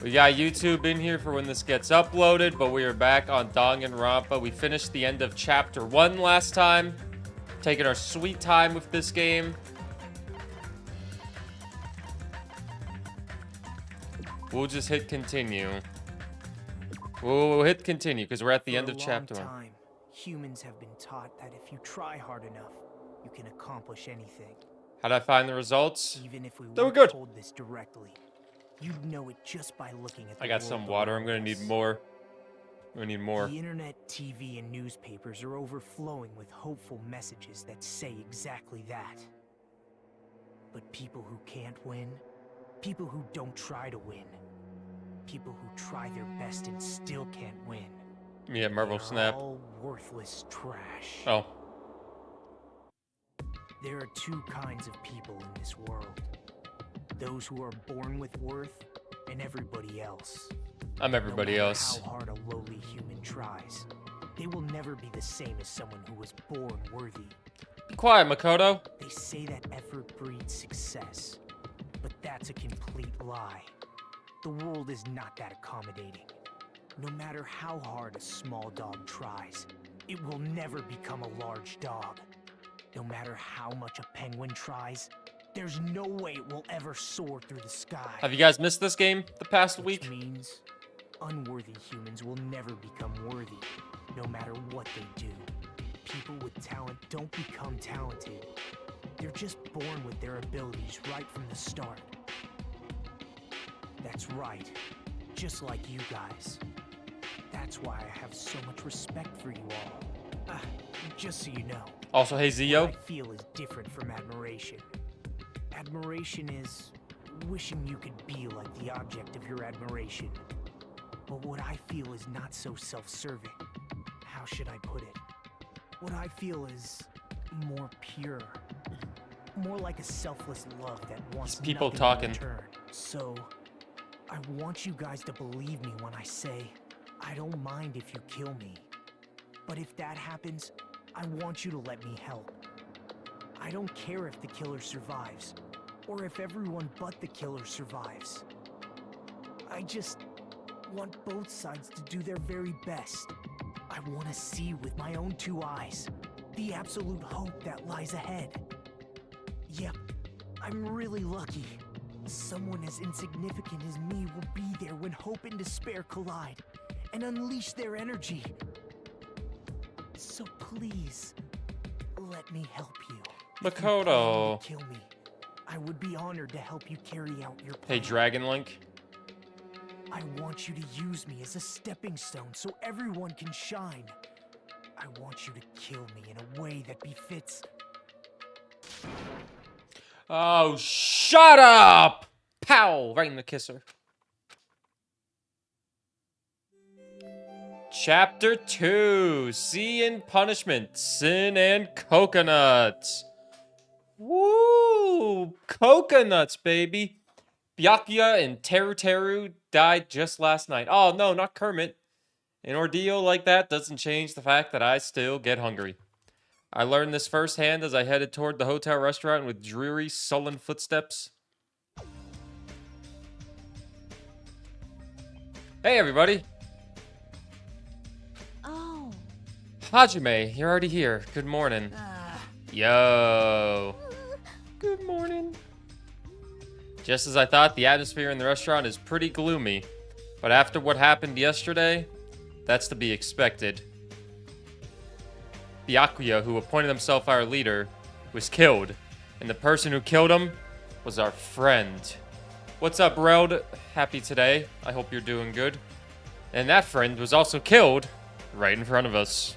We got YouTube in here for when this gets uploaded, but we are back on Danganronpa. We finished the end of Chapter 1 last time. Taking our sweet time with this game. We'll just hit continue. We'll hit continue because we're at the end of Chapter 1. Humans have been taught that if you try hard enough, you can accomplish anything. How'd I find the results? Even if we They were weren't good. told this directly, you'd know it just by looking at the I got some water. I'm gonna need more. I'm gonna need more. The internet, TV, and newspapers are overflowing with hopeful messages that say exactly that. But people who can't win, people who don't try to win, people who try their best and still can't win. Yeah, Marvel Snap. All worthless trash. Oh. There are two kinds of people in this world. Those who are born with worth, and everybody else. I'm everybody no matter else. How hard a lowly human tries, they will never be the same as someone who was born worthy. Be quiet, Makoto. They say that effort breeds success, but that's a complete lie. The world is not that accommodating. No matter how hard a small dog tries, it will never become a large dog. No matter how much a penguin tries, there's no way it will ever soar through the sky. Have you guys missed this game the past week? Which means unworthy humans will never become worthy, no matter what they do. People with talent don't become talented. They're just born with their abilities right from the start. That's right, just like you guys. That's why I have so much respect for you all. Just so you know. Also, hey Zio. What I feel is different from admiration. Admiration is wishing you could be like the object of your admiration. But what I feel is not so self-serving. How should I put it? What I feel is more pure. More like a selfless love that wants people nothing talking. in return. So, I want you guys to believe me when I say, I don't mind if you kill me. But if that happens, I want you to let me help. I don't care if the killer survives, or if everyone but the killer survives. I just want both sides to do their very best. I want to see with my own two eyes the absolute hope that lies ahead. Yep, I'm really lucky. Someone as insignificant as me will be there when hope and despair collide and unleash their energy. So please, let me help you. Makoto. If you plan to kill me, I would be honored to help you carry out your plan. Hey Dragon Link. I want you to use me as a stepping stone so everyone can shine. I want you to kill me in a way that befits. Oh, shut up! Pow! Right in the kisser. Chapter 2. Sea and Punishment. Sin and Coconuts. Woo! Coconuts, baby. Byakuya and Teru died just last night. Oh, no, not Kermit. An ordeal like that doesn't change the fact that I still get hungry. I learned this firsthand as I headed toward the hotel restaurant with dreary, sullen footsteps. Hey, everybody. Oh. Hajime, you're already here. Good morning. Yo. Good morning. Just as I thought, the atmosphere in the restaurant is pretty gloomy. But after what happened yesterday, that's to be expected. Byakuya, who appointed himself our leader, was killed. And the person who killed him was our friend. What's up, Reld? Happy today. I hope you're doing good. And that friend was also killed right in front of us.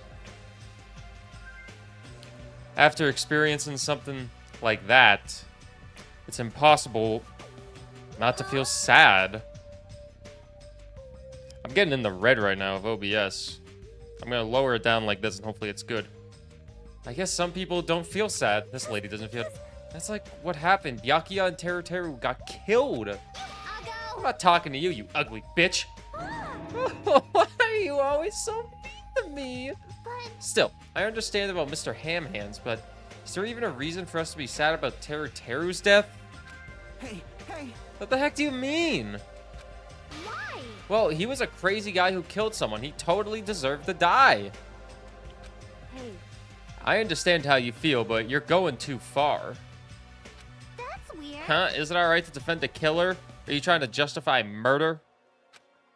After experiencing something like that, it's impossible not to feel sad. I'm getting in the red right now of OBS. I'm gonna lower it down like this and hopefully it's good. I guess some people don't feel sad. This lady doesn't feel... That's like what happened. Byakuya and Teru got killed. I'm not talking to you, you ugly bitch. Why are you always so mean to me? Still, I understand about Mr. Ham Hands, but is there even a reason for us to be sad about Teru's death? Hey! What the heck do you mean? Why Well, he was a crazy guy who killed someone. He totally deserved to die. Hey, I understand how you feel, but you're going too far. that's weird. Huh? Is it alright to defend the killer? Are you trying to justify murder?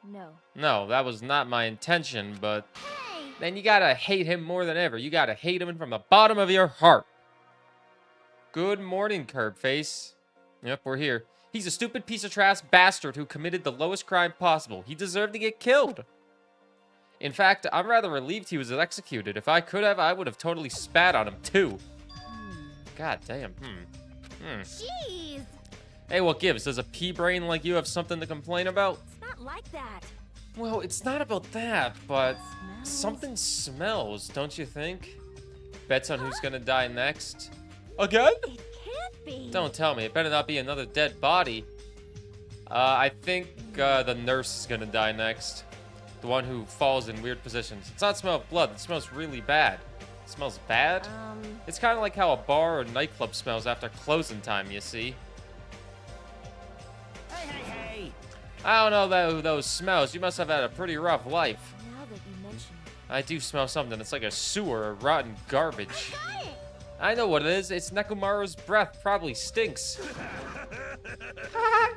No. No, that was not my intention, but... Hey! Man, you gotta hate him more than ever. You gotta hate him from the bottom of your heart. Good morning, curb face. Yep, we're here. He's a stupid piece of trash bastard who committed the lowest crime possible. He deserved to get killed. In fact, I'm rather relieved he was executed. If I could have, I would have totally spat on him, too. God damn. Jeez! Hey, what gives? Does a pea brain like you have something to complain about? It's not like that. Well, it's not about that, but Smells. something smells, don't you think? Bets on who's gonna die next. Again? It can't be. Don't tell me. It better not be another dead body. I think the nurse is gonna die next. The one who falls in weird positions. It's not smell of blood. It smells really bad. It smells bad? It's kind of like how a bar or nightclub smells after closing time, you see. Hey! I don't know those smells. You must have had a pretty rough life. Now that you mention it. I do smell something. It's like a sewer of rotten garbage. Got it! I know what it is. It's Nekomaru's breath. Probably stinks.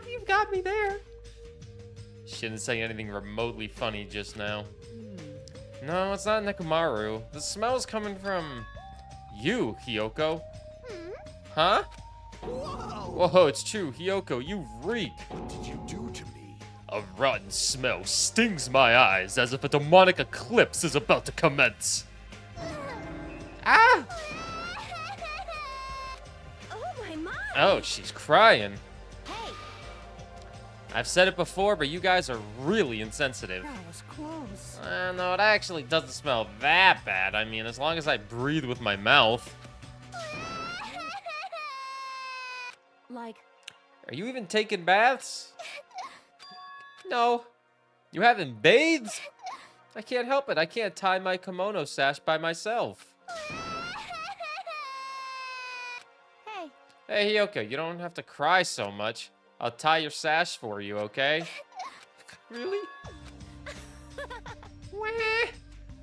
You've got me there. She didn't say anything remotely funny just now. No, it's not Nekomaru. The smell's coming from you, Hiyoko. Huh? Whoa, it's true. Hiyoko, you reek. What did you do to me? A rotten smell stings my eyes as if a demonic eclipse is about to commence. Ah! Oh my! Oh, she's crying. Hey, I've said it before, but you guys are really insensitive. that was close. No, it actually doesn't smell that bad. I mean, as long as I breathe with my mouth. Like, Are you even taking baths? No. You haven't bathed? I can't help it. I can't tie my kimono sash by myself. hey, Hey, Hiyoko, you don't have to cry so much. I'll tie your sash for you, okay? Really? Wah.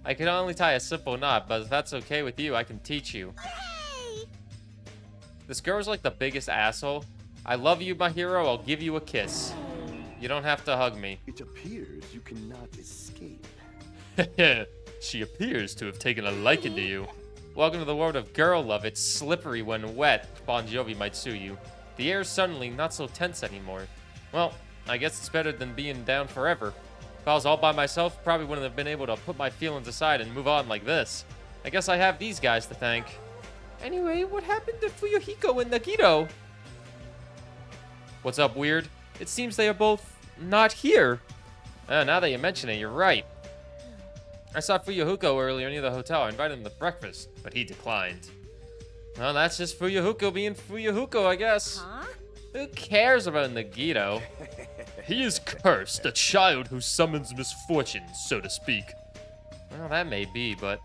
I can only tie a simple knot, but if that's okay with you, I can teach you. hey! This girl's like the biggest asshole. I love you, my hero. I'll give you a kiss. You don't have to hug me. It appears you cannot escape. She appears to have taken a liking to you. Welcome to the world of girl love. It's slippery when wet. Bon Jovi might sue you. The air's suddenly not so tense anymore. Well, I guess it's better than being down forever. If I was all by myself, probably wouldn't have been able to put my feelings aside and move on like this. I guess I have these guys to thank. Anyway, what happened to Fuyuhiko and Nagito? What's up, Weird? It seems they are both not here. Now that you mention it, you're right. I saw Fuyuhiko earlier near the hotel. I invited him to breakfast, but he declined. Well, that's just Fuyuhiko being Fuyuhiko, I guess. Huh? Who cares about Nagito? He is cursed, a child who summons misfortune, so to speak. Well, that may be, but...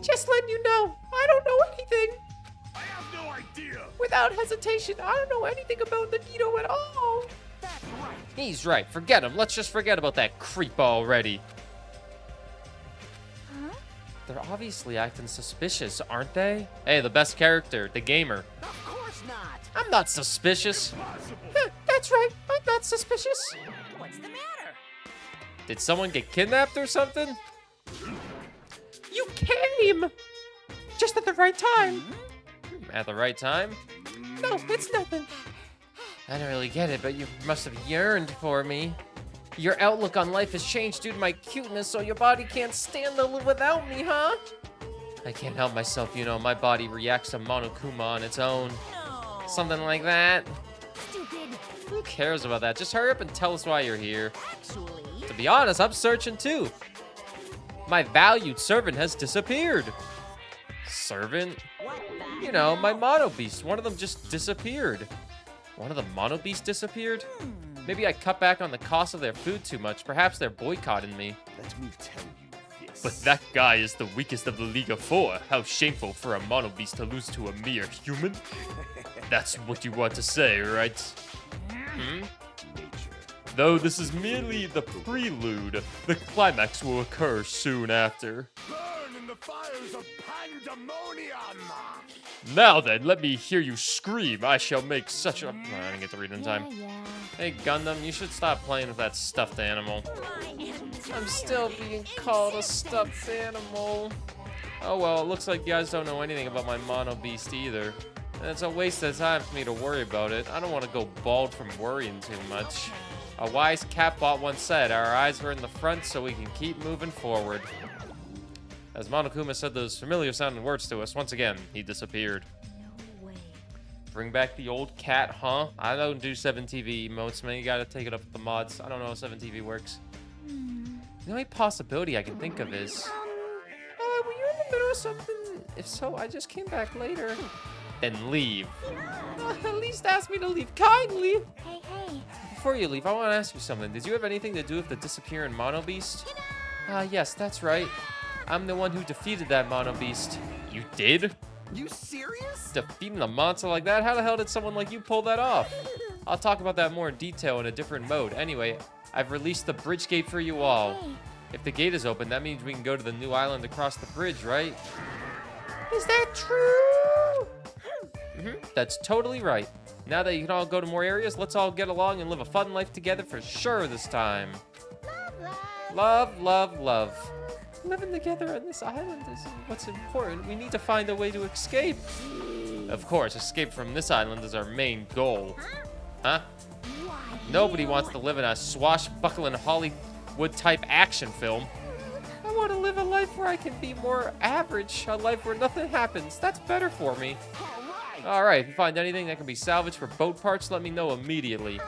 Just letting you know, I don't know anything. I have no idea. Without hesitation, I don't know anything about Nagito at all. That's right. He's right, forget him. Let's just forget about that creep already. Huh? They're obviously acting suspicious, aren't they? Hey, the best character, the gamer. Of course not. I'm not suspicious. Possible. That's right, I'm not suspicious. What's the matter? Did someone get kidnapped or something? You came! Just at the right time. At the right time? No, it's nothing. I don't really get it, but you must have yearned for me. Your outlook on life has changed due to my cuteness, so your body can't stand to live without me, huh? I can't help myself, you know, my body reacts to Monokuma on its own. No. Something like that. Stupid. Who cares about that? Just hurry up and tell us why you're here. Actually, To be honest, I'm searching too. My valued servant has disappeared. Servant? what the You know, my hell? mono beast. One of them just disappeared. One of the mono beasts disappeared? Maybe I cut back on the cost of their food too much. Perhaps they're boycotting me. Let me tell you this. But that guy is the weakest of the League of Four. How shameful for a mono beast to lose to a mere human. That's what you want to say, right? Hmm? Nature. Though this is merely the prelude, the climax will occur soon after. Burn in the fires of pandemonium! Now then, let me hear you scream. I shall make such a... I didn't get to read in time. Yeah. Hey, Gundam, you should stop playing with that stuffed animal. I'm still being called a stuffed animal. Oh well, it looks like you guys don't know anything about my mono beast either. And it's a waste of time for me to worry about it. I don't want to go bald from worrying too much. A wise catbot once said, our eyes are in the front so we can keep moving forward. As Monokuma said those familiar sounding words to us, once again, he disappeared. No way. Bring back the old cat, huh? I don't do 7TV emotes, man. You gotta take it up with the mods. I don't know how 7TV works. The only possibility I can think of is... were you in the middle of something? If so, I just came back later. Then leave. At least ask me to leave kindly. Hey. Before you leave, I want to ask you something. Did you have anything to do with the disappearing Mono Beast? Yes, that's right. I'm the one who defeated that Mono Beast. You did? You serious? Defeating a monster like that? How the hell did someone like you pull that off? I'll talk about that more in detail in a different mode. Anyway, I've released the bridge gate for you all. Hey. If the gate is open, that means we can go to the new island across the bridge, right? Is that true? That's totally right. Now that you can all go to more areas, let's all get along and live a fun life together for sure this time. Love, love, love. Living together on this island is what's important. We need to find a way to escape. Of course, escape from this island is our main goal. Huh? Nobody wants to live in a swashbuckling Hollywood-type action film. I want to live a life where I can be more average, a life where nothing happens. That's better for me. All right, if you find anything that can be salvaged for boat parts, let me know immediately.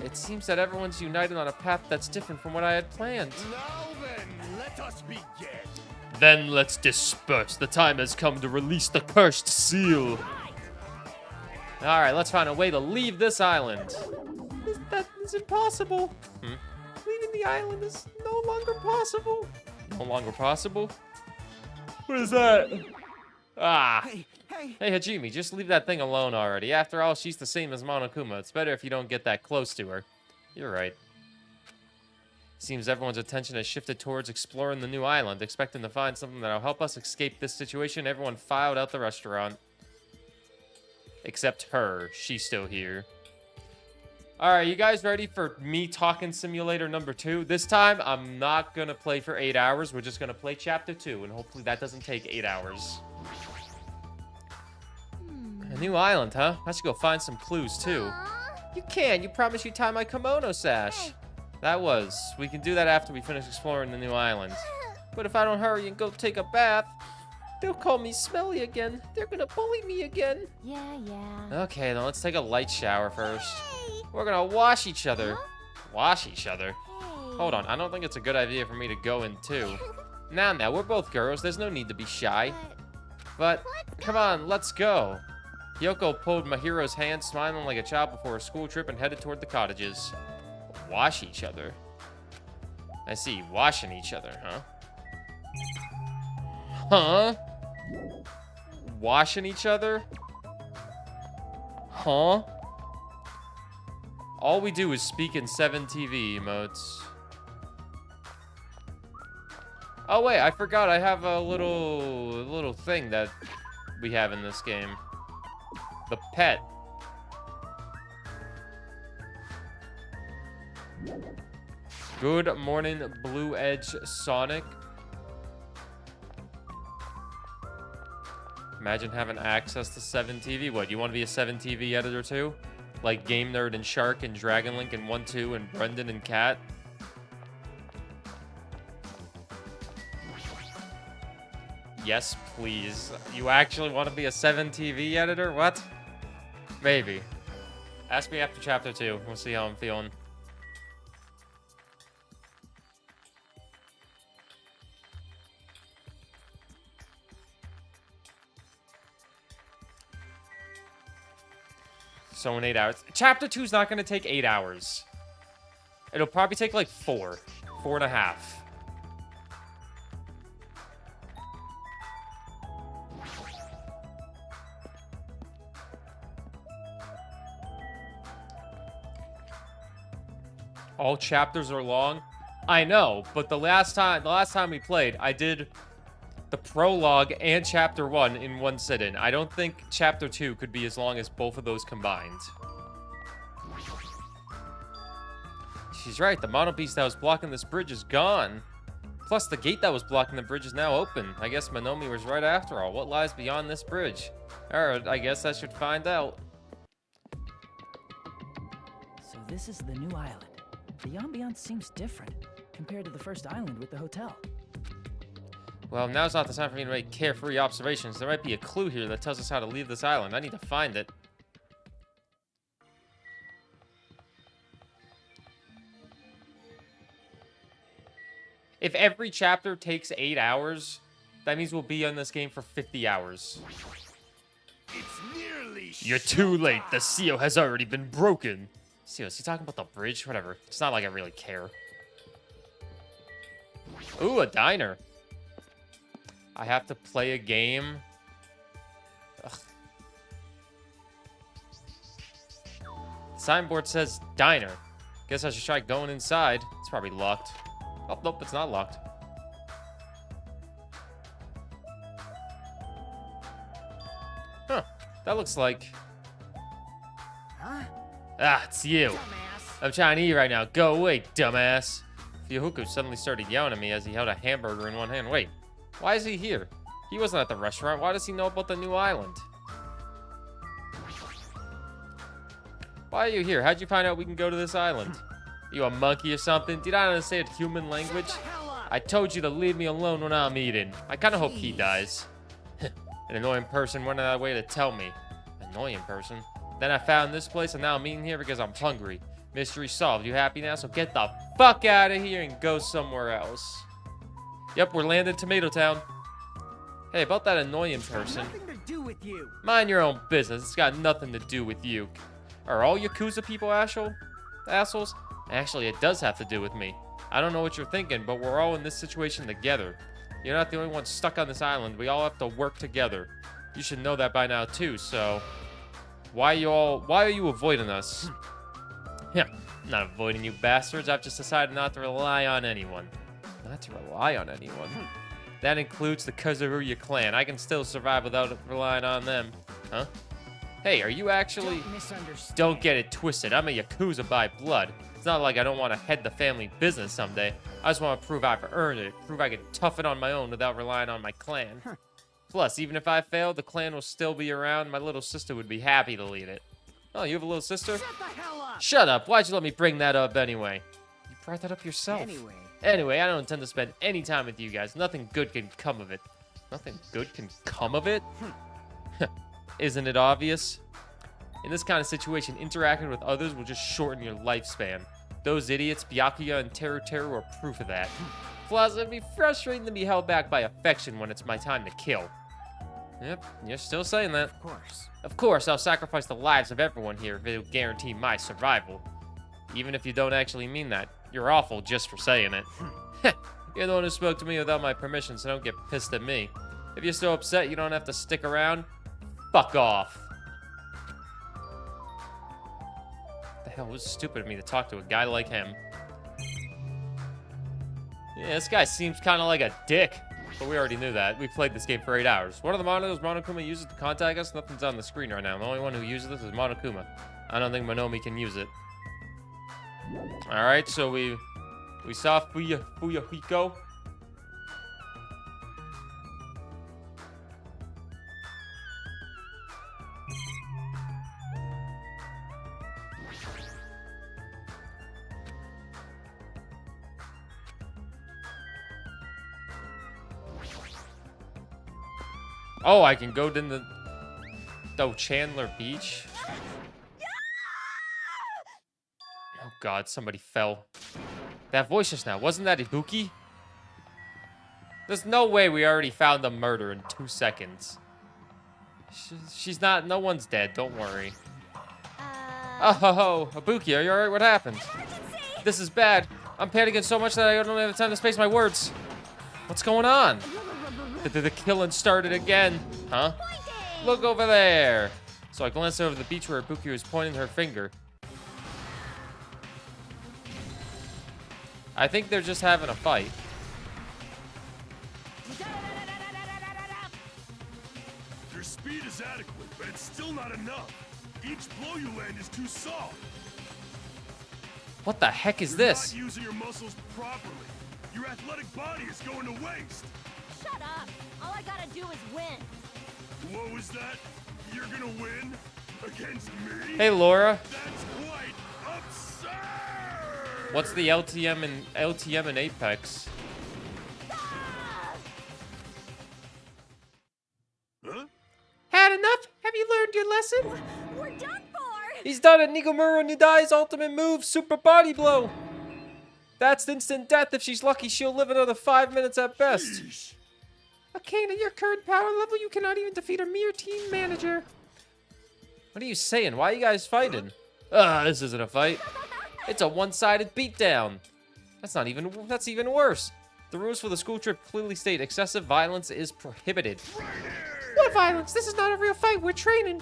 It seems that everyone's united on a path that's different from what I had planned. Now then, let us begin. Then let's disperse. The time has come to release the cursed seal. All right, let's find a way to leave this island. That is impossible. Leaving the island is no longer possible. No longer possible? What is that? Ah. Hey. Hey, Hajime, just leave that thing alone already. After all, she's the same as Monokuma. It's better if you don't get that close to her. You're right. Seems everyone's attention has shifted towards exploring the new island, expecting to find something that'll help us escape this situation. Everyone filed out the restaurant. Except her. She's still here. Alright, you guys ready for me talking simulator number 2? This time, I'm not gonna play for 8 hours. We're just gonna play chapter 2, and hopefully that doesn't take 8 hours. A new island, huh? I should go find some clues, too. You can. You promised you'd tie my kimono sash. That was. We can do that after we finish exploring the new island. But if I don't hurry and go take a bath, they'll call me smelly again. They're gonna bully me again. Yeah. Okay, then let's take a light shower first. We're gonna wash each other. Wash each other? Hold on, I don't think it's a good idea for me to go in too. Now, we're both girls. There's no need to be shy. But, come on, let's go. Yoko pulled Mahiro's hand, smiling like a child before a school trip, and headed toward the cottages. Wash each other? I see, washing each other, huh? Huh? Washing each other? Huh? All we do is speak in 7TV emotes. Oh wait, I forgot I have a little thing that we have in this game. The pet. Good morning, Blue Edge Sonic. Imagine having access to 7TV. What, you want to be a 7TV editor too? Like Game Nerd and Shark and Dragon Link and 1-2 and Brendan and Cat? Yes, please. You actually want to be a 7TV editor? What? Maybe. Ask me after chapter 2. We'll see how I'm feeling. So in 8 hours. Chapter 2 is not going to take 8 hours. It'll probably take like 4. 4.5. all chapters are long. I know, but the last time we played, I did the prologue and chapter 1 in one sit-in. I don't think chapter 2 could be as long as both of those combined. She's right, the mono beast that was blocking this bridge is gone. Plus, the gate that was blocking the bridge is now open. I guess Monomi was right after all. What lies beyond this bridge? Alright, I guess I should find out. So this is the new island. The ambiance seems different compared to the first island with the hotel. Well, now's not the time for me to make carefree observations. There might be a clue here that tells us how to leave this island. I need to find it. If every chapter takes 8 hours, that means we'll be on this game for 50 hours. It's nearly You're too late. The seal has already been broken. Seal, is he talking about the bridge? Whatever. It's not like I really care. Ooh, a diner. I have to play a game. Ugh. Signboard says diner. Guess I should try going inside. It's probably locked. Oh, nope, it's not locked. Huh. That looks like... Huh? Ah, it's you. Dumbass. I'm trying to eat right now. Go away, dumbass. Fuyuhuku suddenly started yelling at me as he held a hamburger in one hand. Wait, why is he here? He wasn't at the restaurant. Why does he know about the new island? Why are you here? How'd you find out we can go to this island? You a monkey or something? Did I understand human language? Shut the hell up. I told you to leave me alone when I'm eating. I kind of hope he dies. An annoying person went out of their way to tell me. Annoying person? Then I found this place and now I'm eating here because I'm hungry. Mystery solved. You happy now? So get the fuck out of here and go somewhere else. Yep, we're landing Tomato Town. Hey, about that annoying person. Nothing to do with you. Mind your own business. It's got nothing to do with you. Are all Yakuza people assholes? Actually, it does have to do with me. I don't know what you're thinking, but we're all in this situation together. You're not the only one stuck on this island. We all have to work together. You should know that by now too, so... Why are you avoiding us? Yeah, I'm not avoiding you bastards. I've just decided not to rely on anyone. Not to rely on anyone? That includes the Kazuruya clan. I can still survive without relying on them. Huh? Hey, are you actually... Don't misunderstand. Don't get it twisted. I'm a Yakuza by blood. It's not like I don't want to head the family business someday. I just want to prove I've earned it. Prove I can tough it on my own without relying on my clan. Plus, even if I fail, the clan will still be around. My little sister would be happy to lead it. Oh, you have a little sister? Shut the hell up. Shut up. Why'd you let me bring that up anyway? You brought that up yourself. Anyway, I don't intend to spend any time with you guys. Nothing good can come of it. Nothing good can come of it? Isn't it obvious? In this kind of situation, interacting with others will just shorten your lifespan. Those idiots, Byakuya and Teru are proof of that. Plus, it'd be frustrating to be held back by affection when it's my time to kill. Yep, you're still saying that. of course. Of course, I'll sacrifice the lives of everyone here if it'll guarantee my survival. Even if you don't actually mean that. You're awful just for saying it. You're the one who spoke to me without my permission, so don't get pissed at me. If you're still upset, you don't have to stick around. Fuck off. The hell, it was stupid of me to talk to a guy like him. Yeah, this guy seems kind of like a dick. But we already knew that. We played this game for 8 hours. One of the monitors Monokuma uses to contact us, nothing's on the screen right now. The only one who uses this is Monokuma. I don't think Monomi can use it. Alright, so we saw Fuyuhiko. Oh, I can go to the Chandler Beach. Oh God, somebody fell. That voice just now, wasn't that Ibuki? There's no way we already found the murder in 2 seconds. She's not, no one's dead, don't worry. Oh, ho, ho, Ibuki, are you alright? What happened? This is bad. I'm panicking so much that I don't have time to space my words. What's going on? The killing started again. Huh? Look over there. So I glanced over the beach where Ibuki was pointing her finger. I think they're just having a fight. Your speed is adequate, but it's still not enough. Each blow you land is too soft. What the heck is You're this? not using your muscles properly. Your athletic body is going to waste. Shut up. All I gotta do is win. What was that? You're gonna win? Against me? Hey, Laura. That's quite absurd! What's the LTM and Apex? Huh? Had enough? Have you learned your lesson? We're done for. He's done it. Nigomura Nidai's ultimate move, Super Body Blow. That's instant death. If she's lucky, she'll live another 5 minutes at best. Sheesh. Akane, at your current power level, you cannot even defeat a mere team manager. What are you saying? Why are you guys fighting? This isn't a fight. It's a one-sided beatdown. That's even worse. The rules for the school trip clearly state excessive violence is prohibited. What violence? This is not a real fight. We're training.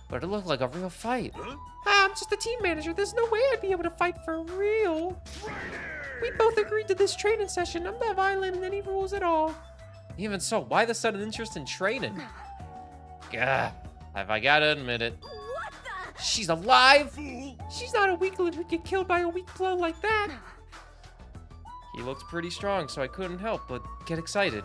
But it looked like a real fight. Huh? I'm just a team manager. There's no way I'd be able to fight for real. We both agreed to this training session. I'm not violating any rules at all. Even so, why the sudden interest in training? Gah, have I gotta admit it. What the? She's alive? Fool! She's not a weakling who'd get killed by a weak blow like that. He looked pretty strong, so I couldn't help but get excited.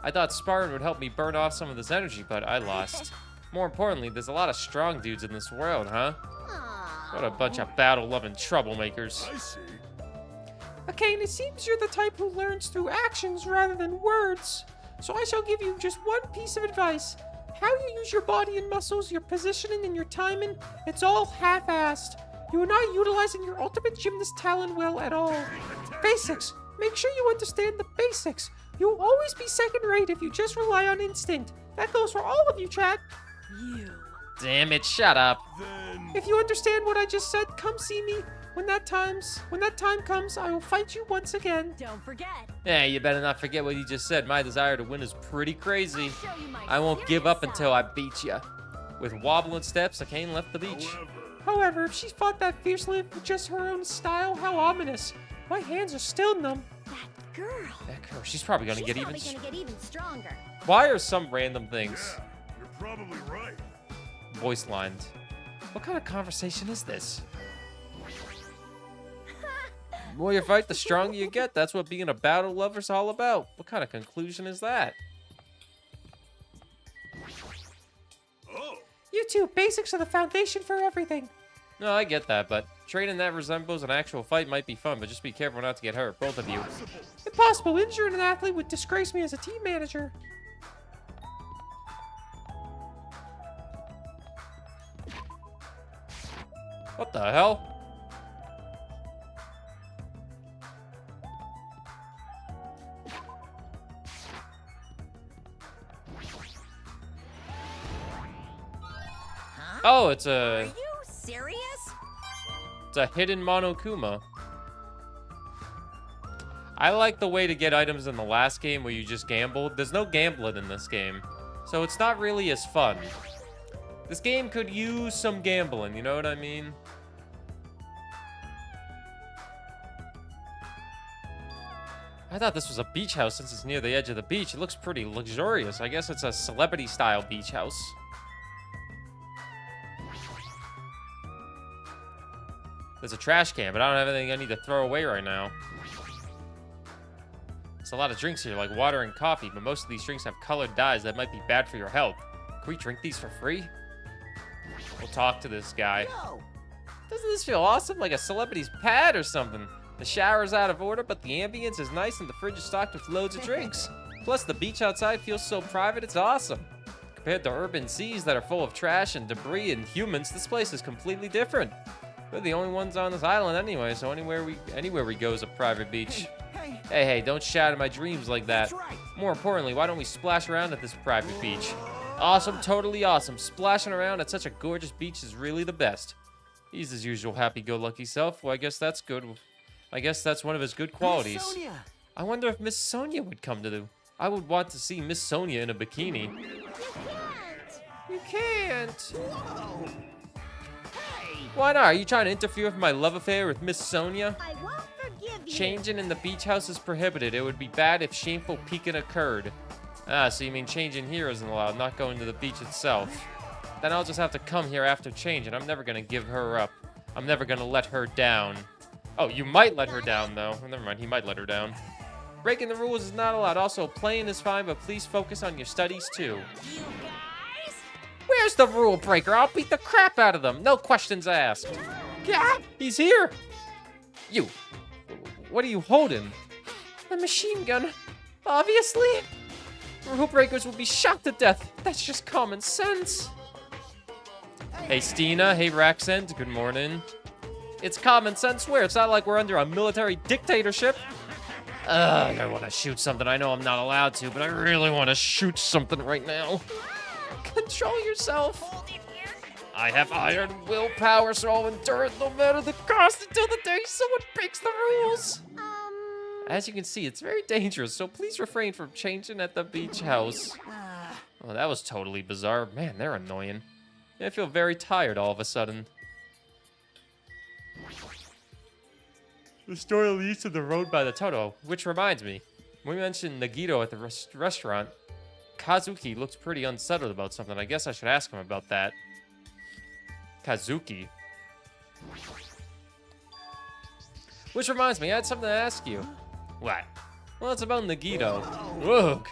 I thought sparring would help me burn off some of this energy, but I lost. More importantly, there's a lot of strong dudes in this world, huh? What a bunch of battle-loving troublemakers. I see. Akane, it seems you're the type who learns through actions rather than words. So I shall give you just one piece of advice. How you use your body and muscles, your positioning and your timing, it's all half-assed. You are not utilizing your ultimate gymnast talent well at all. Basics. Make sure you understand the basics. You'll always be second-rate if you just rely on instinct. That goes for all of you, chat. You. Damn it, shut up. Then... If you understand what I just said, come see me. When that time comes, I will fight you once again. Don't forget. Yeah, you better not forget what you just said. My desire to win is pretty crazy. I'll show you my I won't give up serious until I side. beat you. With wobbling steps, Akane left the beach. However, However, if she fought that fiercely with just her own style, how ominous. My hands are still numb. That girl. That girl, she's probably gonna She's get probably even. gonna get even stronger. Why are some random things yeah, you're probably right. voice lines? What kind of conversation is this? The more you fight, the stronger you get. That's what being a battle lover's all about. What kind of conclusion is that? Oh, You two, basics are the foundation for everything. No, I get that, but training that resembles an actual fight might be fun, but just be careful not to get hurt, both of you. Impossible. Injuring an athlete would disgrace me as a team manager. What the hell? Oh, it's Are a you serious? hidden Monokuma. I like the way to get items in the last game where you just gambled. There's no gambling in this game, so it's not really as fun. This game could use some gambling, you know what I mean? I thought this was a beach house since it's near the edge of the beach. It looks pretty luxurious. I guess it's a celebrity-style beach house. There's a trash can, but I don't have anything I need to throw away right now. There's a lot of drinks here, like water and coffee, but most of these drinks have colored dyes that might be bad for your health. Can we drink these for free? We'll talk to this guy. Yo. Doesn't this feel awesome? Like a celebrity's pad or something? The shower's out of order, but the ambience is nice and the fridge is stocked with loads of drinks. Plus, the beach outside feels so private, it's awesome. Compared to urban seas that are full of trash and debris and humans, this place is completely different. We're the only ones on this island anyway, so anywhere we go is a private beach. Hey, Hey, don't shatter my dreams like that. that's right. More importantly, why don't we splash around at this private beach? Awesome, totally awesome. Splashing around at such a gorgeous beach is really the best. He's his usual happy-go-lucky self. Well, I guess that's good. I guess that's one of his good qualities. Sonia. I wonder if Miss Sonia would come to the... I would want to see Miss Sonia in a bikini. You can't. You can't. Whoa. Hey. Why not? Are you trying to interfere with my love affair with Miss Sonia? I won't forgive Changing in the beach house is prohibited. It would be bad if shameful peeking occurred. Ah, so you mean changing here isn't allowed, not going to the beach itself. Then I'll just have to come here after change, and I'm never gonna give her up. I'm never gonna let her down. Oh, you might let her down, though. Oh, never mind, he might let her down. Breaking the rules is not allowed. Also, playing is fine, but please focus on your studies, too. You guys? Where's the rule breaker? I'll beat the crap out of them. No questions asked. Yeah, he's here. You. What are you holding? A machine gun. Obviously. Rule breakers will be shot to death. That's just common sense. Hey, Stina. Hey, Raxent. Good morning. It's common sense where? It's not like we're under a military dictatorship. I want to shoot something. I know I'm not allowed to, but I really want to shoot something right now. Control yourself. I have iron willpower, so I'll endure it no matter the cost until the day someone breaks the rules. As you can see, it's very dangerous, so please refrain from changing at the beach house. Oh, that was totally bizarre. Man, they're annoying. I feel very tired all of a sudden. The story leads to the road by the Toto, which reminds me, when we mentioned Nagito at the restaurant, Kazuki looks pretty unsettled about something. I guess I should ask him about that. Kazuki. Which reminds me, I had something to ask you. What? Well, it's about Nagito. Whoa.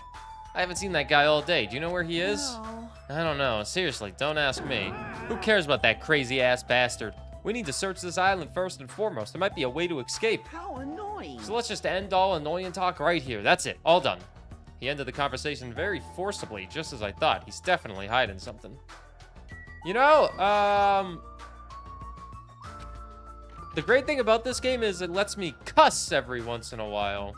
I haven't seen that guy all day. Do you know where he is? No. I don't know. Seriously, don't ask me. Who cares about that crazy-ass bastard? We need to search this island first and foremost. There might be a way to escape. How annoying. So let's just end all annoying talk right here. That's it. All done. He ended the conversation very forcibly, just as I thought. He's definitely hiding something. You know, the great thing about this game is it lets me cuss every once in a while.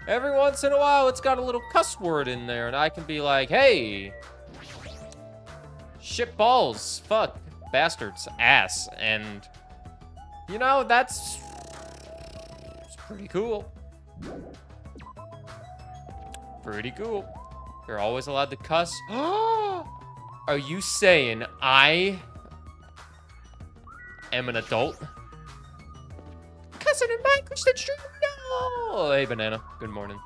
Every once in a while, it's got a little cuss word in there, and I can be like, hey, shit balls, fuck, bastards, ass, and, you know, it's pretty cool. Pretty cool. You're always allowed to cuss. Are you saying I am an adult? Cussing in Minecraft, that's true. No. Hey, Banana. Good morning.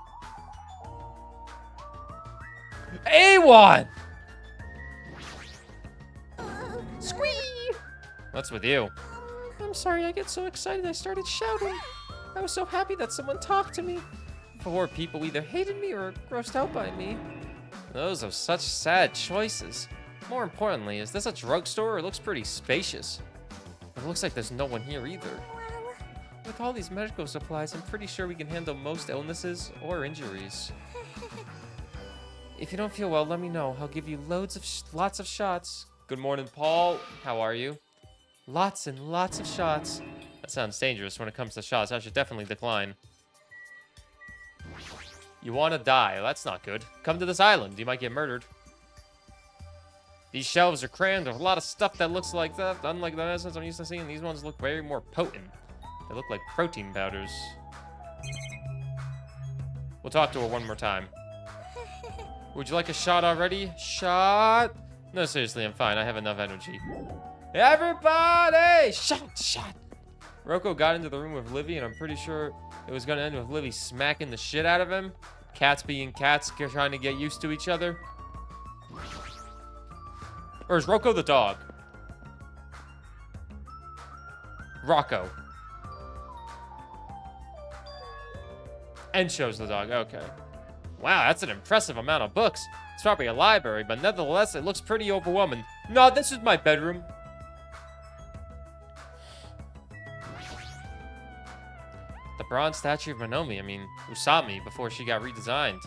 A1! Squee! What's with you? I'm sorry, I get so excited I started shouting. I was so happy that someone talked to me. 4 people either hated me or grossed out by me. Those are such sad choices. More importantly, is this a drugstore? It looks pretty spacious. But it looks like there's no one here either. With all these medical supplies, I'm pretty sure we can handle most illnesses or injuries. If you don't feel well, let me know. I'll give you lots of shots. Good morning, Paul. How are you? Lots and lots of shots. That sounds dangerous when it comes to shots. I should definitely decline. You want to die. Well, that's not good. Come to this island. You might get murdered. These shelves are crammed with a lot of stuff that looks like that. Unlike the medicines I'm used to seeing, these ones look very more potent. They look like protein powders. We'll talk to her one more time. Would you like a shot already? Shot? No, seriously, I'm fine. I have enough energy. Everybody! Shot! Rocco got into the room with Livy, and I'm pretty sure it was going to end with Livy smacking the shit out of him. Cats being cats, trying to get used to each other. Or is Rocco the dog? Rocco. Encho's the dog, okay. Wow, that's an impressive amount of books. It's probably a library, but nevertheless, it looks pretty overwhelming. No, this is my bedroom. The bronze statue of Usami, before she got redesigned.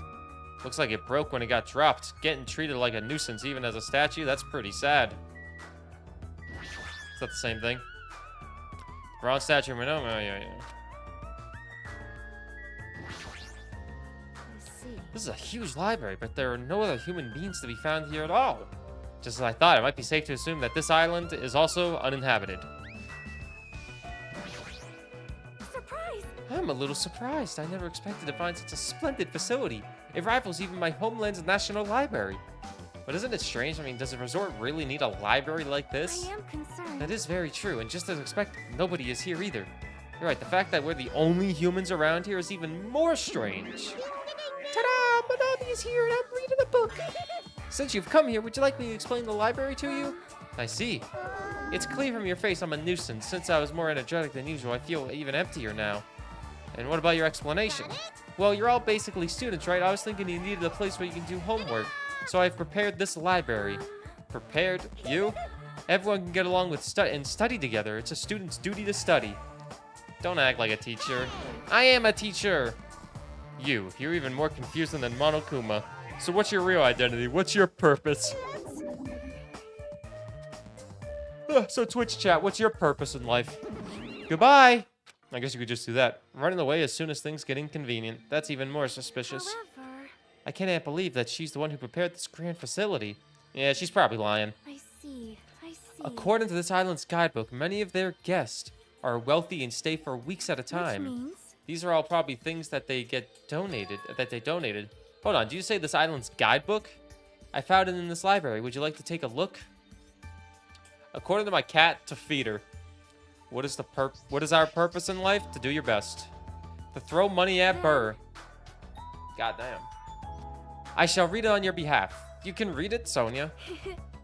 Looks like it broke when it got dropped. Getting treated like a nuisance even as a statue, that's pretty sad. Is that the same thing? Bronze statue of Monomi, oh yeah. This is a huge library, but there are no other human beings to be found here at all. Just as I thought, it might be safe to assume that this island is also uninhabited. Surprise! I'm a little surprised. I never expected to find such a splendid facility. It rivals even my homeland's national library. But isn't it strange? Does a resort really need a library like this? I am concerned. That is very true, and just as expected, nobody is here either. You're right, the fact that we're the only humans around here is even more strange. Ta-da! Manami is here and I'm reading a book. Since you've come here, would you like me to explain the library to you? I see. It's clear from your face I'm a nuisance. Since I was more energetic than usual, I feel even emptier now. And what about your explanation? Well, you're all basically students, right? I was thinking you needed a place where you can do homework. So I've prepared this library. Prepared? You? Everyone can get along with and study together. It's a student's duty to study. Don't act like a teacher. I am a teacher! You're even more confusing than Monokuma. So what's your real identity? What's your purpose? So Twitch chat, what's your purpose in life? Goodbye! I guess you could just do that. Running away as soon as things get inconvenient. That's even more suspicious. However, I cannot believe that she's the one who prepared this grand facility. Yeah, she's probably lying. I see. According to this island's guidebook, many of their guests are wealthy and stay for weeks at a time. Which means These are all probably things that they donated. Hold on, do you say this island's guidebook? I found it in this library. Would you like to take a look? According to my cat, to feed her. What is our purpose in life? To do your best. To throw money at Burr. Goddamn. I shall read it on your behalf. You can read it, Sonia.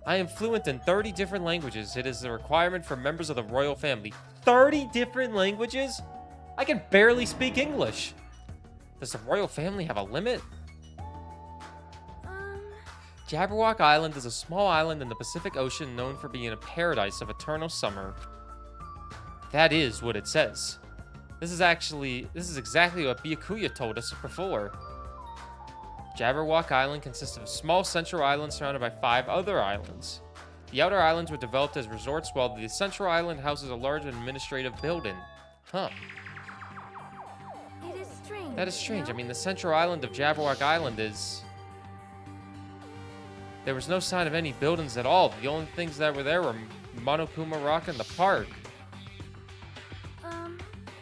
I am fluent in 30 different languages. It is a requirement for members of the royal family. 30 different languages? I can barely speak English. Does the royal family have a limit? Jabberwock Island is a small island in the Pacific Ocean known for being a paradise of eternal summer. That is what it says. This is exactly what Byakuya told us before. Jabberwock Island consists of a small central island surrounded by 5 other islands. The outer islands were developed as resorts, while the central island houses a large administrative building. Huh. it is strange. That is strange. no? I mean, the central island of Jabberwock Island is... There was no sign of any buildings at all. The only things that were there were Monokuma Rock and the park.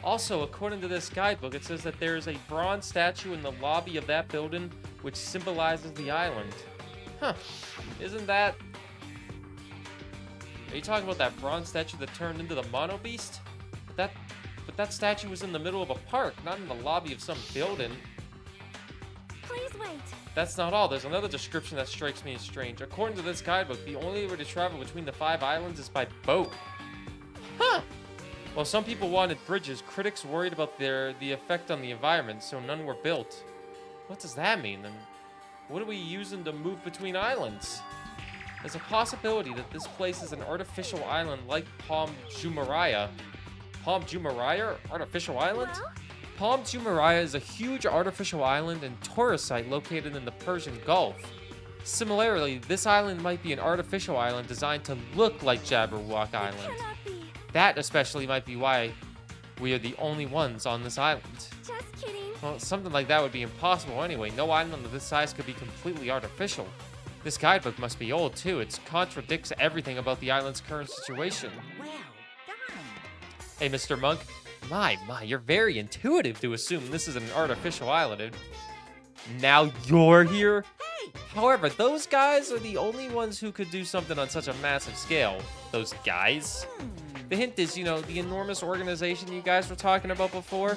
Also, according to this guidebook, it says that there is a bronze statue in the lobby of that building which symbolizes the island. Huh. Isn't that... Are you talking about that bronze statue that turned into the Mono Beast? But that statue was in the middle of a park, not in the lobby of some building. Please wait. That's not all. There's another description that strikes me as strange. According to this guidebook, the only way to travel between the 5 islands is by boat. Huh! While some people wanted bridges, critics worried about the effect on the environment, so none were built. What does that mean, then? What are we using to move between islands? There's a possibility that this place is an artificial island like Palm Jumeirah. Palm Jumeirah? Artificial island? Well? Palm Jumeirah is a huge artificial island and tourist site located in the Persian Gulf. Similarly, this island might be an artificial island designed to look like Jabberwock Island. Cannot be. That especially might be why we are the only ones on this island. Just kidding. Well, something like that would be impossible anyway. No island of this size could be completely artificial. This guidebook must be old too. It contradicts everything about the island's current situation. Well done. Hey, Mr. Monk. My, you're very intuitive to assume this is an artificial island. Now you're here? However, those guys are the only ones who could do something on such a massive scale. Those guys? The hint is, you know, the enormous organization you guys were talking about before.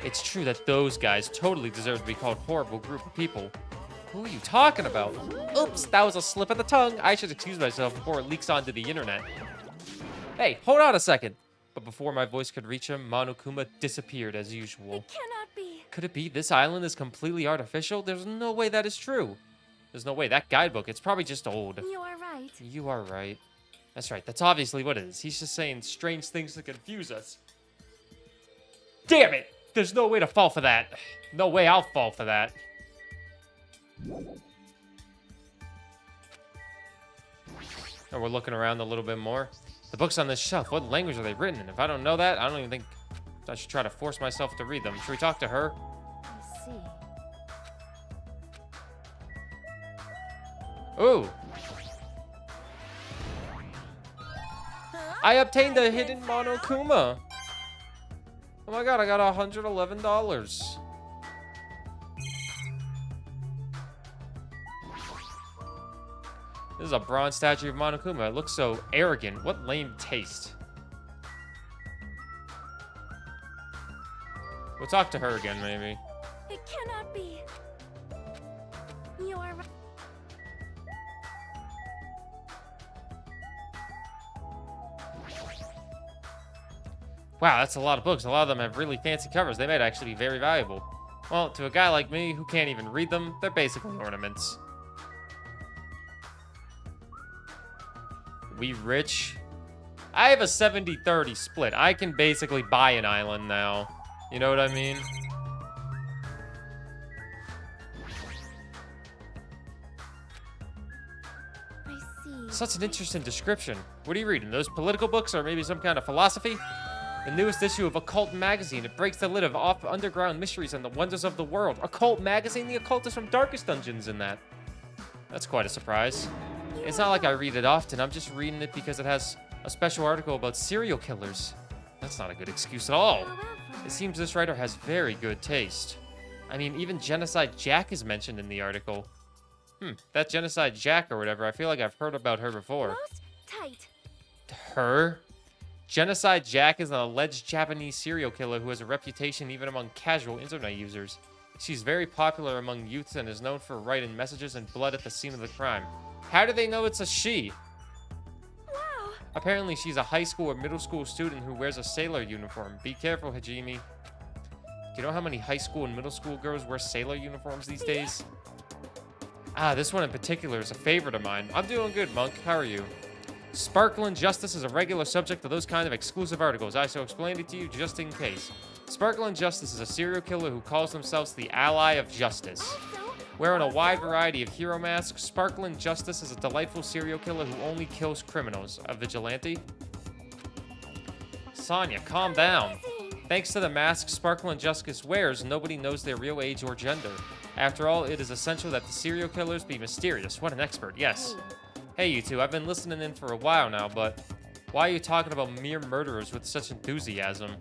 It's true that those guys totally deserve to be called horrible group of people. Who are you talking about? Oops, that was a slip of the tongue. I should excuse myself before it leaks onto the internet. Hey, hold on a second. But before my voice could reach him, Monokuma disappeared as usual. It cannot be. Could it be this island is completely artificial? There's no way that is true. There's no way. That guidebook, it's probably just old. You are right. You are right. That's right. That's obviously what it is. He's just saying strange things to confuse us. Damn it! There's no way to fall for that. No way I'll fall for that. And we're looking around a little bit more. The books on this shelf, what language are they written in? If I don't know that, I don't even think I should try to force myself to read them. Should we talk to her? I see. Ooh. I obtained a hidden Monokuma. Oh my god, I got $111. This is a bronze statue of Monokuma. It looks so arrogant. What lame taste. We'll talk to her again, maybe. It cannot be. You are right. Wow, that's a lot of books. A lot of them have really fancy covers. They might actually be very valuable. Well, to a guy like me who can't even read them, they're basically ornaments. We rich? I have a 70-30 split. I can basically buy an island now. You know what I mean? I see. Such an interesting description. What are you reading? Those political books or maybe some kind of philosophy? The newest issue of Occult Magazine. It breaks the lid of off underground mysteries and the wonders of the world. Occult Magazine? The occult is from Darkest Dungeons in that. That's quite a surprise. It's not like I read it often. I'm just reading it because it has a special article about serial killers. That's not a good excuse at all. However, It seems this writer has very good taste. I mean, even Genocide Jack is mentioned in the article. That Genocide Jack or whatever, I feel like I've heard about her before. most tight. Her? Genocide Jack is an alleged Japanese serial killer who has a reputation even among casual internet users. She's very popular among youths and is known for writing messages in blood at the scene of the crime. How do they know it's a she? Wow. Apparently, she's a high school or middle school student who wears a sailor uniform. Be careful, Hajime. Do you know how many high school and middle school girls wear sailor uniforms these days? Ah, this one in particular is a favorite of mine. I'm doing good, Monk. How are you? Sparkling Justice is a regular subject of those kind of exclusive articles. I shall explain it to you just in case. Sparkling Justice is a serial killer who calls themselves the Ally of Justice. Also, Wearing a wide variety of hero masks, Sparkling Justice is a delightful serial killer who only kills criminals. A vigilante? Sonya, calm down. amazing. Thanks to the masks Sparkling Justice wears, nobody knows their real age or gender. After all, it is essential that the serial killers be mysterious. What an expert, yes. Hey, you two, I've been listening in for a while now, but why are you talking about mere murderers with such enthusiasm?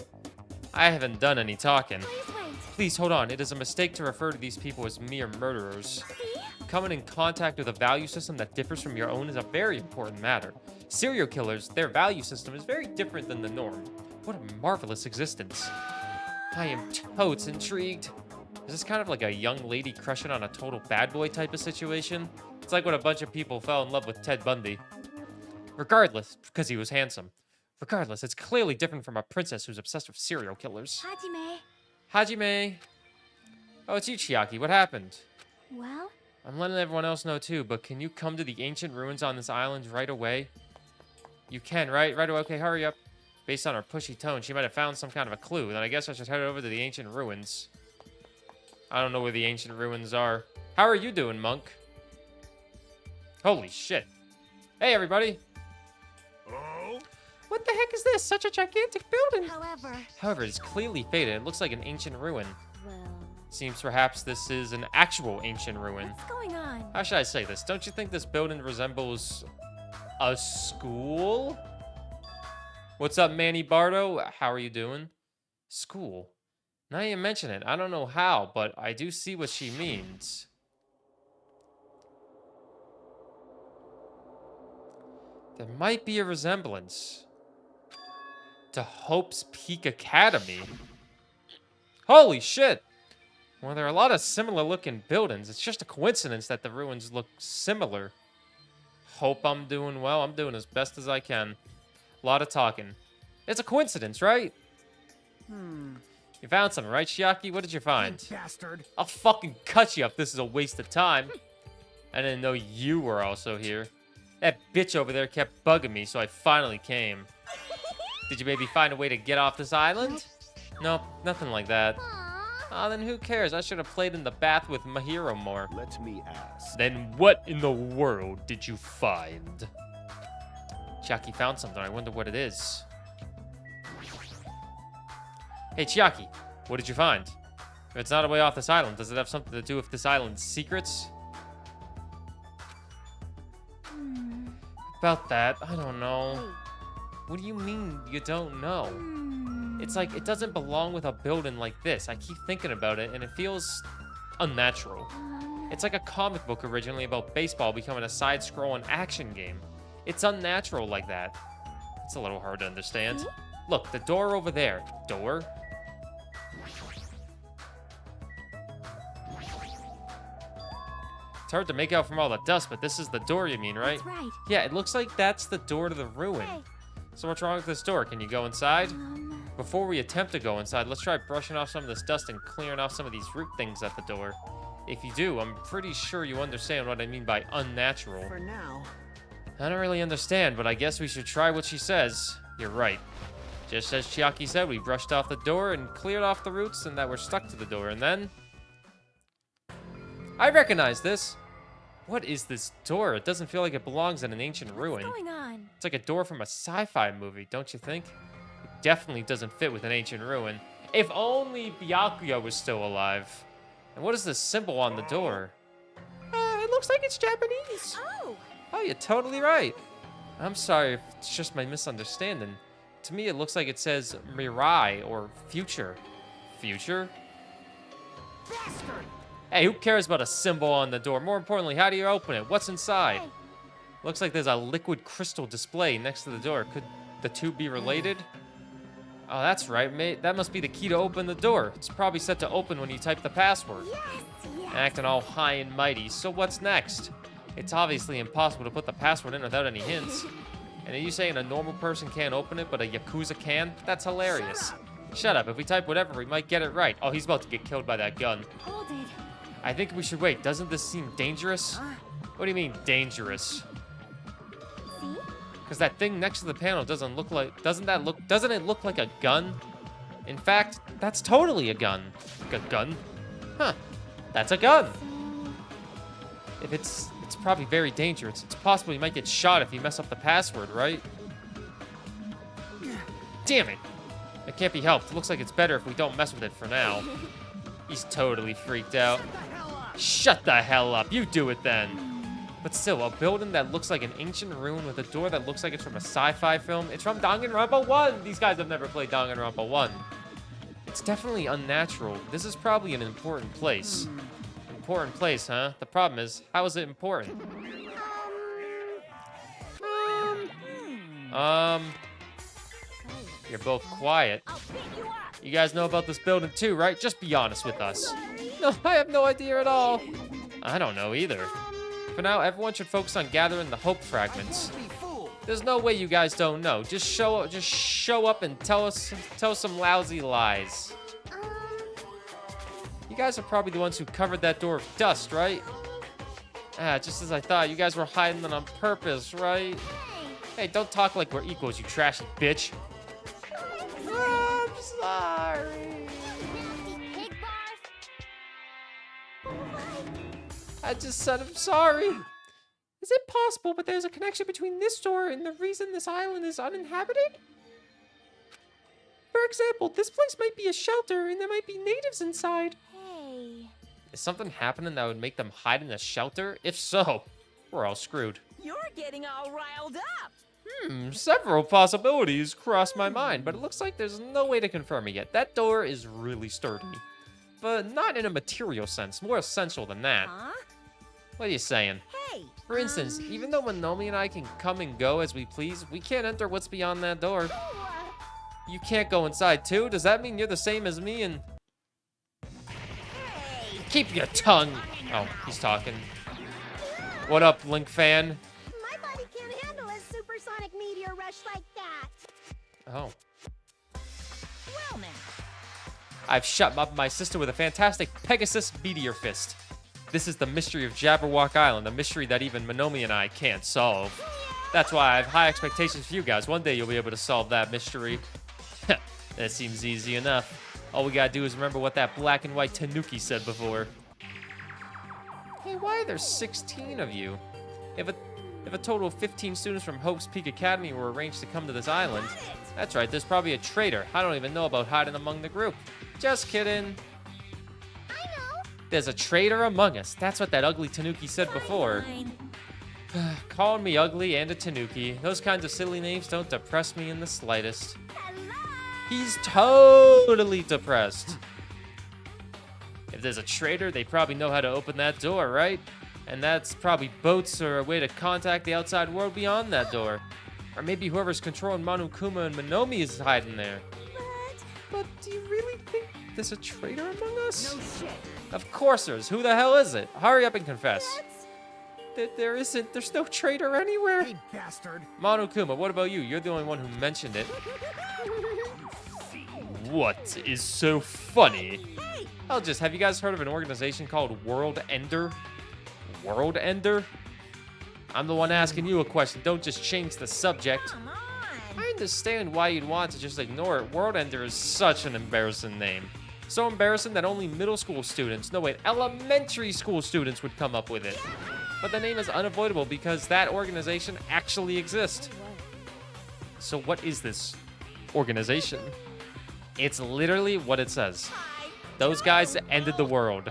I haven't done any talking. Please wait. Please hold on, it is a mistake to refer to these people as mere murderers. See? Coming in contact with a value system that differs from your own is a very important matter. Serial killers, their value system is very different than the norm. What a marvelous existence. I am totes intrigued. Is this kind of like a young lady crushing on a total bad boy type of situation? It's like when a bunch of people fell in love with Ted Bundy. Regardless, because he was handsome. Regardless, it's clearly different from a princess who's obsessed with serial killers. Hajime. Hajime. Oh, it's you, Chiaki. What happened? Well, I'm letting everyone else know too, but can you come to the ancient ruins on this island right away? You can, right? Right away. Okay, hurry up. Based on her pushy tone, she might have found some kind of a clue. Then I guess I should head over to the ancient ruins. I don't know where the ancient ruins are. How are you doing, Monk? Holy shit. Hey, everybody. Oh? What the heck is this? Such a gigantic building. however, It's clearly faded. It looks like an ancient ruin. well, Seems perhaps this is an actual ancient ruin. what's going on? How should I say this? Don't you think this building resembles a school? What's up, Manny Bardo? How are you doing? School. Now you mention it. I don't know how, but I do see what she means. There might be a resemblance to Hope's Peak Academy. Holy shit! Well, there are a lot of similar looking buildings. It's just a coincidence that the ruins look similar. Hope I'm doing well. I'm doing as best as I can. A lot of talking. It's a coincidence, right? You found something, right, Chiaki? What did you find? You bastard. I'll fucking cut you if this is a waste of time. I didn't know you were also here. That bitch over there kept bugging me, so I finally came. Did you maybe find a way to get off this island? Nope, nothing like that. Aww. Oh, then who cares? I should have played in the bath with Mahiro more. Let me ask. Then what in the world did you find? Chiaki found something. I wonder what it is. Hey, Chiaki, what did you find? If it's not a way off this island, does it have something to do with this island's secrets? About that, I don't know. What do you mean you don't know? It's like, it doesn't belong with a building like this. I keep thinking about it, and it feels unnatural. It's like a comic book originally about baseball becoming a side-scrolling action game. It's unnatural like that. It's a little hard to understand. Look, the door over there. Door? It's hard to make out from all the dust, but this is the door you mean, right? That's right. Yeah, it looks like that's the door to the ruin. Hey. So what's wrong with this door? Can you go inside? Um, Before we attempt to go inside, let's try brushing off some of this dust and clearing off some of these root things at the door. If you do, I'm pretty sure you understand what I mean by unnatural. For now. I don't really understand, but I guess we should try what she says. You're right. Just as Chiaki said, we brushed off the door and cleared off the roots and that were stuck to the door, and then... I recognize this! What is this door? It doesn't feel like it belongs in an ancient ruin. what's going on? It's like a door from a sci-fi movie, don't you think? It definitely doesn't fit with an ancient ruin. If only Byakuya was still alive. And what is this symbol on the door? It looks like it's Japanese. Oh, Oh, you're totally right. I'm sorry if it's just my misunderstanding. To me, it looks like it says Mirai or future. Future? Bastard! Hey, who cares about a symbol on the door? More importantly, how do you open it? What's inside? hey. Looks like there's a liquid crystal display next to the door. Could the two be related? Oh, that's right, mate. That must be the key to open the door. It's probably set to open when you type the password. Yes, yes. Acting all high and mighty. So what's next? It's obviously impossible to put the password in without any hints. And are you saying a normal person can't open it, but a Yakuza can? That's hilarious. Shut up. If we type whatever, we might get it right. Oh, he's about to get killed by that gun. Hold it. I think we should wait. Doesn't this seem dangerous? What do you mean, dangerous? See? Because that thing next to the panel doesn't it look like a gun? In fact, that's totally a gun. A gun? Huh. That's a gun. So, If it's probably very dangerous. It's possible you might get shot if you mess up the password, right? Damn it. It can't be helped. It looks like it's better if we don't mess with it for now. He's totally freaked out. Shut the hell up. You do it then. But still, a building that looks like an ancient ruin with a door that looks like it's from a sci-fi film. It's from Danganronpa 1. These guys have never played Danganronpa 1. It's definitely unnatural. This is probably an important place. Important place, huh? The problem is, how is it important? You're both quiet. I'll pick you up. You guys know about this building too, right? Just be honest with us. No, I have no idea at all. I don't know either. For now, everyone should focus on gathering the hope fragments. There's no way you guys don't know. Just show up and tell some lousy lies. You guys are probably the ones who covered that door with dust, right? Ah, just as I thought. You guys were hiding it on purpose, right? Hey, don't talk like we're equals, you trashy bitch. I'm sorry. Pig barf. I just said I'm sorry. Is it possible, but there's a connection between this door and the reason this island is uninhabited? For example, this place might be a shelter and there might be natives inside. Hey. Is something happening that would make them hide in a shelter? If so, we're all screwed. You're getting all riled up. Several possibilities cross my mind, but it looks like there's no way to confirm it yet. That door is really sturdy. But not in a material sense, more essential than that. Huh? What are you saying? Hey. For instance, even though Monomi and I can come and go as we please, we can't enter what's beyond that door. You can't go inside too? Does that mean you're the same as me and... Keep your tongue! Oh, he's talking. What up, Link fan? My body can't handle a supersonic meteor rush like that. Oh. Well, now. I've shut up my sister with a fantastic Pegasus meteor fist. This is the mystery of Jabberwock Island, a mystery that even Monomi and I can't solve. That's why I have high expectations for you guys. One day you'll be able to solve that mystery. That seems easy enough. All we gotta do is remember what that black and white Tanuki said before. Hey, why are there 16 of you? If a total of 15 students from Hope's Peak Academy were arranged to come to this island, that's right, there's probably a traitor. I don't even know about hiding among the group. Just kidding. I know. There's a traitor among us. That's what that ugly Tanuki said before. Fine. Calling me ugly and a Tanuki. Those kinds of silly names don't depress me in the slightest. Hello. He's totally depressed. If there's a traitor, they probably know how to open that door, right? And that's probably boats or a way to contact the outside world beyond that door. Or maybe whoever's controlling Monokuma and Monomi is hiding there. But do you really think there's a traitor among us? No shit. Of course there is. Who the hell is it? Hurry up and confess. That's There isn't. There's no traitor anywhere. Hey, bastard. Monokuma, what about you? You're the only one who mentioned it. What is so funny? Have you guys heard of an organization called World Ender? World Ender? I'm the one asking you a question. Don't just change the subject. Come on. I understand why you'd want to just ignore it. World Ender is such an embarrassing name. So embarrassing that only middle school students, no wait, elementary school students would come up with it. But the name is unavoidable because that organization actually exists. So what is this organization? It's literally what it says. Those guys ended the world.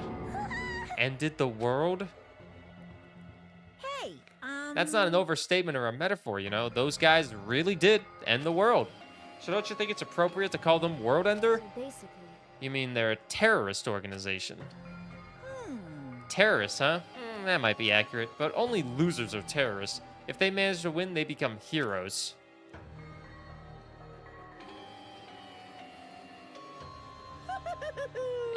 Ended the world? Hey, That's not an overstatement or a metaphor, you know? Those guys really did end the world. So don't you think it's appropriate to call them World Ender? basically. You mean they're a terrorist organization? Terrorists, huh? That might be accurate, but only losers are terrorists. If they manage to win, they become heroes.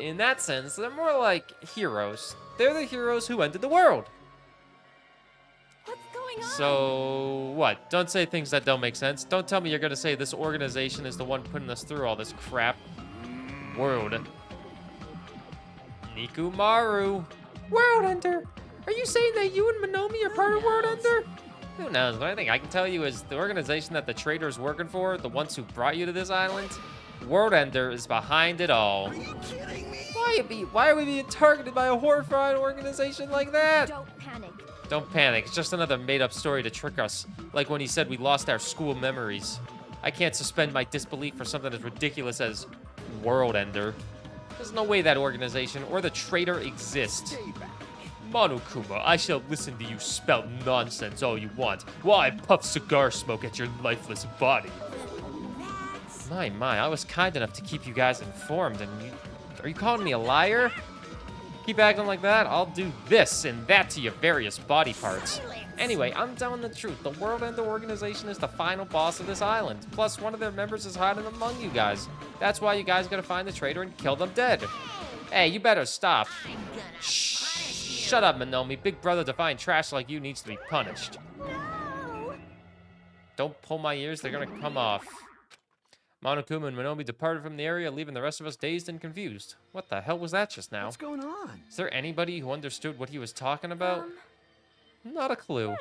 In that sense, they're more like heroes. They're the heroes who ended the world. What's going on? So, what? Don't say things that don't make sense. Don't tell me you're gonna say this organization is the one putting us through all this crap. World. Nikumaru. World Ender. Are you saying that you and Monomi are part of World Ender? Who knows? The only thing I can tell you is the organization that the traitor's working for, the ones who brought you to this island, World Ender is behind it all. Are you kidding me? Why are we being targeted by a horrifying organization like that? Don't panic. Don't panic. It's just another made-up story to trick us. Like when he said we lost our school memories. I can't suspend my disbelief for something as ridiculous as World Ender. There's no way that organization or the traitor exist. Monokuma, I shall listen to you spout nonsense all you want while I puff cigar smoke at your lifeless body. My, I was kind enough to keep you guys informed, and are you calling me a liar? Keep acting like that, I'll do this and that to your various body parts. Anyway, I'm telling the truth. The World Ender organization is the final boss of this island. Plus, one of their members is hiding among you guys. That's why you guys gotta find the traitor and kill them dead. Hey, you better stop. Shut up, Monomi. Big brother defying trash like you needs to be punished. No. Don't pull my ears, they're gonna come off. Monokuma and Monomi departed from the area, leaving the rest of us dazed and confused. What the hell was that just now? What's going on? Is there anybody who understood what he was talking about? Not a clue.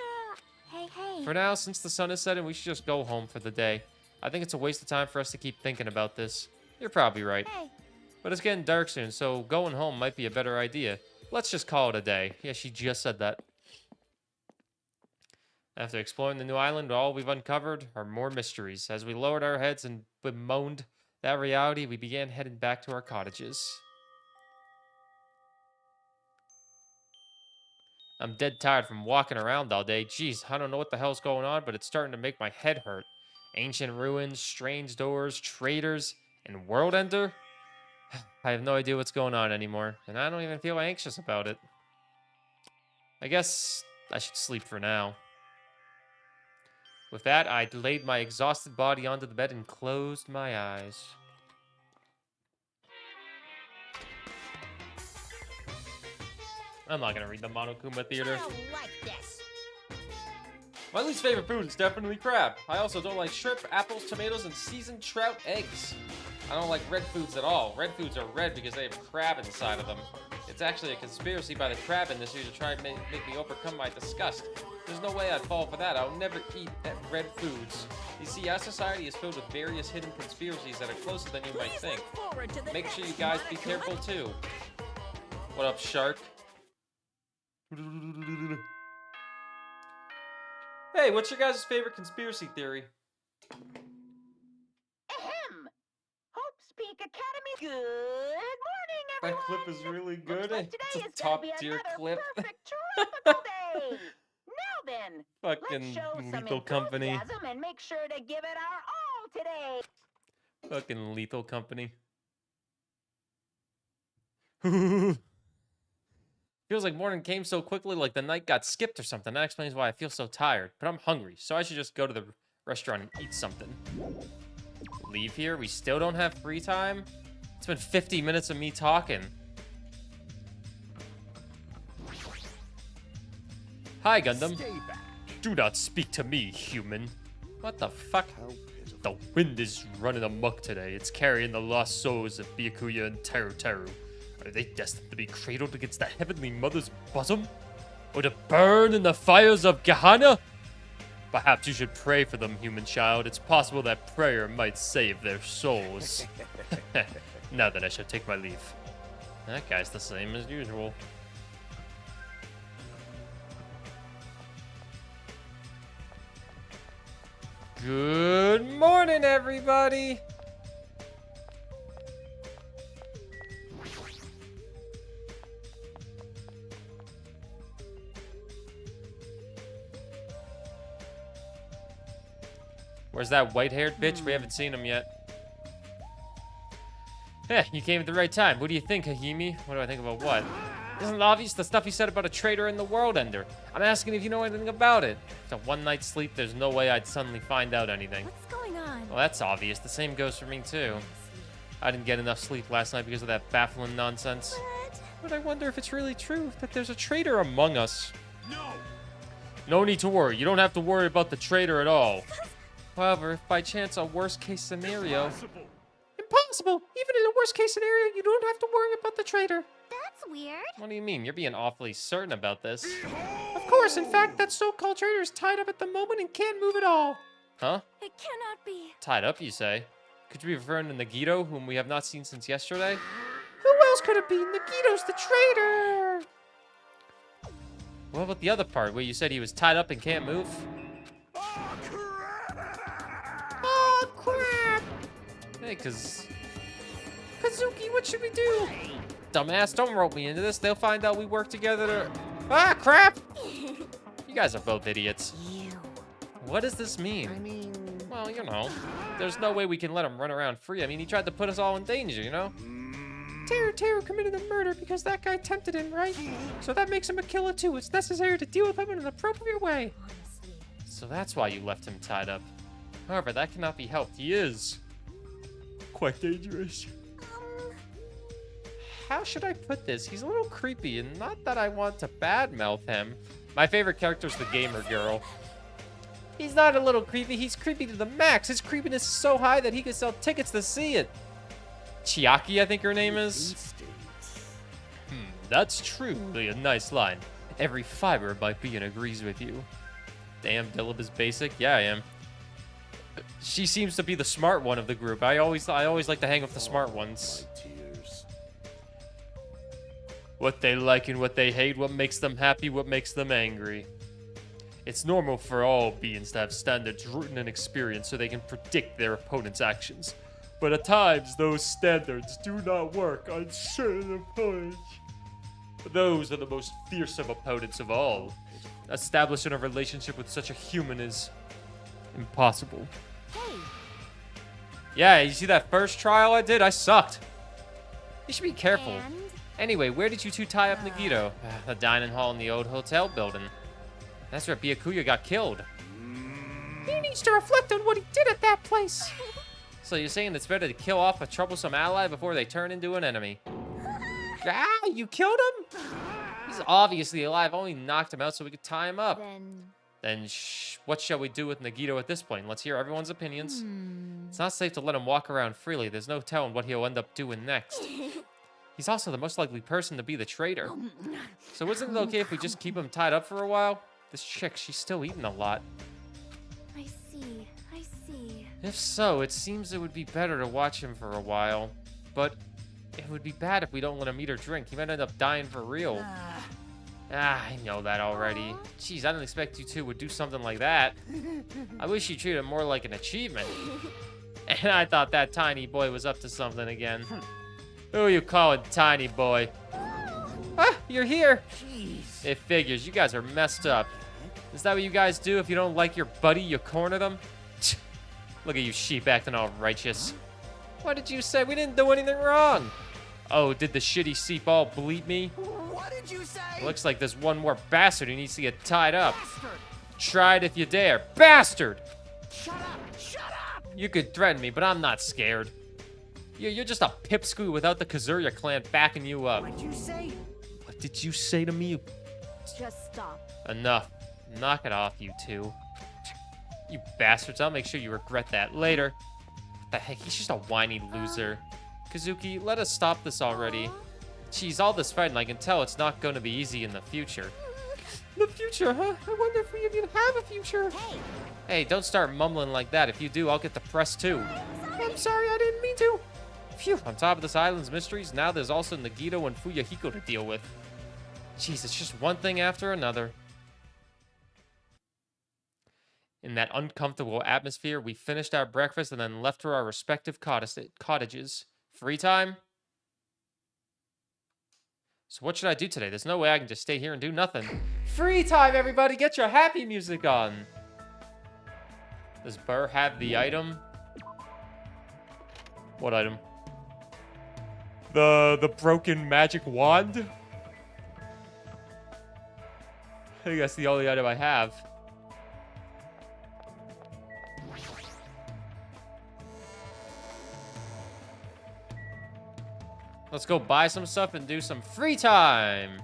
Hey. For now, since the sun is setting, we should just go home for the day. I think it's a waste of time for us to keep thinking about this. You're probably right. Hey. But it's getting dark soon, so going home might be a better idea. Let's just call it a day. Yeah, she just said that. After exploring the new island, all we've uncovered are more mysteries. As we lowered our heads and bemoaned that reality, we began heading back to our cottages. I'm dead tired from walking around all day. Jeez, I don't know what the hell's going on, but it's starting to make my head hurt. Ancient ruins, strange doors, traitors, and World Ender? I have no idea what's going on anymore, and I don't even feel anxious about it. I guess I should sleep for now. With that, I laid my exhausted body onto the bed and closed my eyes. I'm not gonna read the Monokuma Theater. I don't like this. My least favorite food is definitely crab. I also don't like shrimp, apples, tomatoes, and seasoned trout eggs. I don't like red foods at all. Red foods are red because they have crab inside of them. It's actually a conspiracy by the crab industry to try and make me overcome my disgust. There's no way I'd fall for that. I'll never eat red foods. You see, our society is filled with various hidden conspiracies that are closer than you might think. Make sure you guys be careful too. What up, shark? Hey, what's your guys' favorite conspiracy theory? Ahem! Hope's Peak Academy. Good morning, That everyone. clip is really good. Looks like It's today a is gonna top be tier another clip. Perfect tropical day. Now then, Fucking let's show some Lethal Company. enthusiasm and make sure to give it our all today. Fucking Lethal Company. Feels like morning came so quickly, like the night got skipped or something. That explains why I feel so tired. But I'm hungry, so I should just go to the restaurant and eat something. Leave here? We still don't have free time? It's been 50 minutes of me talking. Hi, Gundam. Stay back. Do not speak to me, human. What the fuck? The wind is running amok today. It's carrying the lost souls of Byakuya and Teru Teru. Are they destined to be cradled against the Heavenly Mother's bosom? Or to burn in the fires of Gehenna? Perhaps you should pray for them, human child. It's possible that prayer might save their souls. Now then, I shall take my leave. That guy's the same as usual. Good morning, everybody! Where's that white-haired bitch? We haven't seen him yet. Yeah, you came at the right time. What do you think, Hahimi? What do I think about what? Isn't it obvious the stuff you said about a traitor in the World Ender? I'm asking if you know anything about it. It's a one night's sleep. There's no way I'd suddenly find out anything. What's going on? Well, that's obvious. The same goes for me, too. I didn't get enough sleep last night because of that baffling nonsense. What? But I wonder if it's really true that there's a traitor among us. No. No need to worry. You don't have to worry about the traitor at all. However, if by chance a worst-case scenario... Impossible. Impossible! Even in a worst-case scenario, you don't have to worry about the traitor. That's weird. What do you mean? You're being awfully certain about this. Of course, in fact, that so-called traitor is tied up at the moment and can't move at all. Huh? It cannot be. Tied up, you say? Could you be referring to Nagito, whom we have not seen since yesterday? Who else could it be? Nagito's the traitor! What about the other part, where you said he was tied up and can't move? Oh, crap! Oh, crap! Hey, Kazuki, what should we do? Dumbass, don't rope me into this. They'll find out we work together to... Ah, crap! You guys are both idiots. You. What does this mean? I mean, Well, you know, there's no way we can let him run around free. I mean, he tried to put us all in danger, you know? Teru committed a murder because that guy tempted him, right? So that makes him a killer too. It's necessary to deal with him in an appropriate way. Honestly. So that's why you left him tied up. However, that cannot be helped. He is quite dangerous. How should I put this? He's a little creepy, and not that I want to badmouth him. My favorite character is the gamer girl. He's not a little creepy. He's creepy to the max. His creepiness is so high that he could sell tickets to see it. Chiaki, I think her name is. That's truly a nice line. Every fiber of my being agrees with you. Damn, Dillib is basic. Yeah, I am. She seems to be the smart one of the group. I always like to hang with the smart ones. Tears. What they like and what they hate, what makes them happy, what makes them angry. It's normal for all beings to have standards rooted in experience so they can predict their opponent's actions. But at times, those standards do not work on certain opponents. Those are the most fearsome opponents of all. Establishing a relationship with such a human is impossible. Hey. Yeah, you see that first trial I did? I sucked. You should be careful. And? Anyway, where did you two tie up Nagito? The dining hall in the old hotel building. That's where Byakuya got killed. He needs to reflect on what he did at that place. So you're saying it's better to kill off a troublesome ally before they turn into an enemy? Ah, you killed him? He's obviously alive. I only knocked him out so we could tie him up. Then what shall we do with Nagito at this point? Let's hear everyone's opinions. It's not safe to let him walk around freely. There's no telling what he'll end up doing next. He's also the most likely person to be the traitor. So isn't it okay if we just keep him tied up for a while? This chick, she's still eating a lot. I see. I see. If so, it seems it would be better to watch him for a while. But it would be bad if we don't let him eat or drink. He might end up dying for real. I know that already. Jeez, I didn't expect you two would do something like that. I wish you treated him more like an achievement. And I thought that tiny boy was up to something again. Who you calling tiny boy? Ah, you're here. jeez. It figures. You guys are messed up. Is that what you guys do? If you don't like your buddy, you corner them? Look at you sheep acting all righteous. What did you say? We didn't do anything wrong. Oh, did the shitty sheep all bleep me? What did you say? Looks like there's one more bastard who needs to get tied up. Bastard! Try it if you dare. Bastard! Shut up! Shut up! You could threaten me, but I'm not scared. You're just a pipsqueak without the Kazuya clan backing you up. What'd you say? What did you say to me, you Just stop. Enough. Knock it off, you two. You bastards. I'll make sure you regret that later. What the heck? He's just a whiny loser. Kazuki, let us stop this already. Jeez, all this fighting, I can tell it's not going to be easy in the future. The future, huh? I wonder if we even have a future. Hey, Hey, don't start mumbling like that. If you do, I'll get depressed too. I'm sorry, I didn't mean to. Phew, on top of this island's mysteries, now there's also Nagito and Fuyahiko to deal with. Jeez, it's just one thing after another. In that uncomfortable atmosphere, we finished our breakfast and then left for our respective cottages. Free time? So what should I do today? There's no way I can just stay here and do nothing. Free time, everybody! Get your happy music on! Does Burr have the item? What item? The broken magic wand? I think that's the only item I have. Let's go buy some stuff and do some free time.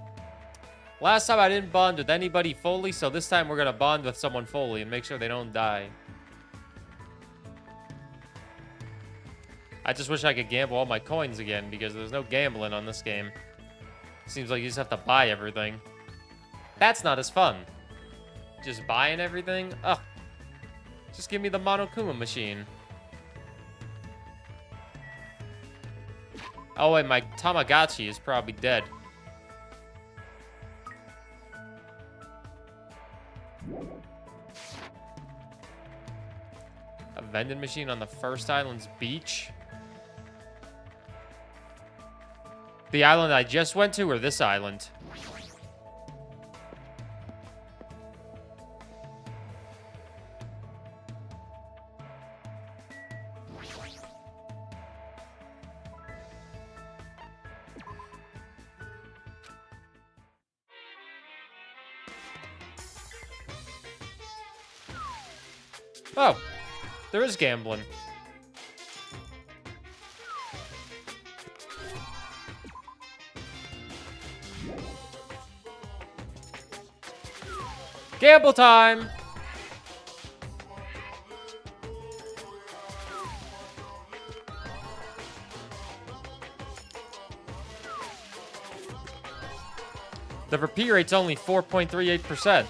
Last time I didn't bond with anybody fully, so this time we're gonna bond with someone fully and make sure they don't die. I just wish I could gamble all my coins again because there's no gambling on this game. Seems like you just have to buy everything. That's not as fun. Just buying everything? Ugh. Just give me the Monokuma machine. Oh wait, my Tamagotchi is probably dead. A vending machine on the first island's beach? The island I just went to, or this island? Oh, there is gambling. Gamble time! The repeat rate's only 4.38%.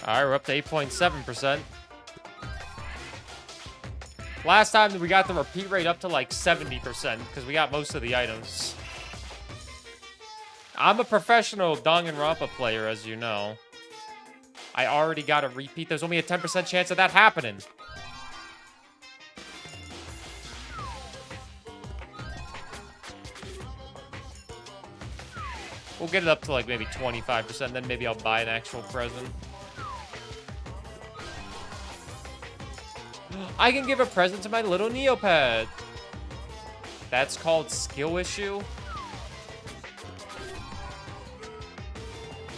All right, we're up to 8.7%. Last time we got the repeat rate up to like 70% because we got most of the items. I'm a professional Danganronpa player, as you know. I already got a repeat. There's only a 10% chance of that happening. We'll get it up to like maybe 25%, then maybe I'll buy an actual present. I can give a present to my little Neopet. That's called skill issue.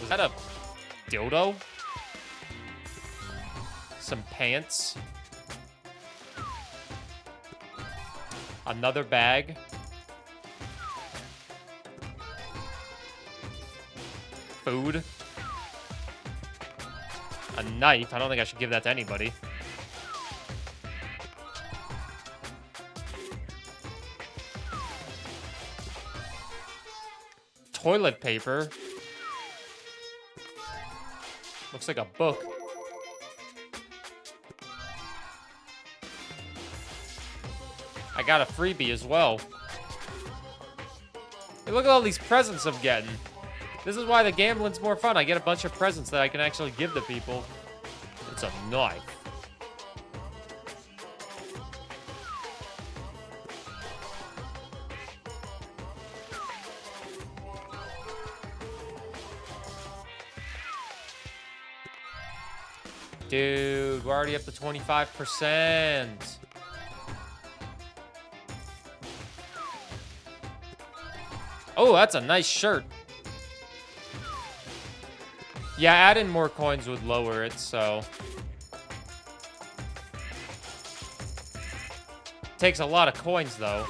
Was that a dildo? Some pants. Another bag. Food. A knife. I don't think I should give that to anybody. Toilet paper. Looks like a book. I got a freebie as well. Hey, look at all these presents I'm getting. This is why the gambling's more fun. I get a bunch of presents that I can actually give to people. It's a knife. Dude, we're already up to 25%. Oh, that's a nice shirt. Yeah, adding more coins would lower it, so. Takes a lot of coins, though.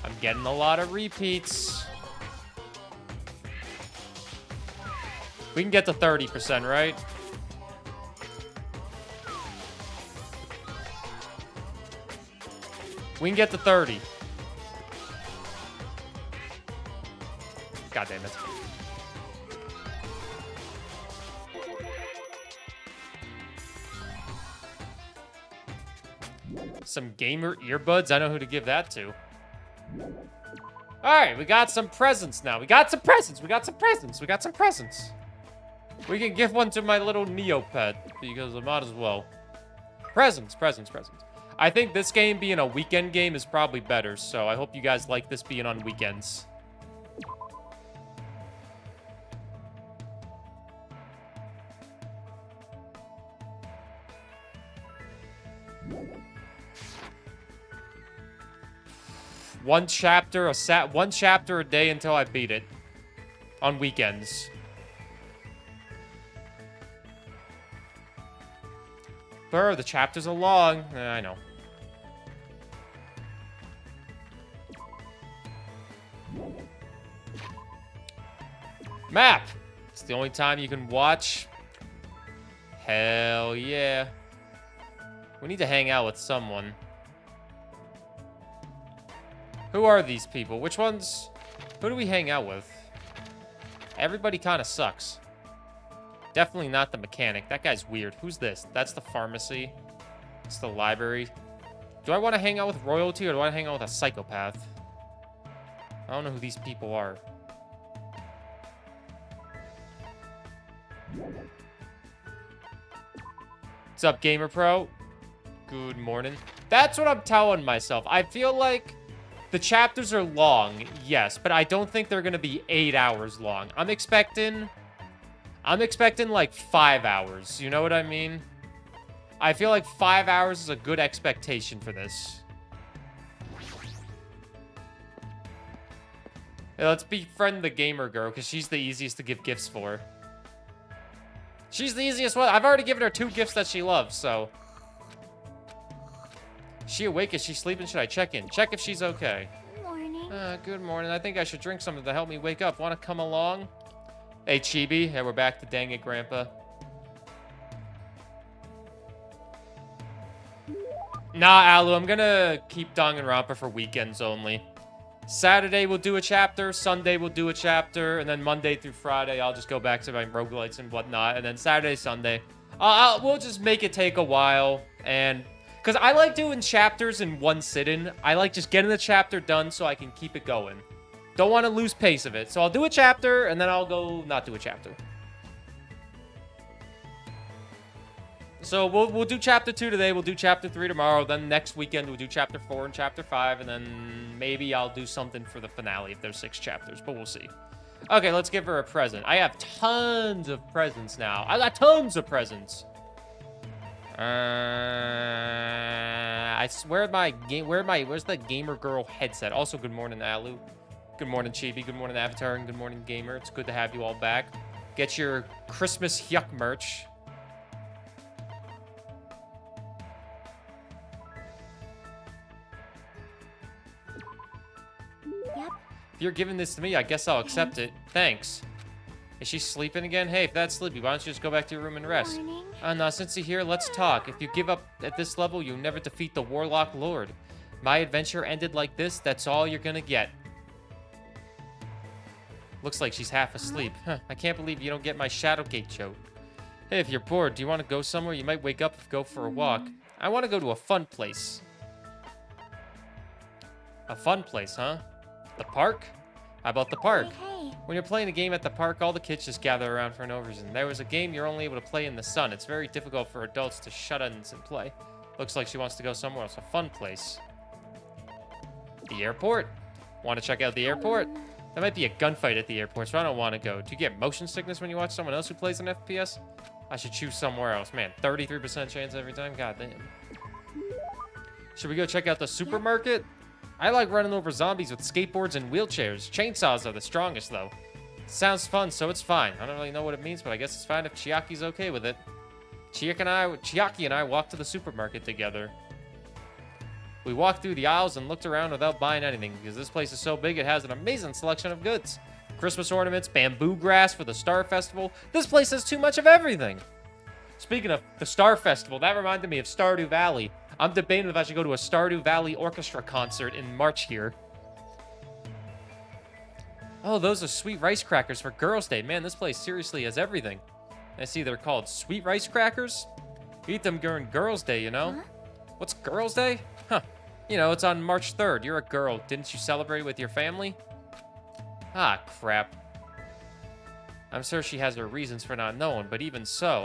I'm getting a lot of repeats. We can get to 30%, right? We can get to 30. God damn it. Some gamer earbuds? I know who to give that to. Alright, we got some presents now. We got some presents. We got some presents. We got some presents. We can give one to my little Neopet because I might as well. Presents, presents, presents. I think this game being a weekend game is probably better, so I hope you guys like this being on weekends. One chapter a day until I beat it. On weekends. Burr, the chapters are long. I know. Map! It's the only time you can watch. Hell yeah. We need to hang out with someone. Who are these people? Which ones? Who do we hang out with? Everybody kind of sucks. Definitely not the mechanic. That guy's weird. Who's this? That's the pharmacy. It's the library. Do I want to hang out with royalty or do I want to hang out with a psychopath? I don't know who these people are. What's up, Gamer Pro? Good morning. That's what I'm telling myself. I feel like the chapters are long, yes, but I don't think they're going to be 8 hours long. I'm expecting like 5 hours. You know what I mean? I feel like 5 hours is a good expectation for this. Yeah, let's befriend the gamer girl, because she's the easiest to give gifts for. She's the easiest one. I've already given her 2 gifts that she loves, so. Is she awake? Is she sleeping? Should I check in? Check if she's okay. Morning. Good morning. I think I should drink something to help me wake up. Want to come along? Hey, Chibi. Hey, we're back to Dang It, Grandpa. Nah, Alu. I'm gonna keep Danganronpa for weekends only. Saturday we'll do a chapter, Sunday we'll do a chapter, and then Monday through Friday I'll just go back to my roguelites and whatnot, and then Saturday, Sunday. We'll just make it take a while, and... Because I like doing chapters in one sitting. I like just getting the chapter done so I can keep it going. Don't want to lose pace of it. So I'll do a chapter, and then I'll go not do a chapter. So we'll do chapter 2 today. We'll do chapter 3 tomorrow. Then next weekend we'll do chapter 4 and chapter 5. And then maybe I'll do something for the finale if there's 6 chapters. But we'll see. Okay, let's give her a present. I have tons of presents now. I got tons of presents. I swear where's the gamer girl headset? Also, good morning, Alu. Good morning, Chibi. Good morning, Avatar. And good morning, Gamer. It's good to have you all back. Get your Christmas Yuck merch. Yep. If you're giving this to me, I guess I'll accept it. Thanks. Is she sleeping again? Hey, if that's sleepy, why don't you just go back to your room and rest? Morning. Now, since you're here, let's talk. If you give up at this level, you'll never defeat the Warlock Lord. My adventure ended like this, that's all you're gonna get. Looks like she's half asleep. Huh, I can't believe you don't get my Shadowgate joke. Hey, if you're bored, do you want to go somewhere? You might wake up and go for a walk. I want to go to a fun place. A fun place, huh? The park? How about the park? Hey. When you're playing a game at the park, all the kids just gather around for no reason. There was a game you're only able to play in the sun. It's very difficult for adults to shut-ins and play. Looks like she wants to go somewhere else. A fun place. The airport. Want to check out the airport? There might be a gunfight at the airport, so I don't want to go. Do you get motion sickness when you watch someone else who plays an FPS? I should choose somewhere else. Man, 33% chance every time? God damn. Should we go check out the supermarket? I like running over zombies with skateboards and wheelchairs. Chainsaws are the strongest, though. Sounds fun, so it's fine. I don't really know what it means, but I guess it's fine if Chiaki's okay with it. Chiaki and I walked to the supermarket together. We walked through the aisles and looked around without buying anything, because this place is so big it has an amazing selection of goods. Christmas ornaments, bamboo grass for the Star Festival. This place has too much of everything. Speaking of the Star Festival, that reminded me of Stardew Valley. I'm debating if I should go to a Stardew Valley orchestra concert in March here. Oh, those are sweet rice crackers for Girls' Day. Man, this place seriously has everything. I see they're called sweet rice crackers. Eat them during Girls' Day, you know? Huh? What's Girls' Day? Huh. You know, it's on March 3rd. You're a girl. Didn't you celebrate with your family? Ah, crap. I'm sure she has her reasons for not knowing, but even so,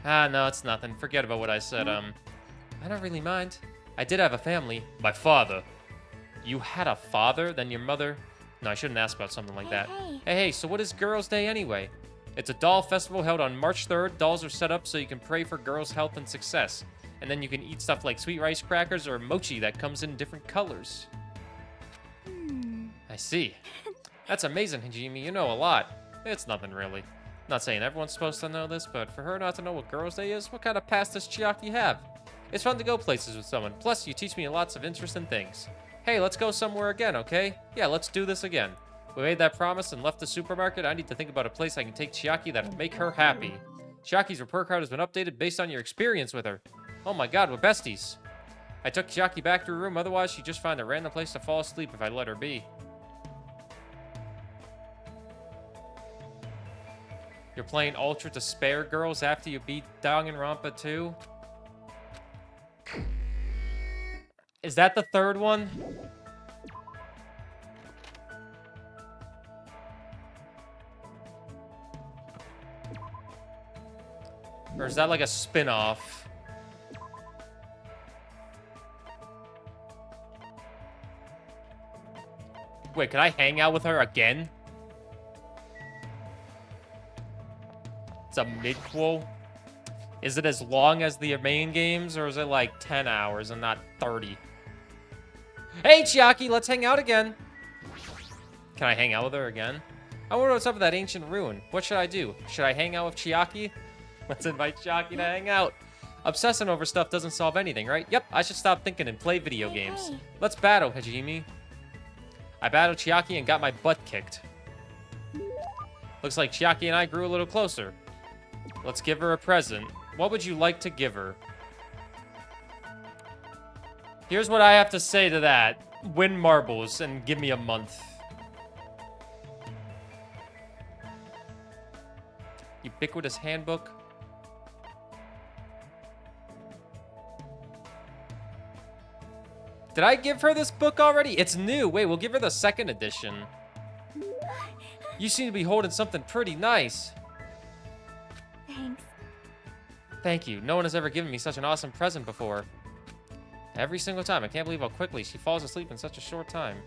no, it's nothing. Forget about what I said. I don't really mind. I did have a family. My father. You had a father? Then your mother? No, I shouldn't ask about something like that. Hey, so what is Girls' Day anyway? It's a doll festival held on March 3rd. Dolls are set up so you can pray for girls' health and success. And then you can eat stuff like sweet rice crackers or mochi that comes in different colors. I see. That's amazing, Hajime. You know a lot. It's nothing really. Not saying everyone's supposed to know this, but for her not to know what Girls' Day is, what kind of past does Chiaki have? It's fun to go places with someone. Plus, you teach me lots of interesting things. Hey, let's go somewhere again, okay? Yeah, let's do this again. We made that promise and left the supermarket. I need to think about a place I can take Chiaki that'll make her happy. Chiaki's report card has been updated based on your experience with her. Oh my god, we're besties. I took Chiaki back to her room, otherwise she'd just find a random place to fall asleep if I let her be. You're playing Ultra Despair Girls after you beat Danganronpa 2? Is that the third one? Or is that like a spin-off? Wait, can I hang out with her again? It's a midquel? Is it as long as the main games, or is it like 10 hours and not 30? Hey, Chiaki, let's hang out again. Can I hang out with her again? I wonder what's up with that ancient ruin. What should I do? Should I hang out with Chiaki? Let's invite Chiaki to hang out. Obsessing over stuff doesn't solve anything, right? Yep, I should stop thinking and play video games. Let's battle, Hajime. I battled Chiaki and got my butt kicked. Looks like Chiaki and I grew a little closer. Let's give her a present. What would you like to give her? Here's what I have to say to that. Win marbles and give me a month. Ubiquitous handbook. Did I give her this book already? It's new. Wait, we'll give her the second edition. You seem to be holding something pretty nice. Thanks. Thank you. No one has ever given me such an awesome present before. Every single time. I can't believe how quickly she falls asleep in such a short time.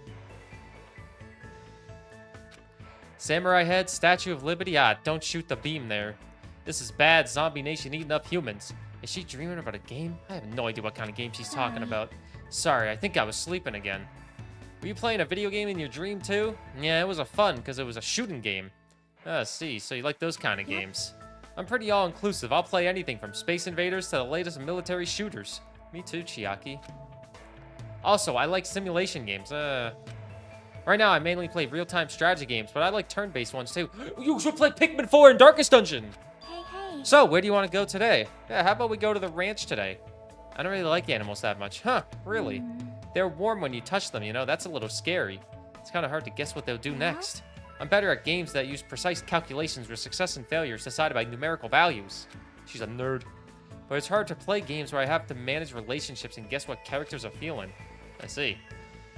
Samurai head, Statue of Liberty. Ah, don't shoot the beam there. This is bad. Zombie nation eating up humans. Is she dreaming about a game? I have no idea what kind of game she's talking about. Sorry, I think I was sleeping again. Were you playing a video game in your dream too? Yeah, it was fun because it was a shooting game. Ah, see, so you like those kind of games. I'm pretty all-inclusive. I'll play anything from Space Invaders to the latest military shooters. Me too, Chiaki. Also, I like simulation games. Right now, I mainly play real-time strategy games, but I like turn-based ones too. You should play Pikmin 4 and Darkest Dungeon! Hey. So, where do you want to go today? Yeah, how about we go to the ranch today? I don't really like animals that much. Huh, really? They're warm when you touch them, you know? That's a little scary. It's kind of hard to guess what they'll do next. I'm better at games that use precise calculations where success and failure is decided by numerical values. She's a nerd. But it's hard to play games where I have to manage relationships and guess what characters are feeling. I see.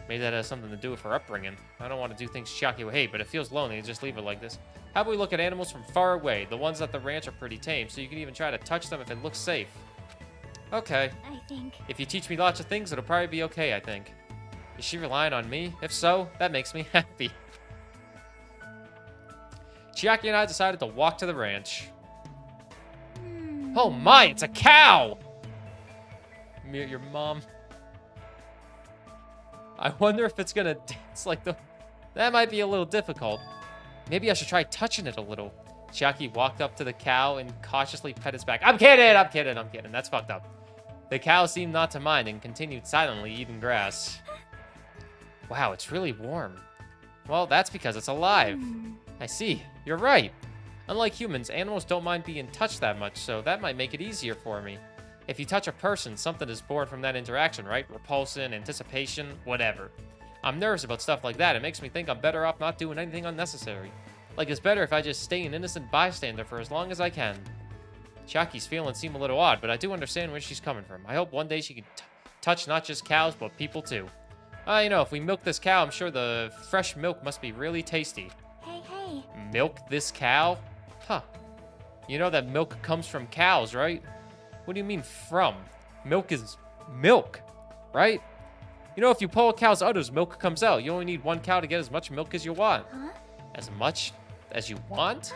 Maybe that has something to do with her upbringing. I don't want to do things Chiaki would hate, but it feels lonely to just leave it like this. How about we look at animals from far away? The ones at the ranch are pretty tame, so you can even try to touch them if it looks safe. Okay. I think. If you teach me lots of things, it'll probably be okay, I think. Is she relying on me? If so, that makes me happy. Chiaki and I decided to walk to the ranch. Oh my, it's a cow! Mute your mom. I wonder if it's gonna dance like the... That might be a little difficult. Maybe I should try touching it a little. Chiaki walked up to the cow and cautiously pet its back. I'm kidding, I'm kidding, I'm kidding. That's fucked up. The cow seemed not to mind and continued silently eating grass. Wow, it's really warm. Well, that's because it's alive. I see. You're right. Unlike humans, animals don't mind being touched that much, so that might make it easier for me. If you touch a person, something is born from that interaction, right? Repulsion, anticipation, whatever. I'm nervous about stuff like that. It makes me think I'm better off not doing anything unnecessary. Like, it's better if I just stay an innocent bystander for as long as I can. Chiaki's feelings seem a little odd, but I do understand where she's coming from. I hope one day she can touch not just cows, but people too. You know, if we milk this cow, I'm sure the fresh milk must be really tasty. Hey. Milk this cow? Huh. You know that milk comes from cows, right? What do you mean from? Milk is milk, right? You know, if you pull a cow's udders, milk comes out. You only need one cow to get as much milk as you want. Huh? As much as you want?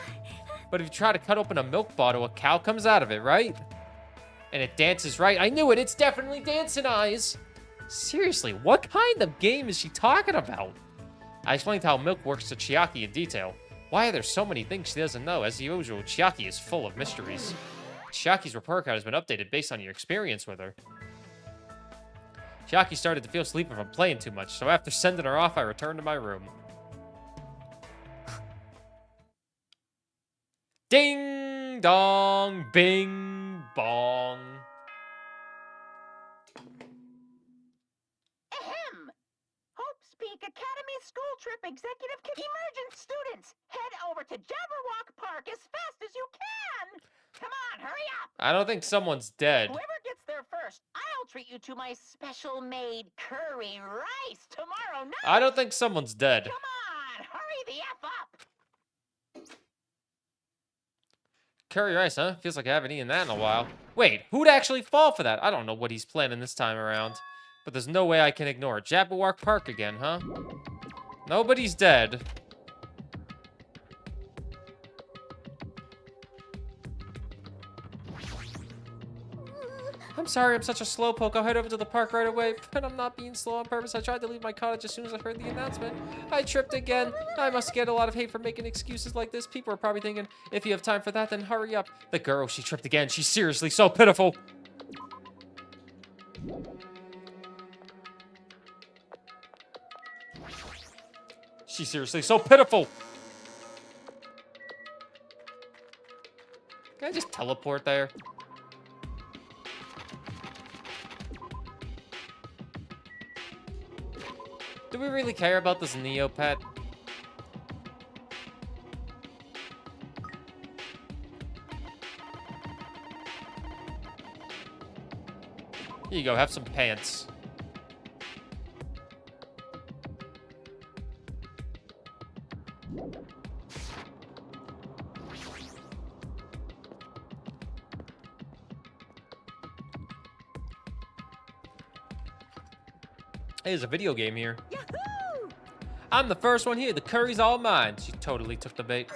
But if you try to cut open a milk bottle, a cow comes out of it, right? And it dances, right? I knew it. It's definitely dancing eyes. Seriously, what kind of game is she talking about? I explained how milk works to Chiaki in detail. Why are there so many things she doesn't know? As usual, Chiaki is full of mysteries. Chiaki's report card has been updated based on your experience with her. Chiaki started to feel sleepy from playing too much, so after sending her off, I returned to my room. Ding dong, bing bong. Ahem! Hope's Peak Academy School Trip Executive Emergent students, head over to Jabberwock Park as fast as you can! Come on, hurry up! I don't think someone's dead. Whoever gets there first, I'll treat you to my special-made curry rice tomorrow night! I don't think someone's dead. Come on, hurry the F up! Curry rice, huh? Feels like I haven't eaten that in a while. Wait, who'd actually fall for that? I don't know what he's planning this time around. But there's no way I can ignore it. Jabberwock Park again, huh? Nobody's dead. I'm sorry I'm such a slowpoke. I'll head over to the park right away. But I'm not being slow on purpose. I tried to leave my cottage as soon as I heard the announcement. I tripped again. I must get a lot of hate for making excuses like this. People are probably thinking, if you have time for that, then hurry up. The girl, she tripped again. She's seriously so pitiful. She's seriously so pitiful. Can I just teleport there? Do we really care about this Neopet? Here you go, have some pants. Hey, there's a video game here. Yahoo! I'm the first one here. The curry's all mine. She totally took the bait.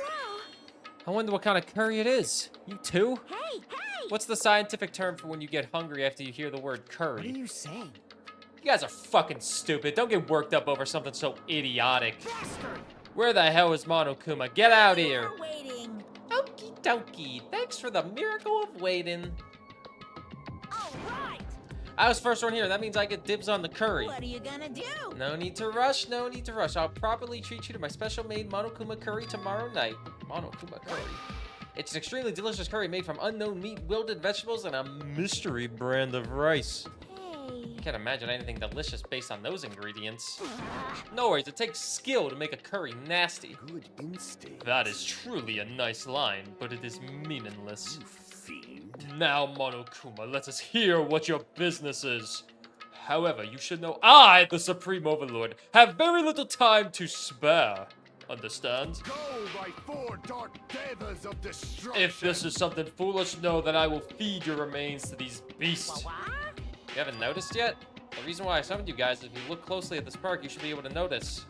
I wonder what kind of curry it is. You too? Hey! What's the scientific term for when you get hungry after you hear the word What curry? are you saying? You guys are fucking stupid. Don't get worked up over something so idiotic. Bastard! Where the hell is Monokuma? Get out here. We're waiting. Okie dokie. Thanks for the miracle of waiting. All right. I was first one here. That means I get dibs on the curry. What are you gonna do? No need to rush. No need to rush. I'll properly treat you to my special made Monokuma curry tomorrow night. Monokuma curry. It's an extremely delicious curry made from unknown meat, wilted vegetables, and a mystery brand of rice. Hey. Can't imagine anything delicious based on those ingredients. No worries, it takes skill to make a curry nasty. Good instinct. That is truly a nice line, but it is meaningless. You fiend. Now, Monokuma, let us hear what your business is. However, you should know I, the Supreme Overlord, have very little time to spare. Understand? Go by 4 dark devas of destruction. If this is something foolish, know that I will feed your remains to these beasts. What? You haven't noticed yet? The reason why I summoned you guys is if you look closely at this park, you should be able to notice.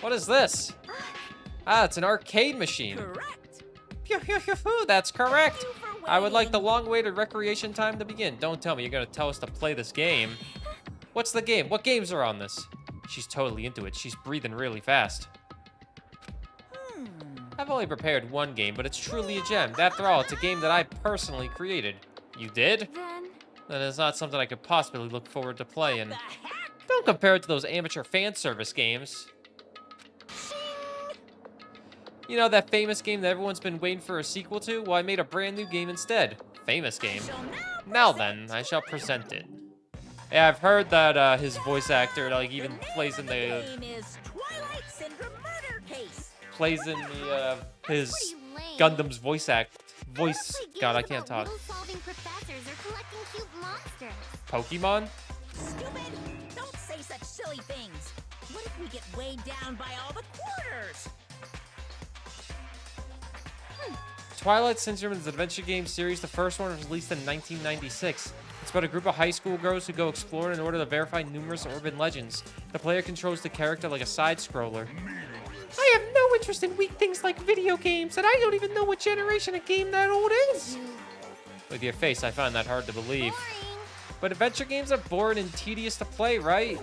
What is this? Ah, it's an arcade machine. Correct. Phew, phew, phew, phew, that's correct. Thank you for I would like the waiting. long-awaited recreation time to begin. Don't tell me you're gonna tell us to play this game. What's the game? What games are on this? She's totally into it. She's breathing really fast. I've only prepared one game, but it's truly a gem. After all, it's a game that I personally created. You did? Then, Then it's not something I could possibly look forward to playing. The heck? Don't compare it to those amateur fan service games. You know that famous game that everyone's been waiting for a sequel to? Well, I made a brand new game instead. Famous game. Shall Now then, I shall present it. Yeah, I've heard that his voice actor like even plays in the name is Twilight Syndrome Murder Case. his pretty lame. Gundam's voice. Play God, I games can't about talk. riddle-solving professors or collecting cute monsters. Pokemon? Stupid! Don't say such silly things. What if we get weighed down by all the quarters? Twilight Syndrome is an adventure game series. The first one was released in 1996. It's about a group of high school girls who go exploring in order to verify numerous urban legends. The player controls the character like a side-scroller. I have no interest in weak things like video games, and I don't even know what generation a game that old is. With your face, I find that hard to believe. Boring. But adventure games are boring and tedious to play, right?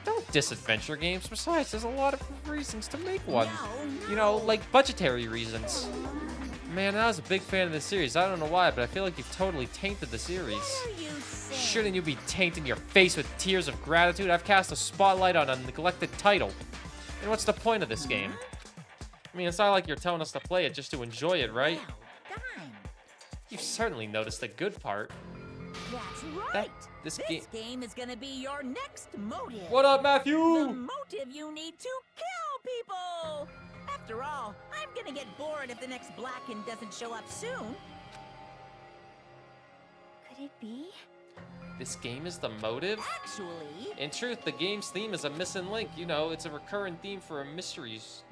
Don't diss adventure games. Besides, there's a lot of reasons to make one. You know, like budgetary reasons. Man, I was a big fan of this series. I don't know why, but I feel like you've totally tainted the series. What are you saying? Shouldn't you be tainting your face with tears of gratitude? I've cast a spotlight on a neglected title. And what's the point of this game? I mean, it's not like you're telling us to play it just to enjoy it, right? Well done. You've certainly noticed the good part. That's right. This This game is gonna be your next motive. What up, The Matthew? motive you need to kill people. After all, I'm gonna get bored if the next Blacken doesn't show up soon. Could it be? This game is the motive? Actually, In truth, the game's theme is a missing link. You know, it's a recurrent theme for mysteries,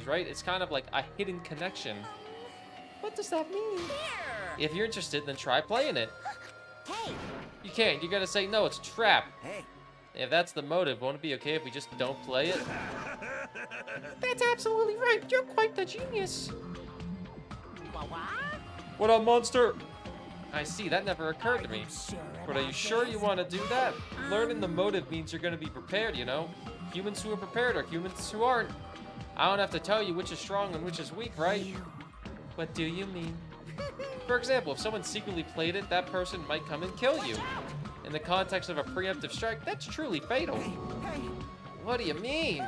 right? It's kind of like a hidden connection. What does that mean? here. If you're interested, then try playing it. Hey, You can't. You gotta say no. It's a trap. Hey, If that's the motive, won't it be okay if we just don't play it? That's absolutely right. You're quite the genius. what? What up, monster? I see. That never occurred to me. Sure But are you about sure this? you want to do that? Learning the motive means you're going to be prepared, you know? Humans who are prepared are humans who aren't. I don't have to tell you which is strong and which is weak, right? What do you mean? For example, if someone secretly played it, that person might come and kill you. In the context of a preemptive strike, that's truly fatal. What do you mean?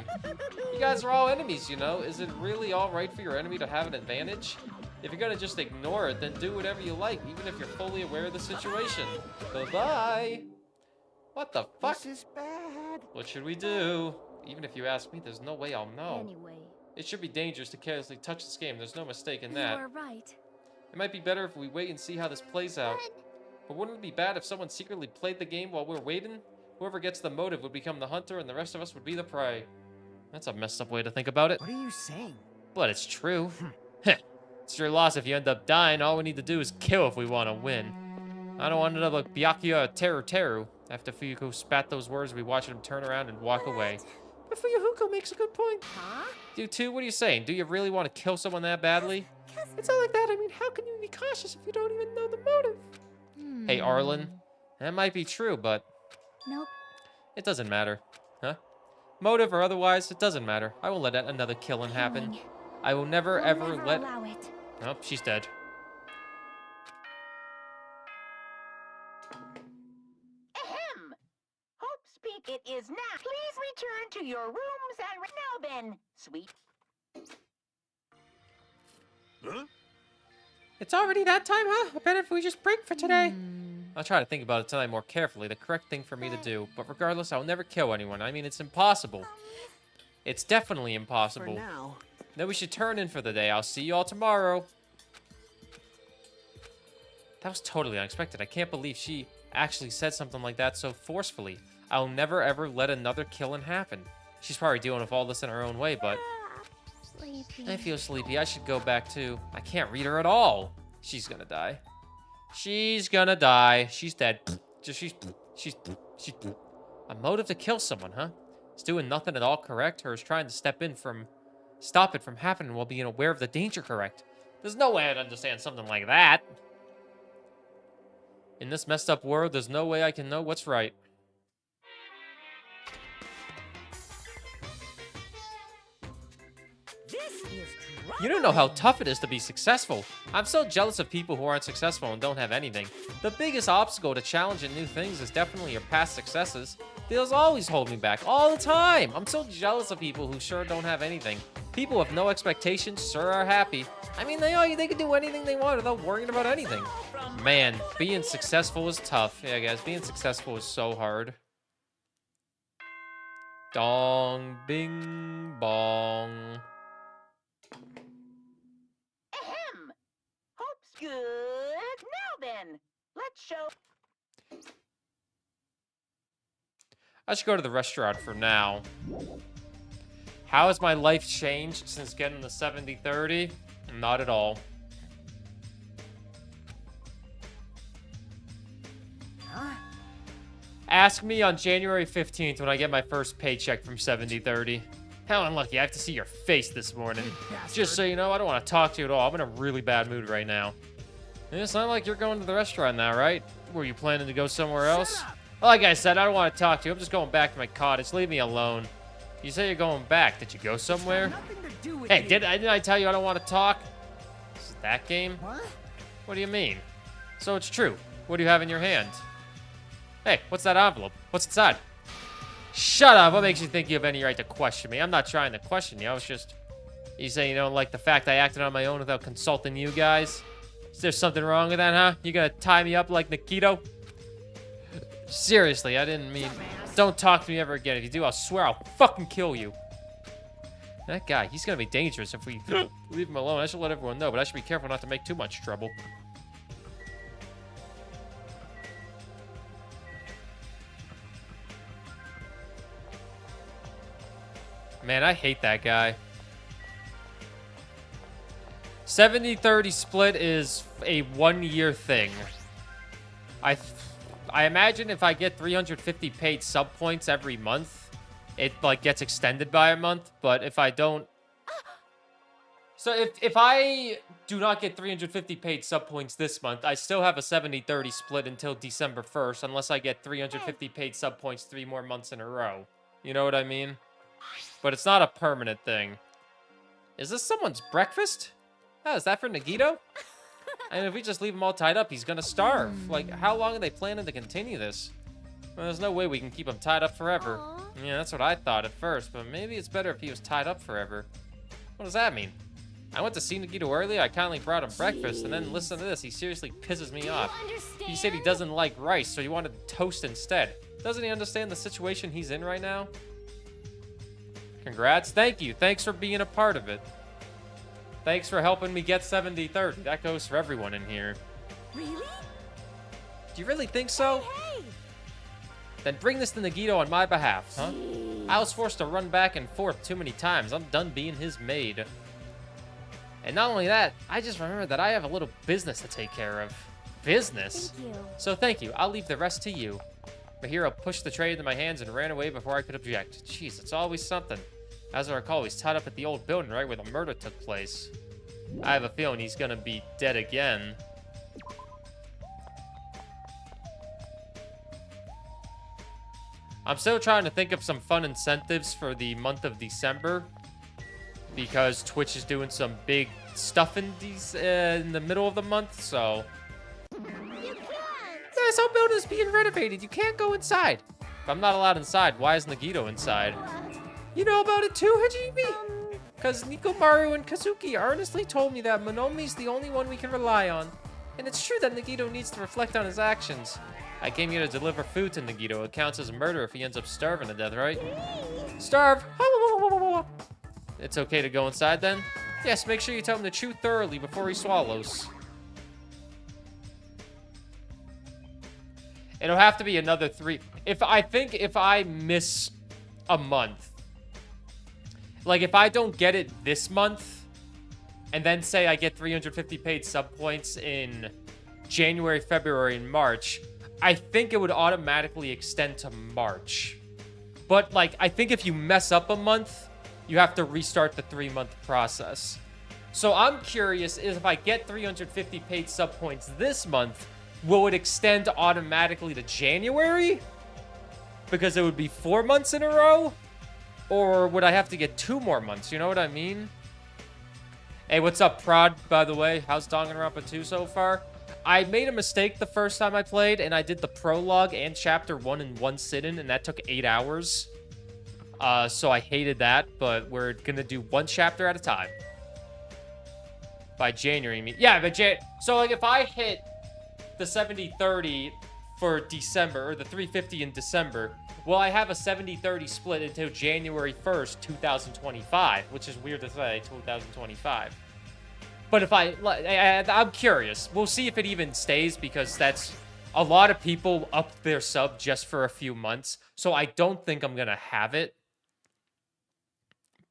You guys are all enemies, you know? Is it really all right for your enemy to have an advantage? If you're gonna just ignore it, then do whatever you like, even if you're fully aware of the situation. Bye-bye. What the fuck? this is bad. What should we do? Even if you ask me, there's no way I'll know. Anyway, It should be dangerous to carelessly touch this game. There's no mistake in that. you're right. It might be better if we wait and see how this plays out. But wouldn't it be bad if someone secretly played the game while we're waiting? Whoever gets the motive would become the hunter and the rest of us would be the prey. That's a messed up way to think about it. What are you saying? But it's true. Heh. It's your loss if you end up dying. All we need to do is kill if we want to win. I don't want to end up like Byakuya or Teru. After Fuyuko spat those words, we watched him turn around and walk away. But Fuyuko makes a good point. Huh? You too? What are you saying? Do you really want to kill someone that badly? It's not like that. I mean, how can you be cautious if you don't even know the motive? Hey, Arlen. That might be true, but Nope. it doesn't matter. Huh? Motive or otherwise, it doesn't matter. I won't let another killing happen. Killing. I will never, We'll ever never let... allow it. Oh, she's dead. Ahem! Hope speak it is now. Please return to your rooms and now then, sweet. Huh? It's already that time, huh? I bet if we just break for today. I'll try to think about it tonight more carefully. The correct thing for me to do. But regardless, I'll never kill anyone. I mean, it's impossible. It's definitely For impossible. now. Then we should turn in for the day. I'll see you all tomorrow. That was totally unexpected. I can't believe she actually said something like that so forcefully. I'll never ever let another killing happen. She's probably dealing with all this in her own way, but Sleepy. I feel sleepy. I should go back too. I can't read her at all. She's gonna die. She's gonna die. She's dead. She's a motive to kill someone, huh? Is doing nothing at all correct, or is trying to stop it from happening while being aware of the danger correct? There's no way I'd understand something like that. In this messed up world, there's no way I can know what's right. This is You don't know how tough it is to be successful. I'm so jealous of people who aren't successful and don't have anything. The biggest obstacle to challenging new things is definitely your past successes. Those always hold me back, all the time. I'm so jealous of people who sure don't have anything. People with no expectations sure are happy. I mean, they can do anything they want without worrying about anything. Man, being successful is tough. Yeah, guys, being successful is so hard. Dong, bing, bong. Ahem. Hope's good. Now then, let's show. I should go to the restaurant for now. How has my life changed since getting the 70-30? Not at all. Ask me on January 15th when I get my first paycheck from 70-30. How unlucky. I have to see your face this morning. Just so you know, I don't want to talk to you at all. I'm in a really bad mood right now. It's not like you're going to the restaurant now, right? Were you planning to go somewhere else? Like I said, I don't want to talk to you. I'm just going back to my cottage. Leave me alone. You say you're going back. Did you go somewhere? Hey, didn't I tell you I don't want to talk? Is it that game? What do you mean? So it's true. What do you have in your hand? Hey, what's that envelope? What's inside? Shut up. What makes you think you have any right to question me? I'm not trying to question you. I was just... You say you don't like the fact I acted on my own without consulting you guys? Is there something wrong with that, huh? You gonna tie me up like Nikito? Seriously, I didn't mean... Don't talk to me ever again. If you do, I'll swear I'll fucking kill you. That guy, he's gonna be dangerous if we leave him alone. I should let everyone know, but I should be careful not to make too much trouble. Man, I hate that guy. 70-30 split is a 1-year thing. I imagine if I get 350 paid sub points every month, it like gets extended by a month. But if I don't, so if I do not get 350 paid sub points this month, I still have a 70-30 split until December 1st, unless I get 350 paid sub points 3 more months in a row. You know what I mean? But it's not a permanent thing. Is this someone's breakfast? Oh, is that for Nagito? And if we just leave him all tied up, he's gonna starve. Like, how long are they planning to continue this? Well, there's no way we can keep him tied up forever. Yeah, that's what I thought at first, but maybe it's better if he was tied up forever. What does that mean? I went to see Nagito earlier, I kindly brought him breakfast, and then listen to this, he seriously pisses me off. He said he doesn't like rice, so he wanted toast instead. Doesn't he understand the situation he's in right now? Congrats, thank you, thanks for being a part of it. Thanks for helping me get 70-30. That goes for everyone in here. Really? Do you really think so? Hey! Then bring this to Nagito on my behalf, huh? I was forced to run back and forth too many times. I'm done being his maid. And not only that, I just remembered that I have a little business to take care of. Business? Thank you. So thank you. I'll leave the rest to you. Mahiro pushed the tray into my hands and ran away before I could object. Jeez, it's always something. As I recall, he's tied up at the old building right where the murder took place. I have a feeling he's gonna be dead again. I'm still trying to think of some fun incentives for the month of December, because Twitch is doing some big stuff in the middle of the month, so... This whole building is being renovated. You can't go inside. If I'm not allowed inside, why is Nagito inside? You know about it too, Hajime? Because Nikomaru and Kazuki earnestly told me that Monomi's the only one we can rely on. And it's true that Nagito needs to reflect on his actions. I came here to deliver food to Nagito. It counts as murder if he ends up starving to death, right? Starve! It's okay to go inside then? Yes, make sure you tell him to chew thoroughly before he swallows. It'll have to be another 3. If I miss a month, like if I don't get it this month, and then say I get 350 paid sub points in January, February, and March, I think it would automatically extend to March. But, like, I think if you mess up a month, you have to restart the 3-month process. So I'm curious if I get 350 paid sub points this month, will it extend automatically to January? Because it would be 4 months in a row? Or would I have to get 2 more months? You know what I mean? Hey, what's up, Prod, by the way? How's Danganronpa 2 so far? I made a mistake the first time I played, and I did the prologue and chapter 1 in one sit-in, and that took 8 hours. So I hated that, but we're gonna do one chapter at a time. By January, yeah, but so like if I hit the 70-30 for December, or the 350 in December, well, I have a 70-30 split until January 1st, 2025, which is weird to say, 2025. But if I'm curious. We'll see if it even stays, because that's a lot of people up their sub just for a few months. So I don't think I'm going to have it.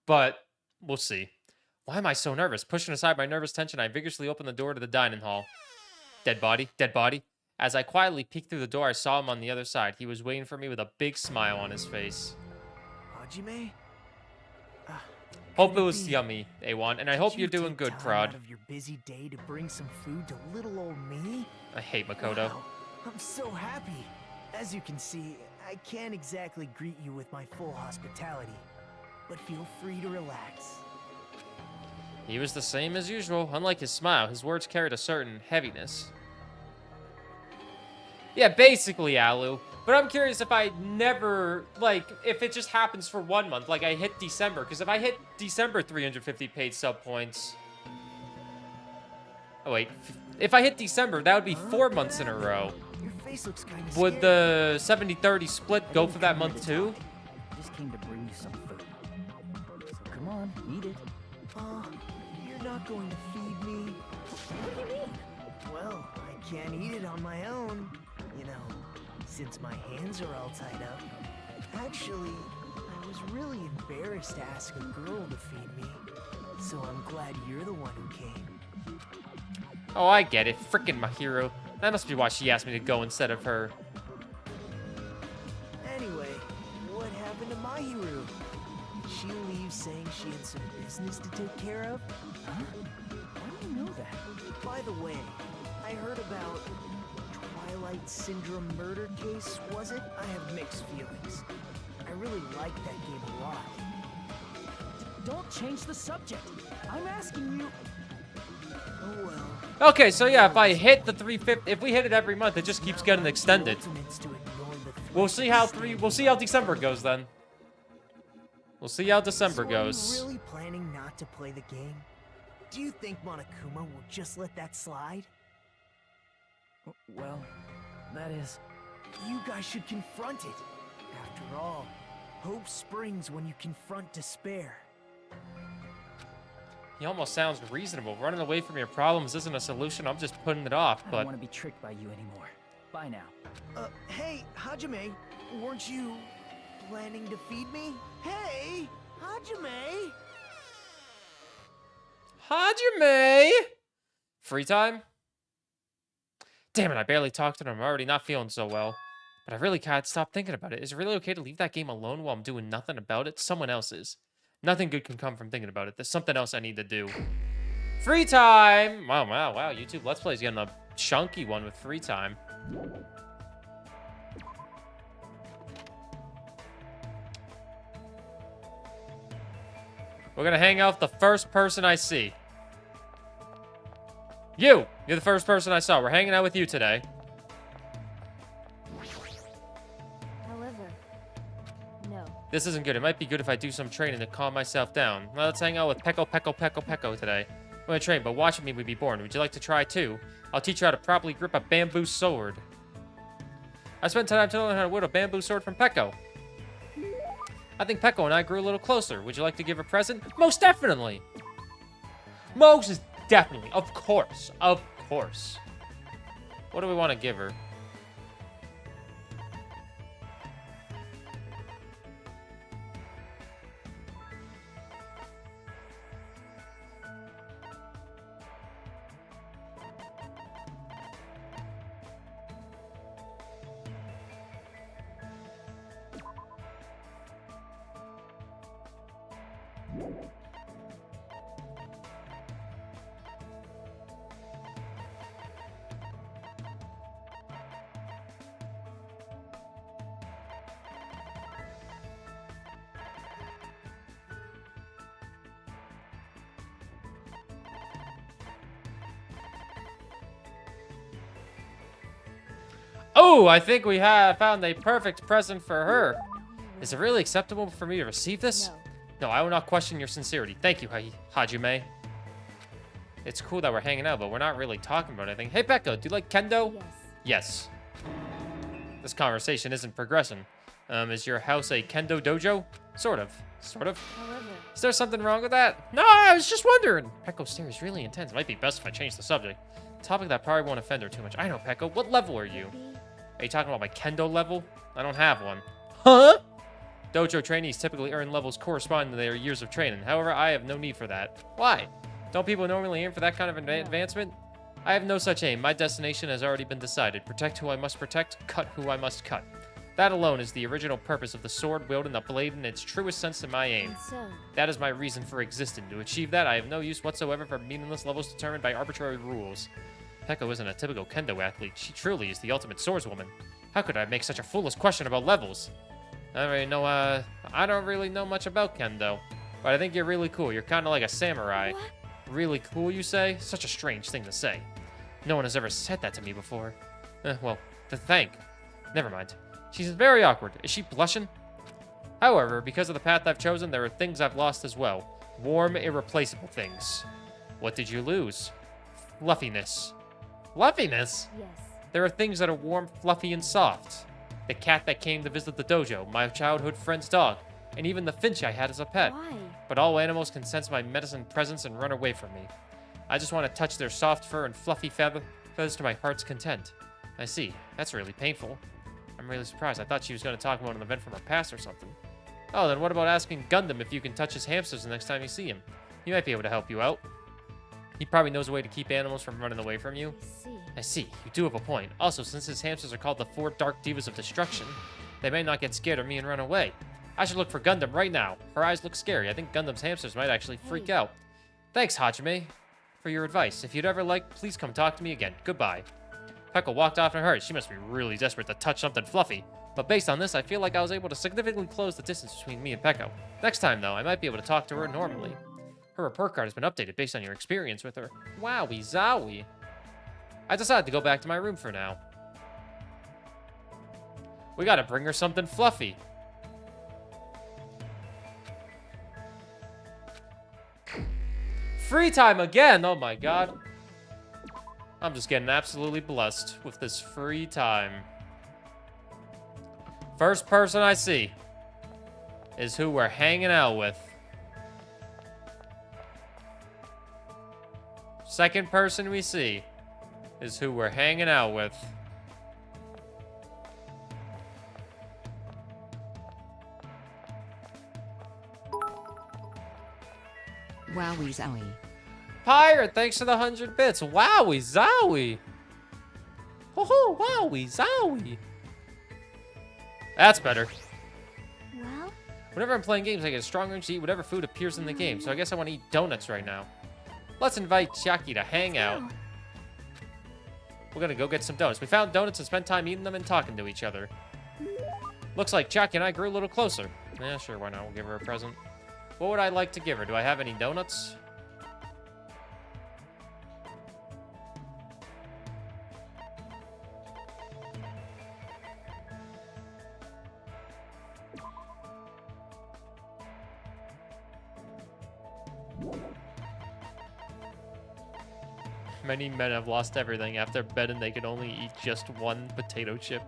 But we'll see. Why am I so nervous? Pushing aside my nervous tension, I vigorously opened the door to the dining hall. Dead body, dead body. As I quietly peeked through the door, I saw him on the other side. He was waiting for me with a big smile on his face. Hajime? Hope it was yummy, A1, and I hope you're doing good, Prod. Out of your busy day to bring some food to little old me? I hate Makoto. Wow, I'm so happy. As you can see, I can't exactly greet you with my full hospitality, but feel free to relax. He was the same as usual. Unlike his smile, his words carried a certain heaviness. Yeah, basically, Alu. But I'm curious if I never, like, if it just happens for 1 month, like I hit December. Because if I hit December 350 paid sub points... Oh, wait. If I hit December, that would be 4 months in a row. Your face looks kind of Would the 70-30 split go for that month too? I just came to bring you some food. So come on, eat it. You're not going to feed me? What do you mean? Well, I can't eat it on my own. You know, since my hands are all tied up. Actually, I was really embarrassed to ask a girl to feed me. So I'm glad you're the one who came. Oh, I get it. Frickin' Mahiro. That must be why she asked me to go instead of her. Anyway, what happened to Mahiru? Did she leave saying she had some business to take care of? Huh? Why do you know that? By the way, I heard about Twilight Syndrome murder case, was it? I have mixed feelings. I really like that game a lot. Don't change the subject. I'm asking you. Oh well. Okay, so yeah, if I hit the 350, if we hit it every month, it just keeps getting extended. We'll see how December goes then. We'll see how December goes. Are you really planning not to play the game? Do you think Monokuma will just let that slide? Well, that is... You guys should confront it. After all, hope springs when you confront despair. He almost sounds reasonable. Running away from your problems isn't a solution. I'm just putting it off, I but... don't want to be tricked by you anymore. Bye now. Hey, Hajime, weren't you planning to feed me? Hey, Hajime! Hajime! Free time? Damn it, I barely talked to him. I'm already not feeling so well. But I really can't stop thinking about it. Is it really okay to leave that game alone while I'm doing nothing about it? Someone else is. Nothing good can come from thinking about it. There's something else I need to do. Free time! Wow, YouTube Let's Play is getting a chunky one with free time. We're gonna hang out with the first person I see. You're the first person I saw. We're hanging out with you today. However, no. This isn't good. It might be good if I do some training to calm myself down. Well, let's hang out with Peko today. I'm gonna train, but watching me would be boring. Would you like to try too? I'll teach you how to properly grip a bamboo sword. I spent time to learn how to wield a bamboo sword from Peko. I think Peko and I grew a little closer. Would you like to give her a present? Most definitely. Most definitely. Of course. Of course. What do we want to give her? Oh, I think we have found a perfect present for her. Is it really acceptable for me to receive this? No, I will not question your sincerity. Thank you, Hajime. It's cool that we're hanging out, but we're not really talking about anything. Hey, Becca, do you like kendo? Yes. Yes. This conversation isn't progressing. Is your house a kendo dojo? Sort of. Sort of. However, Is there something wrong with that? No, I was just wondering. Pecco's stare is really intense. It might be best if I change the subject. Topic that probably won't offend her too much. I know, Pecco. What level are you? maybe Are you talking about my kendo level? I don't have one. Huh? Dojo trainees typically earn levels corresponding to their years of training. However, I have no need for that. Why? Don't people normally aim for that kind of advancement? I have no such aim. My destination has already been decided. Protect who I must protect, cut who I must cut. That alone is the original purpose of the sword wielding the blade in its truest sense in my aim. and so That is my reason for existing. To achieve that, I have no use whatsoever for meaningless levels determined by arbitrary rules. Pecco isn't a typical kendo athlete. She truly is the ultimate swordswoman. How could I make such a foolish question about levels? I don't really know much about kendo, but I think you're really cool. You're kind of like a samurai. what? Really cool, you say? Such a strange thing to say. No one has ever said that to me before. Well, to thank. Never mind. She's very awkward. Is she blushing? However, because of the path I've chosen, there are things I've lost as well. Warm, irreplaceable things. What did you lose? Fluffiness. Fluffiness? Yes. There are things that are warm, fluffy, and soft. The cat that came to visit the dojo, my childhood friend's dog, and even the finch I had as a pet. Why? But all animals can sense my medicine presence and run away from me. I just want to touch their soft fur and fluffy feathers to my heart's content. I see. That's really painful. I'm really surprised. I thought she was going to talk about an event from her past or something. Oh, then what about asking Gundam if you can touch his hamsters the next time you see him? He might be able to help you out. He probably knows a way to keep animals from running away from you. I see. I see. You do have a point. Also, since his hamsters are called the 4 Dark Divas of Destruction, they may not get scared of me and run away. I should look for Gundam right now. Her eyes look scary. I think Gundam's hamsters might actually freak Hey. out. Thanks, Hajime, for your advice. If you'd ever like, please come talk to me again. Goodbye. Pecco walked off in a hurry. She must be really desperate to touch something fluffy. But based on this, I feel like I was able to significantly close the distance between me and Pecco. Next time, though, I might be able to talk to her normally. Her report card has been updated based on your experience with her. Wowie zowie. I decided to go back to my room for now. We gotta bring her something fluffy. Free time again! Oh my god. I'm just getting absolutely blessed with this free time. First person I see is who we're hanging out with. Second person we see is who we're hanging out with. Wowie zowie. Pirate, thanks for the 100 bits. Wowie zowie. Ho wowie zowie. That's better. Well, Whenever I'm playing games, I get a strong urge to eat whatever food appears in the game, so I guess I want to eat donuts right now. Let's invite Chiaki to hang out. go. We're gonna go get some donuts. We found donuts and spent time eating them and talking to each other. Looks like Chiaki and I grew a little closer. Yeah, sure, why not? We'll give her a present. What would I like to give her? Do I have any donuts? Many men have lost everything after betting they could only eat just one potato chip.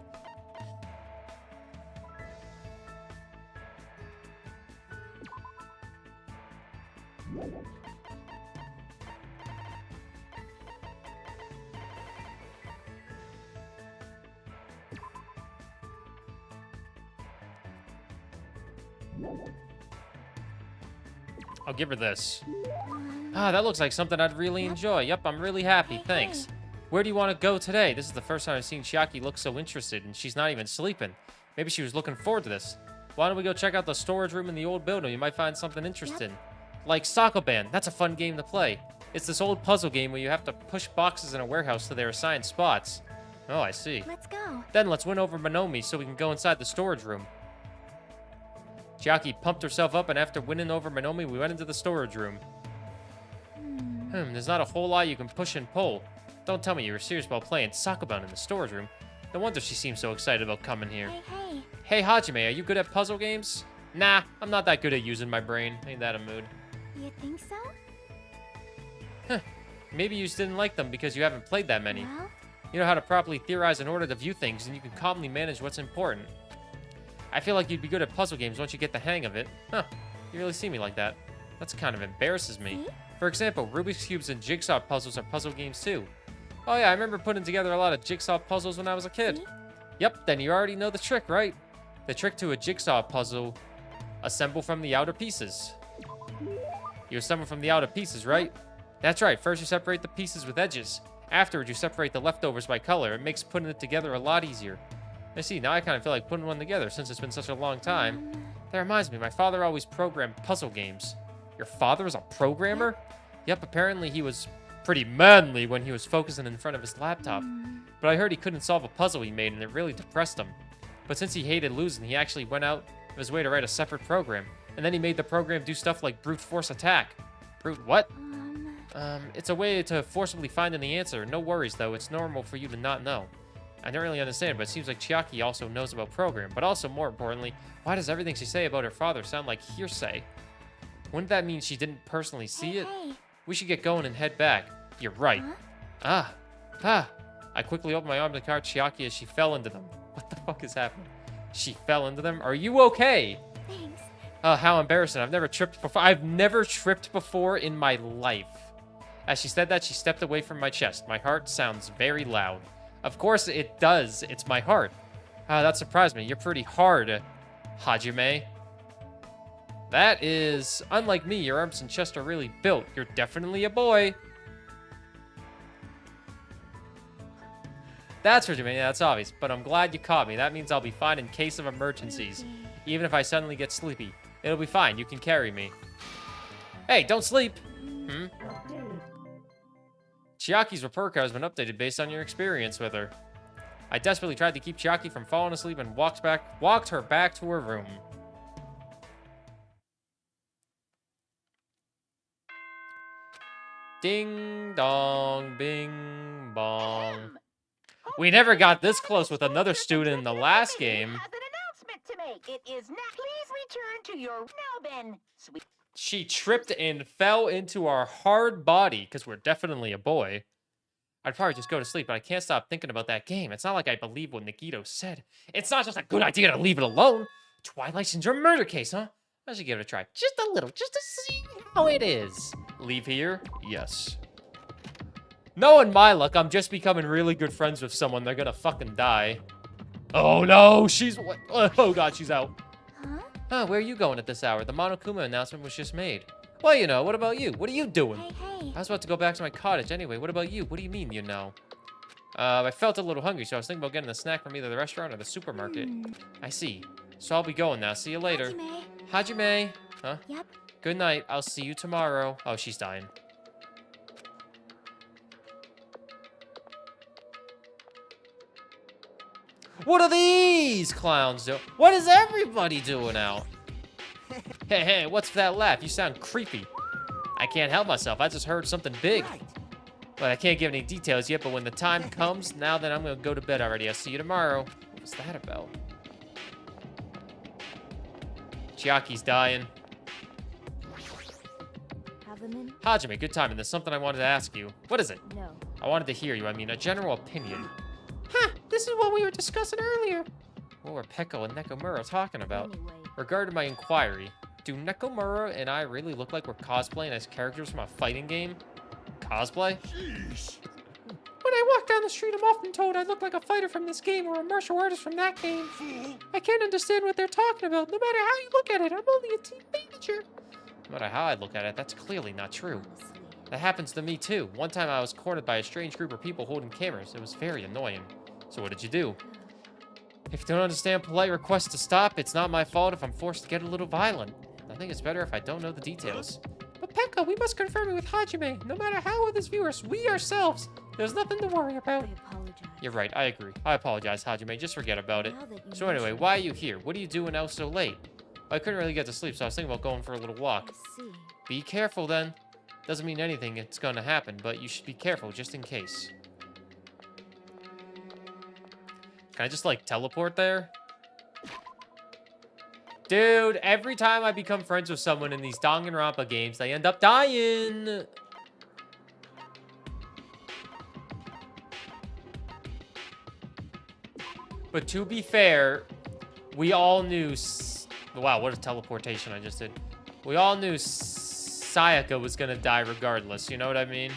I'll give her this. Ah, that looks like something I'd really enjoy. Yep, I'm really happy, Hey, thanks. hey. Where do you want to go today? This is the first time I've seen Chiaki look so interested, and she's not even sleeping. Maybe she was looking forward to this. Why don't we go check out the storage room in the old building? You might find something interesting. Like Sokoban, that's a fun game to play. It's this old puzzle game where you have to push boxes in a warehouse to their assigned spots. Oh, I see. Let's go. Then let's win over Monomi so we can go inside the storage room. Chiaki pumped herself up, and after winning over Monomi, we went into the storage room. There's not a whole lot you can push and pull. Don't tell me you were serious about playing Sokoban in the storage room. No wonder she seems so excited about coming here. Hey. Hey, Hajime, are you good at puzzle games? Nah, I'm not that good at using my brain. Ain't that a mood? You think so? Maybe you just didn't like them because you haven't played that many. Well, You know how to properly theorize in order to view things, and you can calmly manage what's important. I feel like you'd be good at puzzle games once you get the hang of it. Huh, you really see me like that. That's kind of embarrasses me. See? For example, Rubik's Cubes and Jigsaw puzzles are puzzle games too. Oh yeah, I remember putting together a lot of Jigsaw puzzles when I was a kid. See? Yep, then you already know the trick, right? The trick to a Jigsaw puzzle, assemble from the outer pieces. You assemble from the outer pieces, right? That's right, first you separate the pieces with edges. Afterwards, you separate the leftovers by color. It makes putting it together a lot easier. I see, now I kind of feel like putting one together since it's been such a long time. That reminds me, my father always programmed puzzle games. Your father was a programmer? Yep, apparently he was pretty manly when he was focusing in front of his laptop. But I heard he couldn't solve a puzzle he made and it really depressed him. But since he hated losing, he actually went out of his way to write a separate program. And then he made the program do stuff like brute force attack. Brute what? It's a way to forcibly find the answer. No worries, though. It's normal for you to not know. I don't really understand, but it seems like Chiaki also knows about program. But also, more importantly, why does everything she say about her father sound like hearsay? Wouldn't that mean she didn't personally see it? Hey. We should get going and head back. You're right. Huh? I quickly opened my arm to cart Chiaki as she fell into them. What the fuck is happening? She fell into them? Are you okay? Thanks. Oh, how embarrassing. I've never tripped before in my life. As she said that, she stepped away from my chest. My heart sounds very loud. Of course it does. It's my heart. That surprised me. You're pretty hard, Hajime. That is... Unlike me, your arms and chest are really built. You're definitely a boy. That's what you mean. Yeah, that's obvious. But I'm glad you caught me. That means I'll be fine in case of emergencies. Even if I suddenly get sleepy. It'll be fine. You can carry me. Hey, don't sleep. Chiaki's report card has been updated based on your experience with her. I desperately tried to keep Chiaki from falling asleep and walked her back to her room. Ding dong, bing bong. We never got this close with another student in the last game. Has an announcement to make. It is now. Please return to your now then, sweet. She tripped and fell into our hard body, because we're definitely a boy. I'd probably just go to sleep, but I can't stop thinking about that game. It's not like I believe what Nagito said. It's not just a good idea to leave it alone. Twilight Syndrome murder case, huh? I should give it a try. Just a little, just to see how it is. Leave here? Yes. Knowing my luck, I'm just becoming really good friends with someone. They're gonna fucking die. Oh no, she's... Oh god, she's out. Huh? Where are you going at this hour? The Monokuma announcement was just made. Well, you know, what about you? What are you doing? Hey. I was about to go back to my cottage anyway. What about you? What do you mean, you know? I felt a little hungry, so I was thinking about getting a snack from either the restaurant or the supermarket. I see. So I'll be going now. See you later. Hajime. Huh? Yep. Good night. I'll see you tomorrow. Oh, she's dying. What are these clowns doing? What is everybody doing out? Hey, what's that laugh? You sound creepy. I can't help myself. I just heard something big. But I can't give any details yet, but when the time comes, now that I'm going to go to bed already. I'll see you tomorrow. What was that about? Chiaki's dying. Have them in? Hajime, good timing. There's something I wanted to ask you. What is it? No. I wanted to hear you. I mean, a general opinion. This is what we were discussing earlier. What were Peko and Nekomura talking about? Anyway. Regarding my inquiry, do Nekomura and I really look like we're cosplaying as characters from a fighting game? Cosplay? Jeez. When I walk down the street, I'm often told I look like a fighter from this game or a martial artist from that game. I can't understand what they're talking about. No matter how you look at it, I'm only a teen manager. No matter how I look at it, that's clearly not true. Honestly. That happens to me too. One time I was cornered by a strange group of people holding cameras. It was very annoying. So what did you do? If you don't understand polite requests to stop, it's not my fault if I'm forced to get a little violent. I think it's better if I don't know the details. Pekka, we must confirm it with Hajime. No matter how with his viewers, we ourselves, there's nothing to worry about. I apologize. You're right, I agree. I apologize, Hajime. Just forget about it. Now that you So anyway, mention why are you here? What are you doing out so late? I couldn't really get to sleep, so I was thinking about going for a little walk. I see. Be careful then. Doesn't mean anything it's gonna happen, but you should be careful just in case. Can I just, like, teleport there? Dude, every time I become friends with someone in these Danganronpa games, they end up dying! But to be fair, we all knew... Wow, what a teleportation I just did. We all knew Sayaka was gonna die regardless, you know what I mean?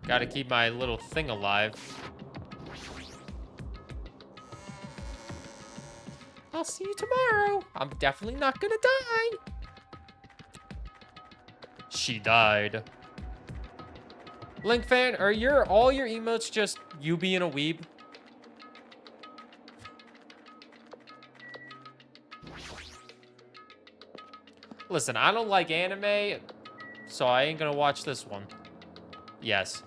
Gotta keep my little thing alive. I'll see you tomorrow. I'm definitely not gonna die. She died. Link fan, are all your emotes just you being a weeb? Listen, I don't like anime, so I ain't gonna watch this one. Yes.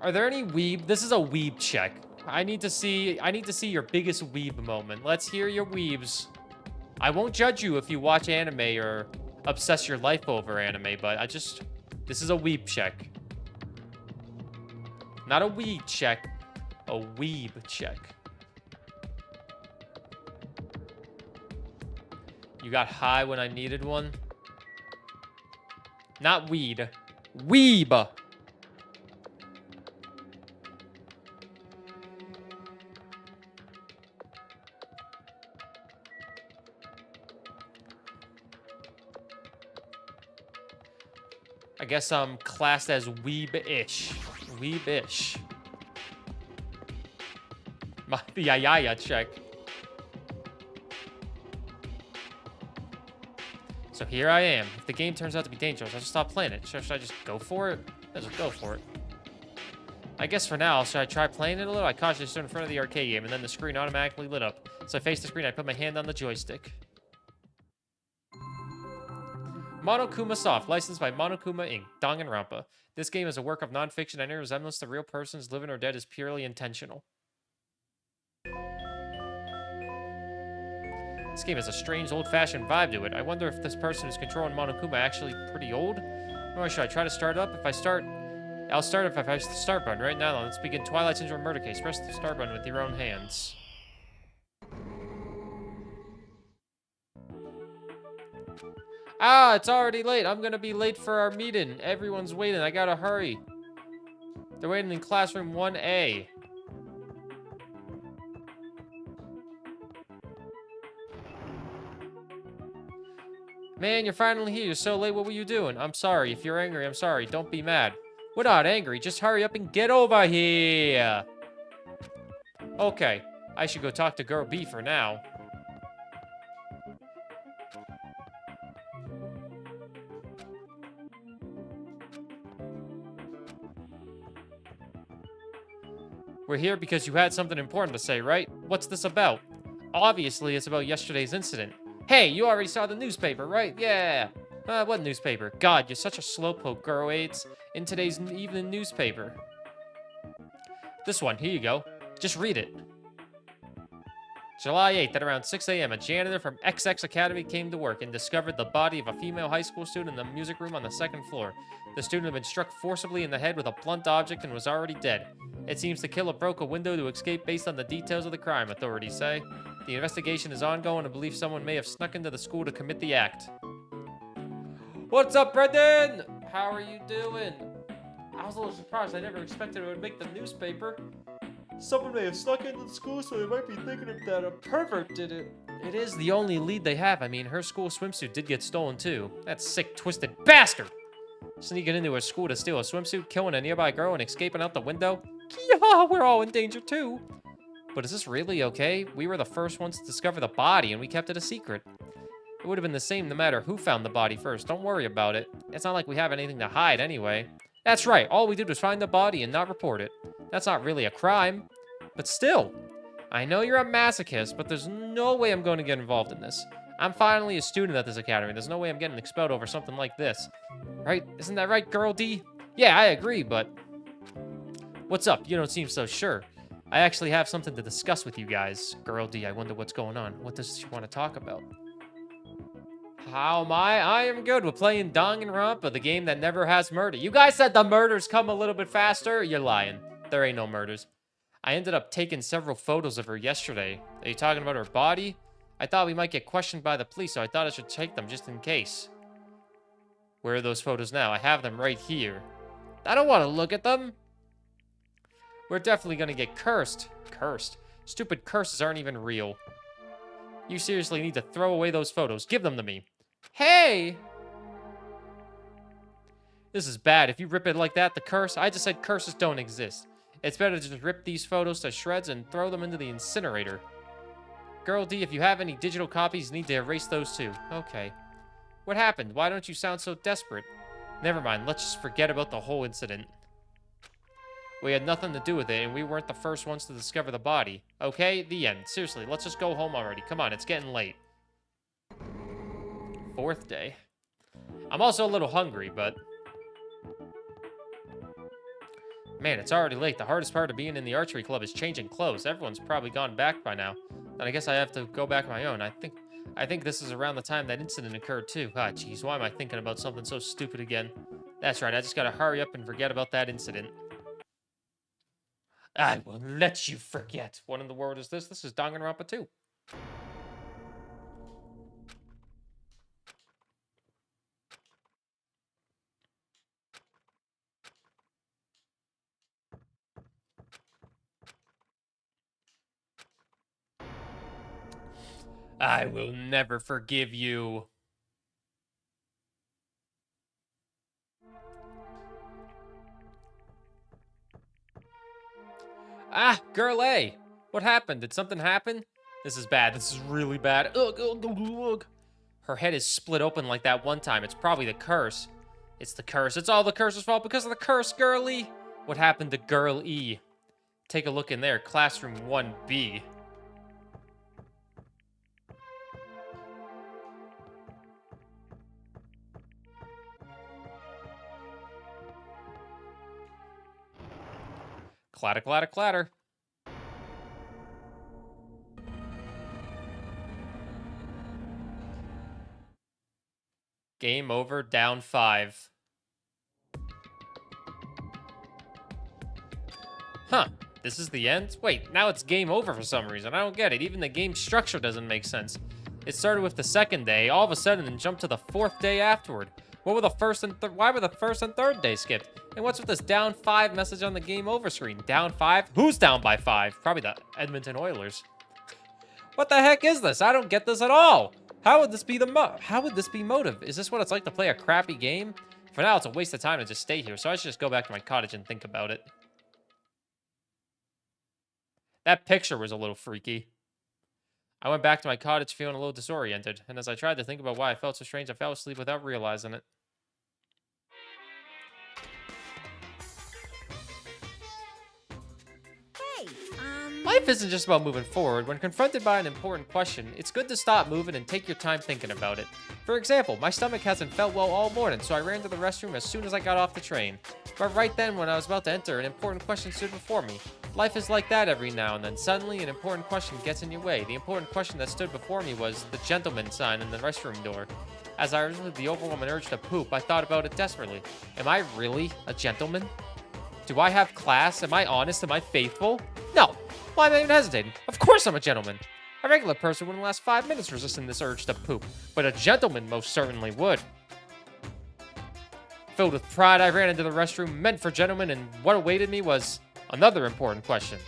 Are there any weeb? This is a weeb check. I need to see your biggest weeb moment. Let's hear your weebs. I won't judge you if you watch anime or obsess your life over anime, but this is a weeb check. Not a weed check, a weeb check. You got high when I needed one? Not weed. Weeb! I guess I'm classed as weeb-ish. Weeb-ish. Might be a yaya check. So here I am. If the game turns out to be dangerous, I'll just stop playing it. Should I just go for it? Let's just go for it. I guess for now, should I try playing it a little? I cautiously stood in front of the arcade game, and then the screen automatically lit up. So I faced the screen, I put my hand on the joystick. Monokuma Soft, licensed by Monokuma Inc., Danganronpa. This game is a work of non-fiction, and any resemblance to real persons, living or dead, is purely intentional. This game has a strange, old-fashioned vibe to it. I wonder if this person who's controlling Monokuma actually pretty old? Or should I try to start up? I'll start if I press the start button. Right now, let's begin Twilight Syndrome murder case. Press the start button with your own hands. Ah, it's already late. I'm gonna be late for our meeting. Everyone's waiting. I gotta hurry. They're waiting in classroom 1A. Man, you're finally here. You're so late. What were you doing? I'm sorry. If you're angry, I'm sorry. Don't be mad. We're not angry. Just hurry up and get over here. Okay. I should go talk to Girl B for now. We're here because you had something important to say, right? What's this about? Obviously, it's about yesterday's incident. Hey, you already saw the newspaper, right? Yeah. What newspaper? God, you're such a slowpoke, girl. It's in today's evening newspaper. This one, here you go. Just read it. July 8th at around 6 a.m., a janitor from XX Academy came to work and discovered the body of a female high school student in the music room on the second floor. The student had been struck forcibly in the head with a blunt object and was already dead. It seems the killer broke a window to escape based on the details of the crime, authorities say. The investigation is ongoing and believe someone may have snuck into the school to commit the act. What's up, Brendan? How are you doing? I was a little surprised. I never expected it would make the newspaper. Someone may have snuck into the school, so they might be thinking that a pervert did it. It is the only lead they have. I mean, her school swimsuit did get stolen, too. That sick, twisted bastard! Sneaking into her school to steal a swimsuit, killing a nearby girl, and escaping out the window? Yeah, we're all in danger, too. But is this really okay? We were the first ones to discover the body, and we kept it a secret. It would have been the same no matter who found the body first. Don't worry about it. It's not like we have anything to hide anyway. That's right. All we did was find the body and not report it. That's not really a crime. But still, I know you're a masochist, but there's no way I'm going to get involved in this. I'm finally a student at this academy. There's no way I'm getting expelled over something like this. Right? Isn't that right, Girl D? Yeah, I agree, but... What's up? You don't seem so sure. I actually have something to discuss with you guys. Girl D, I wonder what's going on. What does she want to talk about? How am I? I am good. We're playing Danganronpa, the game that never has murder. You guys said the murders come a little bit faster? You're lying. There ain't no murders. I ended up taking several photos of her yesterday. Are you talking about her body? I thought we might get questioned by the police, so I thought I should take them just in case. Where are those photos now? I have them right here. I don't want to look at them. We're definitely going to get cursed. Cursed? Stupid curses aren't even real. You seriously need to throw away those photos. Give them to me. Hey! This is bad. If you rip it like that, the curse... I just said curses don't exist. It's better to just rip these photos to shreds and throw them into the incinerator. Girl D, if you have any digital copies, you need to erase those too. Okay. What happened? Why don't you sound so desperate? Never mind. Let's just forget about the whole incident. We had nothing to do with it, and we weren't the first ones to discover the body. Okay? The end. Seriously, let's just go home already. Come on, it's getting late. 4th day. I'm also a little hungry, but... Man, it's already late. The hardest part of being in the archery club is changing clothes. Everyone's probably gone back by now. Then I guess I have to go back on my own. I think this is around the time that incident occurred, too. Ah, jeez, why am I thinking about something so stupid again? That's right, I just gotta hurry up and forget about that incident. I will let you forget. What in the world is this? This is Danganronpa 2. I will never forgive you. Ah, girl A. What happened? Did something happen? This is bad. This is really bad. Ugh, ugh, ugh, ugh. Her head is split open like that one time. It's probably the curse. It's the curse. It's all the curse's fault because of the curse, girlie. What happened to girl E? Take a look in there. Classroom 1B. Clatter, clatter, clatter. Game over, down 5. Huh, this is the end? Wait, now it's game over for some reason. I don't get it. Even the game structure doesn't make sense. It started with the 2nd day, all of a sudden, and jumped to the 4th day afterward. What were the first and why were the 1st and 3rd day skipped? And what's with this down 5 message on the game over screen? Down 5? Who's down by 5? Probably the Edmonton Oilers. What the heck is this? I don't get this at all. How would this be motive? Is this what it's like to play a crappy game? For now, it's a waste of time to just stay here, so I should just go back to my cottage and think about it. That picture was a little freaky. I went back to my cottage feeling a little disoriented, and as I tried to think about why I felt so strange, I fell asleep without realizing it. Life isn't just about moving forward. When confronted by an important question, it's good to stop moving and take your time thinking about it. For example, my stomach hasn't felt well all morning, so I ran to the restroom as soon as I got off the train. But right then, when I was about to enter, an important question stood before me. Life is like that every now and then. Suddenly, an important question gets in your way. The important question that stood before me was the gentleman sign in the restroom door. As I resisted the overwhelming urge to poop, I thought about it desperately. Am I really a gentleman? Do I have class? Am I honest? Am I faithful? No. Why am I even hesitating? Of course I'm a gentleman. A regular person wouldn't last 5 minutes resisting this urge to poop, but a gentleman most certainly would. Filled with pride, I ran into the restroom meant for gentlemen, and what awaited me was another important question.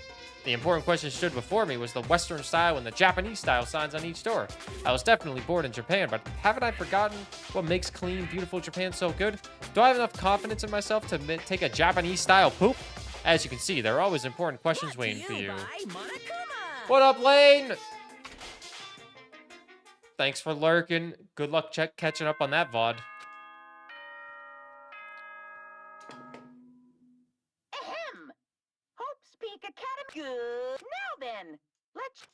The important question stood before me was the Western style and the Japanese style signs on each door. I was definitely born in Japan, but haven't I forgotten what makes clean, beautiful Japan so good? Do I have enough confidence in myself to take a Japanese style poop? As you can see, there are always important questions waiting for you. What up, Lane? Thanks for lurking. Good luck catching up on that VOD. Ahem! Hope's Peak Academy. Good Let's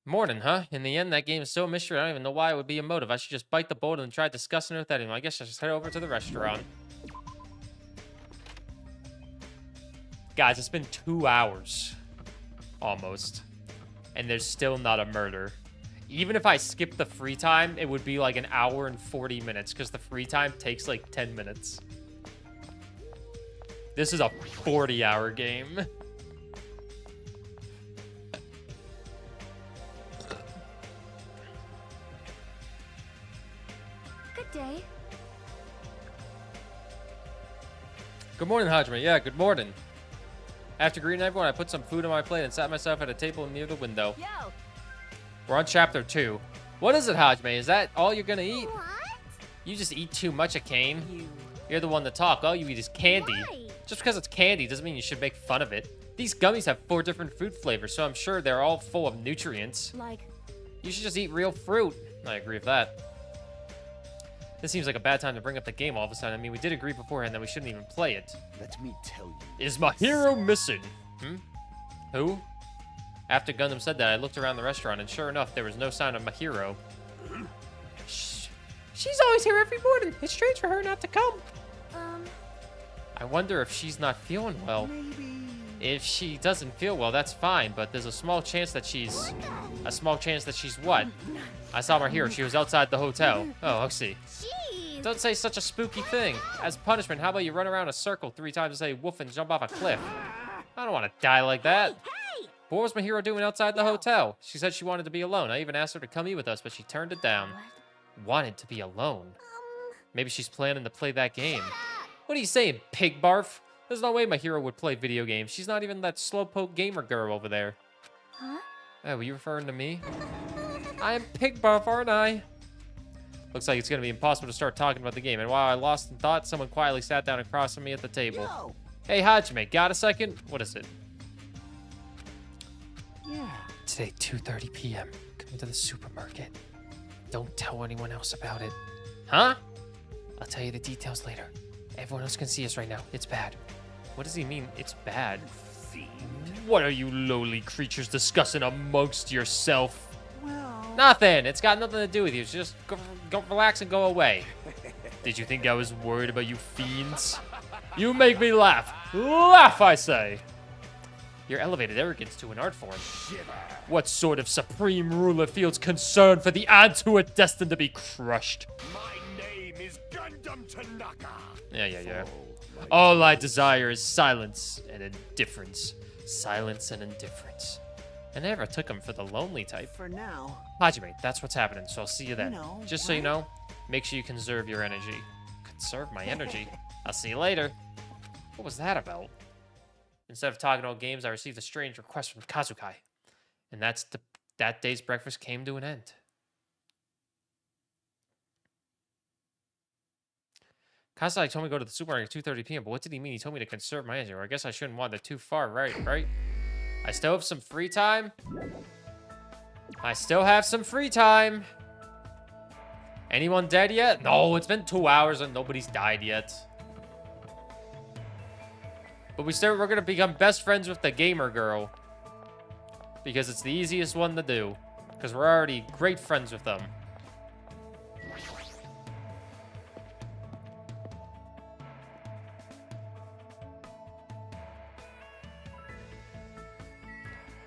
Morning, huh? In the end, that game is so mystery, I don't even know why it would be a motive. I should just bite the bullet and try discussing it with anyone. I guess I should head over to the restaurant. Guys, it's been 2 hours. Almost. And there's still not a murder. Even if I skip the free time, it would be like an hour and 40 minutes because the free time takes like 10 minutes. This is a 40-hour game. Good day. Good morning, Hajime. Yeah, good morning. After greeting everyone, I put some food on my plate and sat myself at a table near the window. Yo, We're on chapter 2. What is it, Hajime? Is that all you're gonna eat? What? You just eat too much of Kane. You're the one to talk. All you eat is candy. Why? Just because it's candy doesn't mean you should make fun of it. These gummies have 4 different fruit flavors, so I'm sure they're all full of nutrients. Like, You should just eat real fruit. I agree with that. This seems like a bad time to bring up the game all of a sudden. I mean, we did agree beforehand that we shouldn't even play it. Let me tell you. Is my hero missing? Who? After Gundam said that, I looked around the restaurant, and sure enough, there was no sign of my hero. She's always here every morning. It's strange for her not to come. I wonder if she's not feeling well. If she doesn't feel well, that's fine, but there's a small chance that she's... what? I saw my hero. She was outside the hotel. Oh, I see. jeez. Don't say such a spooky thing. As punishment, how about you run around a circle 3 times and say woof and jump off a cliff? I don't want to die like that. hey! What was my hero doing outside the hotel? She said she wanted to be alone. I even asked her to come eat with us, but she turned it down. Wanted to be alone. Maybe she's planning to play that game. What are you saying, pig barf? There's no way my hero would play video games. She's not even that slowpoke gamer girl over there. Huh? Oh, were you referring to me? I am pig barf, aren't I? Looks like it's going to be impossible to start talking about the game. And while I lost in thought, someone quietly sat down across from me at the table. Yo. Hey, Hajime, got a second? What is it? Yeah. Today, 2:30 p.m. Come to the supermarket. Don't tell anyone else about it. Huh? I'll tell you the details later. Everyone else can see us right now. It's bad. What does he mean, it's bad? What are you lowly creatures discussing amongst yourself? Well. Nothing. It's got nothing to do with you. Just go relax and go away. Did you think I was worried about you fiends? You make me laugh. Laugh, I say. Your elevated arrogance to an art form. What sort of supreme ruler feels concern for the ants who are destined to be crushed? My name is Gundam Tanaka. Yeah. All I desire is silence and indifference. Silence and indifference. I never took him for the lonely type. For now. Hajime, that's what's happening, so I'll see you then. You know, Just so you right? know, make sure you conserve your energy. Conserve my energy? I'll see you later. What was that about? Instead of talking about games, I received a strange request from Kazukai. And that day's breakfast came to an end. Kazukai told me to go to the supermarket at 2:30 p.m., but what did he mean? He told me to conserve my energy, or I guess I shouldn't wander too far, right? I still have some free time. Anyone dead yet? No, it's been 2 hours and nobody's died yet. But we're gonna become best friends with the gamer girl. Because it's the easiest one to do. Because we're already great friends with them.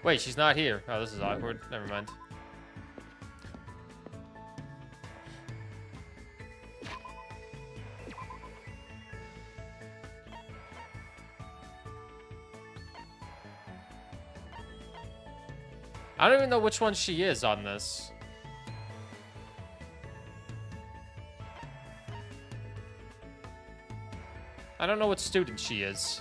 Wait, she's not here. Oh, this is awkward. Never mind. I don't even know which one she is on this. I don't know what student she is.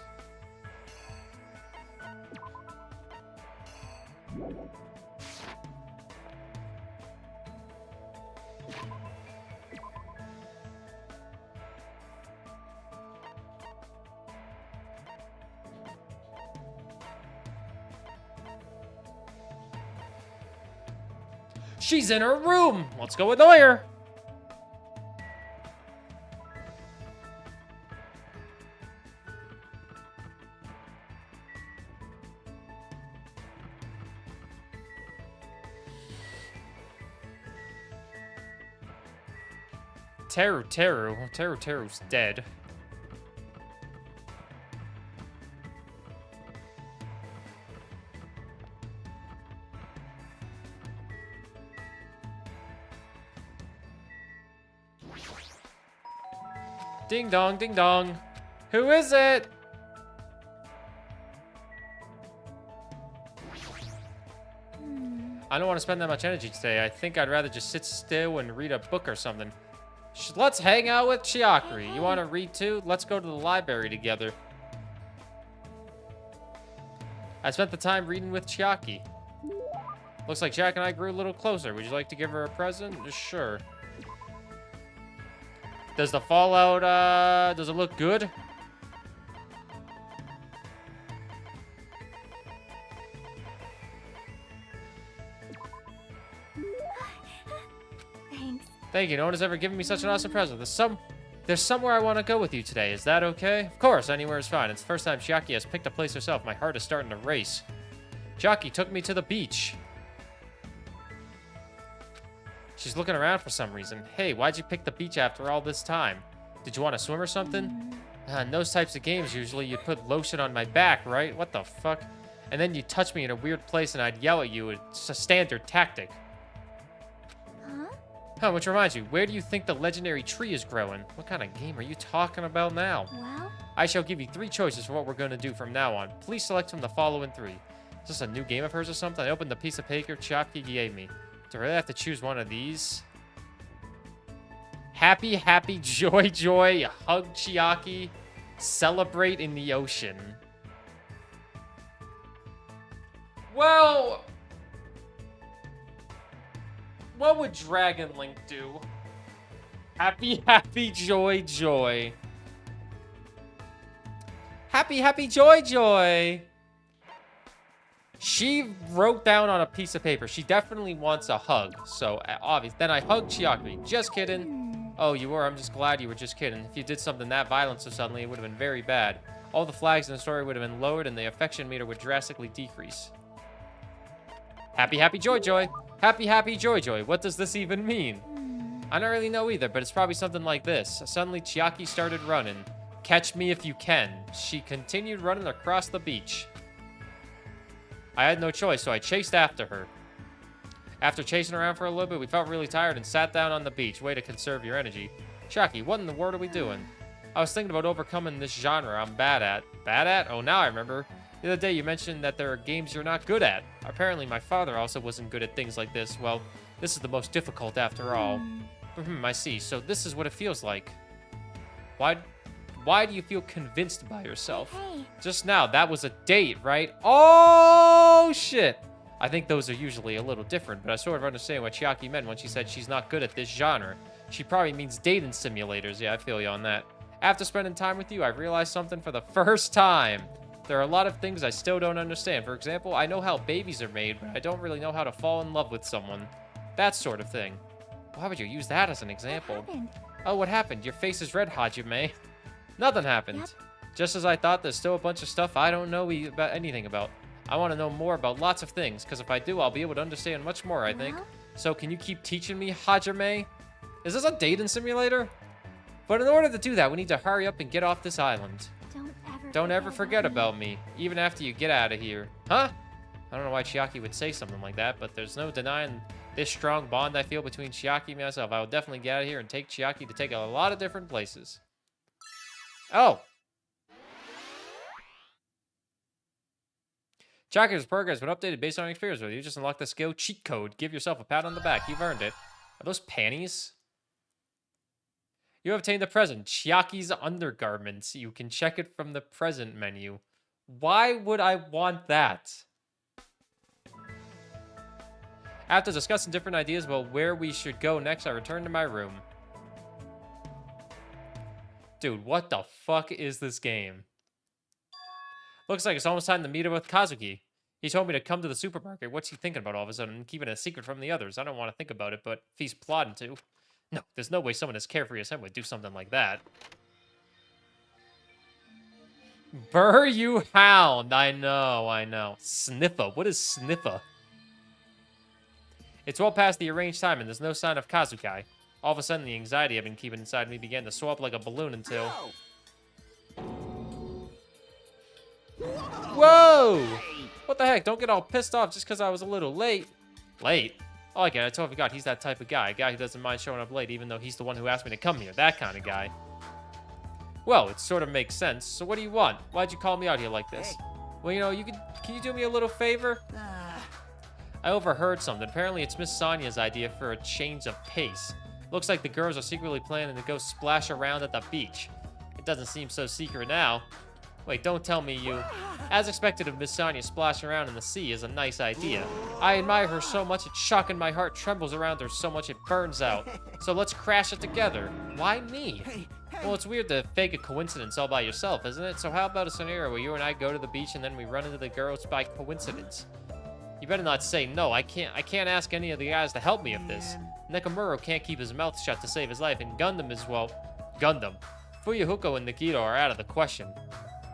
She's in her room. Let's go annoy her. Teru's dead. Ding dong, ding dong. Who is it? I don't want to spend that much energy today. I think I'd rather just sit still and read a book or something. Let's hang out with Chiakri. You want to read too? Let's go to the library together. I spent the time reading with Chiaki. Looks like Jack and I grew a little closer. Would you like to give her a present? Sure. Does the Fallout, does it look good? Thanks. Thank you. No one has ever given me such an awesome present. There's somewhere I want to go with you today. Is that okay? Of course, anywhere is fine. It's the first time Chiaki has picked a place herself. My heart is starting to race. Chiaki took me to the beach. She's looking around for some reason. Hey, why'd you pick the beach after all this time? Did you want to swim or something? In those types of games, usually you'd put lotion on my back, right? What the fuck? And then you'd touch me in a weird place and I'd yell at you. It's a standard tactic. Huh? Which reminds you, where do you think the legendary tree is growing? What kind of game are you talking about now? Well, I shall give you 3 choices for what we're going to do from now on. Please select from the following 3. Is this a new game of hers or something? I opened the piece of paper Chiaki gave me. Do I really have to choose one of these? Happy, happy, joy, joy, hug Chiaki, celebrate in the ocean. Well, what would Dragon Link do? Happy, happy, joy, joy. Happy, happy, joy, joy. She wrote down on a piece of paper. She definitely wants a hug. So, obvious. Then I hugged Chiaki. Just kidding. Oh, you were? I'm just glad you were just kidding. If you did something that violent so suddenly, it would have been very bad. All the flags in the story would have been lowered and the affection meter would drastically decrease. Happy, happy, joy, joy. Happy, happy, joy, joy. What does this even mean? I don't really know either, but it's probably something like this. Suddenly, Chiaki started running. Catch me if you can. She continued running across the beach. I had no choice, so I chased after her. After chasing around for a little bit, we felt really tired and sat down on the beach. Way to conserve your energy. Chiaki, what in the world are we doing? I was thinking about overcoming this genre I'm bad at. Bad at? Oh, now I remember. The other day you mentioned that there are games you're not good at. Apparently my father also wasn't good at things like this. Well, this is the most difficult after all. I see. So this is what it feels like. Why do you feel convinced by yourself? Hey. Just now, that was a date, right? Oh, shit. I think those are usually a little different, but I sort of understand what Chiaki meant when she said she's not good at this genre. She probably means dating simulators. Yeah, I feel you on that. After spending time with you, I've realized something for the first time. There are a lot of things I still don't understand. For example, I know how babies are made, but I don't really know how to fall in love with someone. That sort of thing. Why would you use that as an example? What happened? Oh, what happened? Your face is red, Hajime. Nothing happened. Yep. Just as I thought, there's still a bunch of stuff I don't know about anything about. I want to know more about lots of things, because if I do, I'll be able to understand much more, I think. Well? So can you keep teaching me, Hajime? Is this a dating simulator? But in order to do that, we need to hurry up and get off this island. Don't ever forget about me, even after you get out of here. Huh? I don't know why Chiaki would say something like that, but there's no denying this strong bond I feel between Chiaki and myself. I will definitely get out of here and take Chiaki to take a lot of different places. Oh. Chiaki's program has been updated based on your experience with you. Just unlock the skill cheat code. Give yourself a pat on the back. You've earned it. Are those panties? You have obtained the present, Chiaki's undergarments. You can check it from the present menu. Why would I want that? After discussing different ideas about where we should go next, I returned to my room. Dude, what the fuck is this game? Looks like it's almost time to meet up with Kazuki. He told me to come to the supermarket. What's he thinking about all of a sudden? Keeping it a secret from the others. I don't want to think about it, but if he's plotting to... No, there's no way someone as carefree as him would do something like that. Burr, you hound. I know. Sniffer. What is Sniffer? It's well past the arranged time, and there's no sign of Kazuki. All of a sudden, the anxiety I've been keeping inside me began to swell up like a balloon until... Whoa! What the heck? Don't get all pissed off just because I was a little late. Late? Oh, okay, I totally forgot. He's that type of guy. A guy who doesn't mind showing up late, even though he's the one who asked me to come here. That kind of guy. Well, it sort of makes sense. So what do you want? Why'd you call me out here like this? Well, you know, can you do me a little favor? I overheard something. Apparently, it's Miss Sonia's idea for a change of pace. Looks like the girls are secretly planning to go splash around at the beach. It doesn't seem so secret now. Wait, don't tell me you... As expected of Miss Sonia, splashing around in the sea is a nice idea. I admire her so much, it's shocking my heart trembles around her so much it burns out. So let's crash it together. Why me? Well, it's weird to fake a coincidence all by yourself, isn't it? So how about a scenario where you and I go to the beach and then we run into the girls by coincidence? You better not say no. I can't ask any of the guys to help me with this. Nekomuro can't keep his mouth shut to save his life, and Gundam is, well, Gundam. Fuyahuko and Nikito are out of the question.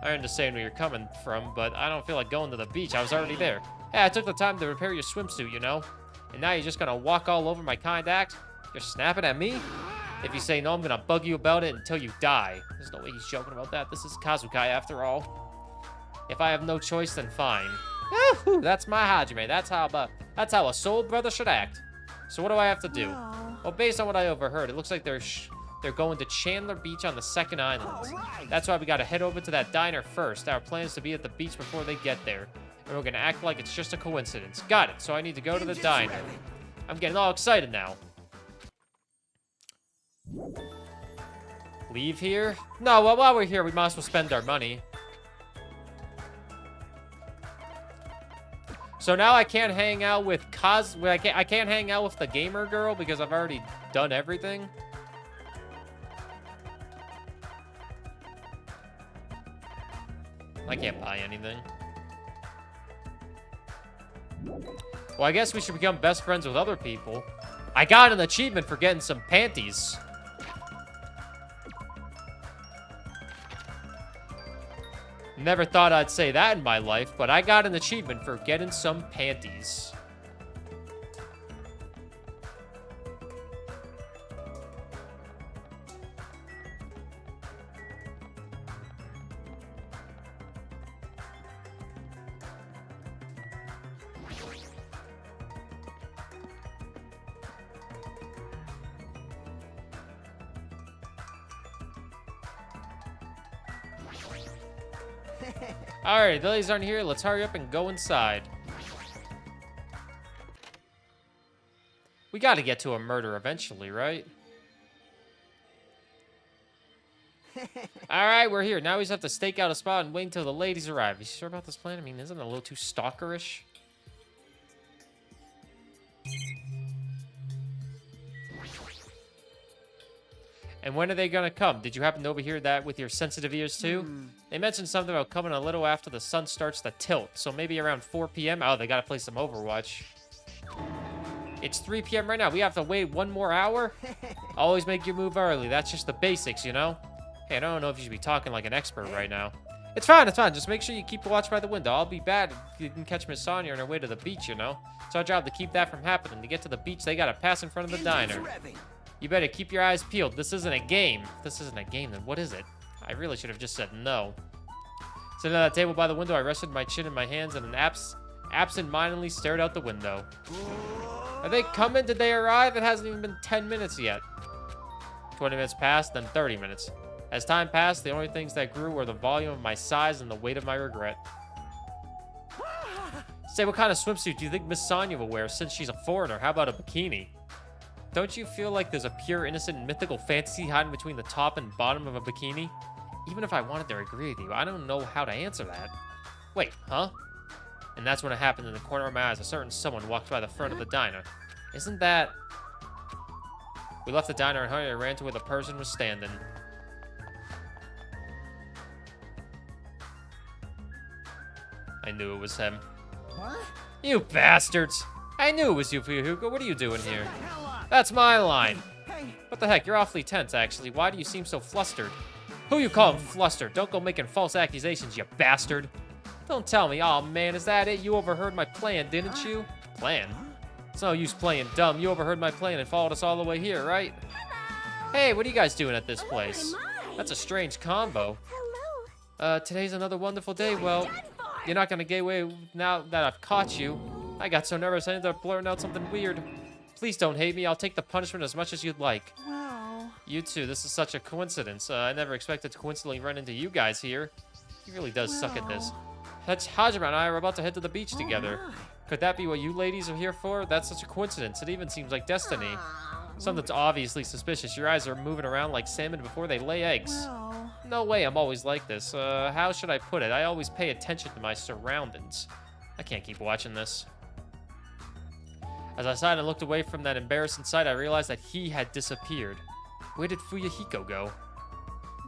I understand where you're coming from, but I don't feel like going to the beach. I was already there. Hey, I took the time to repair your swimsuit, you know? And now you're just gonna walk all over my kind act? You're snapping at me? If you say no, I'm gonna bug you about it until you die. There's no way he's joking about that. This is Kazukai after all. If I have no choice, then fine. Woo-hoo, that's my Hajime. That's how a soul brother should act. So what do I have to do? Well, based on what I overheard, it looks like they're going to Chandler Beach on the second island. That's why we gotta head over to that diner first. Our plan is to be at the beach before they get there. And we're gonna act like it's just a coincidence. Got it, so I need to go to the diner. I'm getting all excited now. Leave here? No, well, while we're here, we might as well spend our money. So now I can't hang out with I can't hang out with the gamer girl because I've already done everything. I can't buy anything. Well, I guess we should become best friends with other people. I got an achievement for getting some panties. Never thought I'd say that in my life, but I got an achievement for getting some panties. Alright, the ladies aren't here. Let's hurry up and go inside. We gotta get to a murder eventually, right? Alright, we're here. Now we just have to stake out a spot and wait until the ladies arrive. You sure about this plan? I mean, isn't it a little too stalkerish? And when are they gonna come? Did you happen to overhear that with your sensitive ears too? They mentioned something about coming a little after the sun starts to tilt, so maybe around 4 p.m. Oh, they gotta play some Overwatch. It's 3 p.m. right now. We have to wait 1 more hour? Always make your move early. That's just the basics, you know? Hey, I don't know if you should be talking like an expert right now. It's fine, it's fine. Just make sure you keep watch by the window. I'll be bad if you didn't catch Miss Sonia on her way to the beach, you know? It's our job to keep that from happening. To get to the beach, they gotta pass in front of the diner. You better keep your eyes peeled. This isn't a game. If this isn't a game, then what is it? I really should have just said no. Sitting at that table by the window, I rested my chin in my hands and absent-mindedly stared out the window. Are they coming? Did they arrive? It hasn't even been 10 minutes yet. 20 minutes passed, then 30 minutes. As time passed, the only things that grew were the volume of my sighs and the weight of my regret. Say, what kind of swimsuit do you think Miss Sonia will wear since she's a foreigner? How about a bikini? Don't you feel like there's a pure, innocent, mythical fantasy hiding between the top and bottom of a bikini? Even if I wanted to agree with you, I don't know how to answer that. Wait, huh? And that's when it happened. In the corner of my eyes, a certain someone walked by the front of the diner. Isn't that... We left the diner and hurried and ran to where the person was standing. I knew it was him. What? You bastards! I knew it was you, Fuyahuko. What are you doing here? That's my line. Hey, What the heck? You're awfully tense, actually. Why do you seem so flustered? Who you calling flustered? Don't go making false accusations, you bastard. Don't tell me. Oh, man, is that it? You overheard my plan, didn't you? Plan? It's no use playing dumb. You overheard my plan and followed us all the way here, right? Hey, what are you guys doing at this place? That's a strange combo. Hello. Today's another wonderful day. Well, you're not gonna get away now that I've caught you. I got so nervous I ended up blurting out something weird. Please don't hate me. I'll take the punishment as much as you'd like. Well, You two, this is such a coincidence. I never expected to coincidentally run into you guys here. He really does suck at this. Hajime and I are about to head to the beach together. Could that be what you ladies are here for? That's such a coincidence. It even seems like destiny. Something's obviously suspicious. Your eyes are moving around like salmon before they lay eggs. well. No way, I'm always like this. How should I put it? I always pay attention to my surroundings. I can't keep watching this. As I sighed and looked away from that embarrassing sight, I realized that he had disappeared. Where did Fuyahiko go?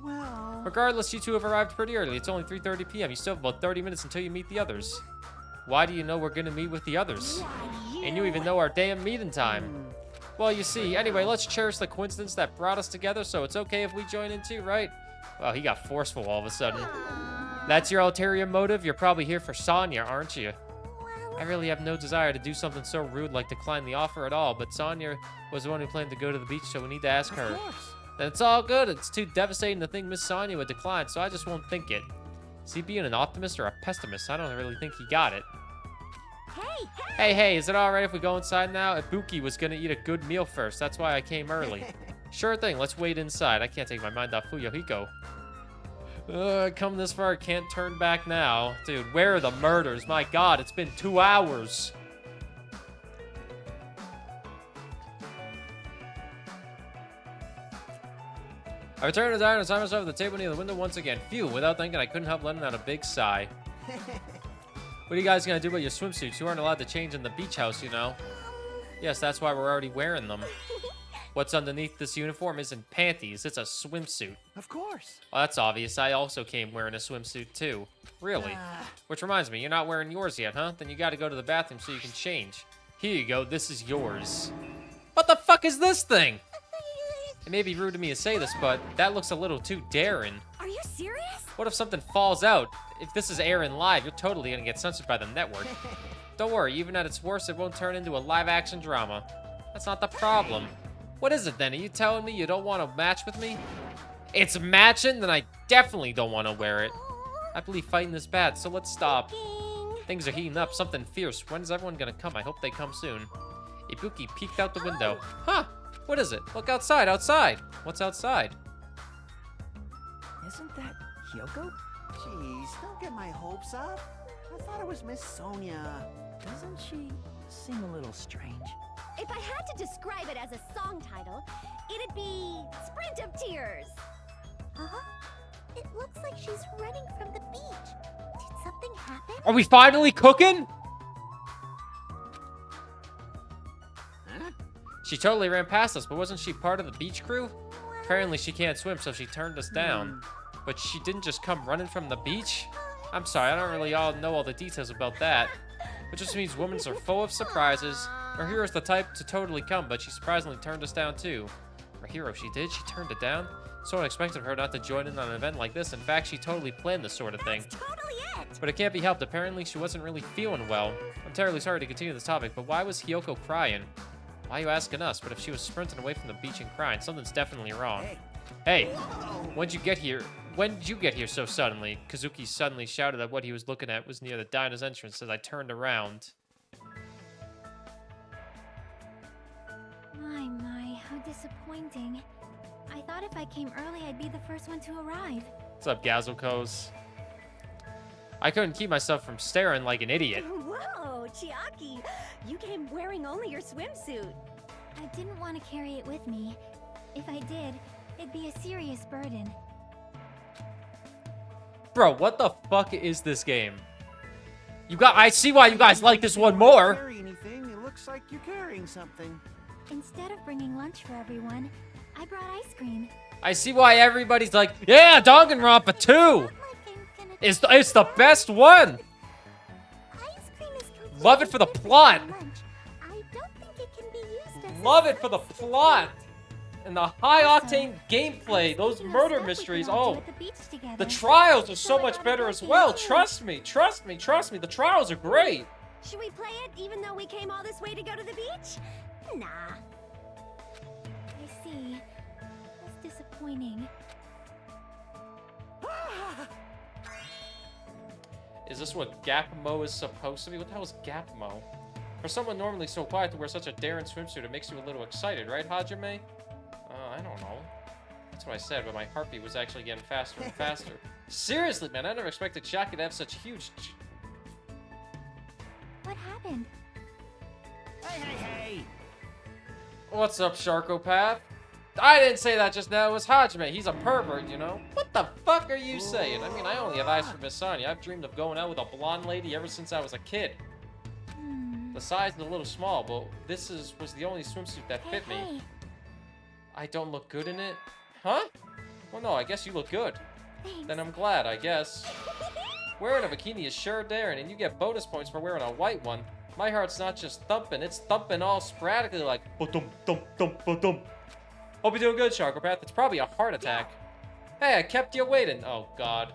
Well. Regardless, you two have arrived pretty early. It's only 3:30 p.m. You still have about 30 minutes until you meet the others. Why do you know we're gonna meet with the others? And you even know our damn meeting time. Well, you see, anyway, let's cherish the coincidence that brought us together, so it's okay if we join in too, right? Well, he got forceful all of a sudden. That's your ulterior motive? You're probably here for Sonya, aren't you? I really have no desire to do something so rude like decline the offer at all, but Sonya was the one who planned to go to the beach, so we need to ask her. Then it's all good. It's too devastating to think Miss Sonya would decline, so I just won't think it. Is he being an optimist or a pessimist? I don't really think he got it. Hey, is it alright if we go inside now? Ibuki was gonna eat a good meal first. That's why I came early. Sure thing, let's wait inside. I can't take my mind off Fuyahiko. Come this far, can't turn back now. Dude, where are the murders? My god, it's been 2 hours. I returned to the diner and signed myself at the table near the window once again. Phew, without thinking, I couldn't help letting out a big sigh. What are you guys gonna do about your swimsuits? You aren't allowed to change in the beach house, you know. Yes, that's why we're already wearing them. What's underneath this uniform isn't panties, it's a swimsuit. Of course. Well, that's obvious. I also came wearing a swimsuit, too. Really? Which reminds me, you're not wearing yours yet, huh? Then you gotta go to the bathroom so you can change. Here you go, this is yours. What the fuck is this thing? It may be rude to me to say this, but that looks a little too daring. Are you serious? What if something falls out? If this is airing live, you're totally gonna get censored by the network. Don't worry, even at its worst, it won't turn into a live-action drama. That's not the problem. What is it then? Are you telling me you don't want to match with me? It's matching? Then I definitely don't want to wear it. I believe fighting is bad, so let's stop. Things are heating up, something fierce. When is everyone gonna come? I hope they come soon. Ibuki peeked out the window. Huh? What is it? Look outside, outside. What's outside? Isn't that Hyoko? Jeez, don't get my hopes up. I thought it was Miss Sonya. Doesn't she seem a little strange? If I had to describe it as a song title, it'd be Sprint of Tears. It looks like she's running from the beach. Did something happen? Are we finally cooking? She totally ran past us, but wasn't she part of the beach crew? Apparently she can't swim, so she turned us down. But she didn't just come running from the beach? I'm sorry, I don't really know all the details about that. Which just means women are full of surprises. Our hero's the type to totally come, but she surprisingly turned us down too. Our hero, she did? She turned it down? So unexpected of her not to join in on an event like this. In fact, she totally planned this sort of thing. That's totally it. But it can't be helped. Apparently, she wasn't really feeling well. I'm terribly sorry to continue this topic, but why was Hyoko crying? Why are you asking us? But if she was sprinting away from the beach and crying, something's definitely wrong. Hey, when'd you get here? When did you get here so suddenly? Kazuki suddenly shouted that what he was looking at was near the diner's entrance as I turned around. My, how disappointing. I thought if I came early, I'd be the first one to arrive. What's up, Gazokos? I couldn't keep myself from staring like an idiot. Whoa, Chiaki! You came wearing only your swimsuit. I didn't want to carry it with me. If I did, it'd be a serious burden. Bro, what the fuck is this game? I see why you guys like this one more. Carry anything? It looks like you're carrying something. Instead of bringing lunch for everyone, I brought ice cream. I see why everybody's like, yeah, Danganronpa 2 it's the best one. Ice cream is completely Love it for the plot. lunch. I don't think it can be used as Love a it for the substitute. plot and the high-octane gameplay. Those Speaking of murder stuff we mysteries. can all do Oh, at the beach together. the trials are so I much got a better as cookie, well. too. Trust me. The trials are great. Should we play it even though we came all this way to go to the beach? Nah. I see. That's disappointing. Is this what Gapmo is supposed to be? What the hell is Gapmo? For someone normally so quiet to wear such a daring swimsuit, it makes you a little excited, right, Hajime? I don't know. That's what I said, but my heartbeat was actually getting faster and faster. Seriously, man, I never expected Shaki to have such huge... What happened? Hey! What's up, Sharkopath? I didn't say that just now. It was Hajime. He's a pervert, you know? What the fuck are you saying? I mean, I only have eyes for Miss Sonya. I've dreamed of going out with a blonde lady ever since I was a kid. The size is a little small, but this was the only swimsuit that fit me. I don't look good in it? Huh? Well, no, I guess you look good. Thanks. Then I'm glad, I guess. Wearing a bikini is sure daring, and you get bonus points for wearing a white one. My heart's not just thumping, it's thumping all sporadically like ba-dum, dum, dum, ba-dum. Hope you're doing good, Sharkopath. It's probably a heart attack. Hey, I kept you waiting. Oh, God.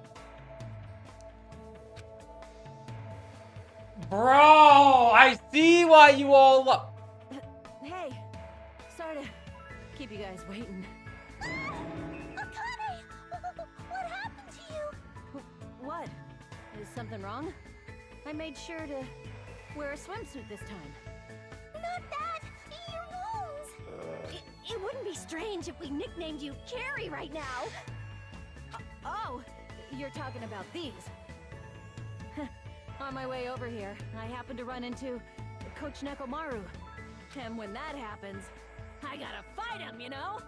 Bro, I see why you all love... Hey, sorry to keep you guys waiting. Akane! What happened to you? What? Is something wrong? I made sure to wear a swimsuit this time. Not that! Your wounds! It wouldn't be strange if we nicknamed you Carrie right now. Oh, you're talking about these. On my way over here, I happened to run into Coach Nekomaru. And when that happens, I gotta fight him, you know?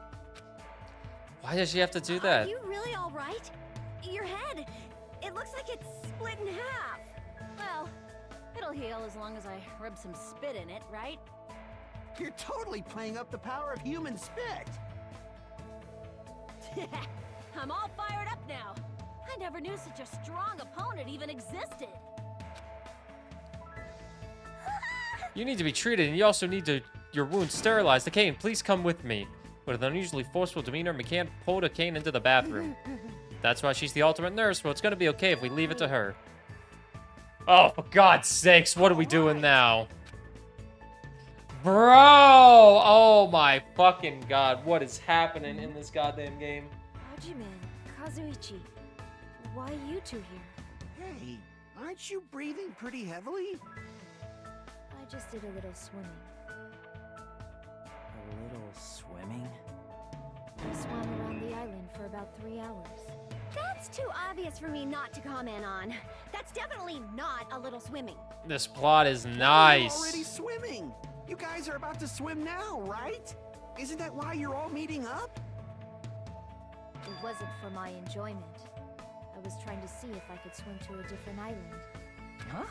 Why does she have to do that? Are you really all right? Your head, it looks like it's split in half. Well, it'll heal as long as I rub some spit in it, right? You're totally playing up the power of human spit. I'm all fired up now. I never knew such a strong opponent even existed. You need to be treated, and you also need your wounds sterilized. Kane, please come with me. With an unusually forceful demeanor, McCann pulled Kane into the bathroom. That's why she's the ultimate nurse, so it's gonna be okay if we leave it to her. Oh, for God's sakes, what are we doing now? Bro! Oh my fucking God, what is happening in this goddamn game? Hajime, Kazuichi, why you two here? Hey, aren't you breathing pretty heavily? I just did a little swimming. A little swimming? I swam around the island for about 3 hours. That's too obvious for me not to comment on. That's definitely not a little swimming. This plot is You're nice. already swimming. You guys are about to swim now, right? Isn't that why you're all meeting up? It wasn't for my enjoyment. I was trying to see if I could swim to a different island. Huh?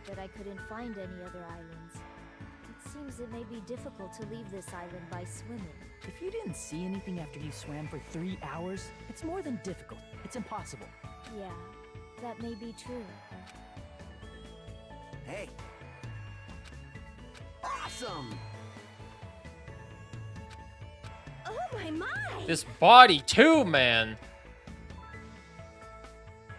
But I couldn't find any other islands. It seems it may be difficult to leave this island by swimming. If you didn't see anything after you swam for 3 hours, it's more than difficult. It's impossible. Yeah, that may be true. Hey. Awesome! Oh my! This body too, man.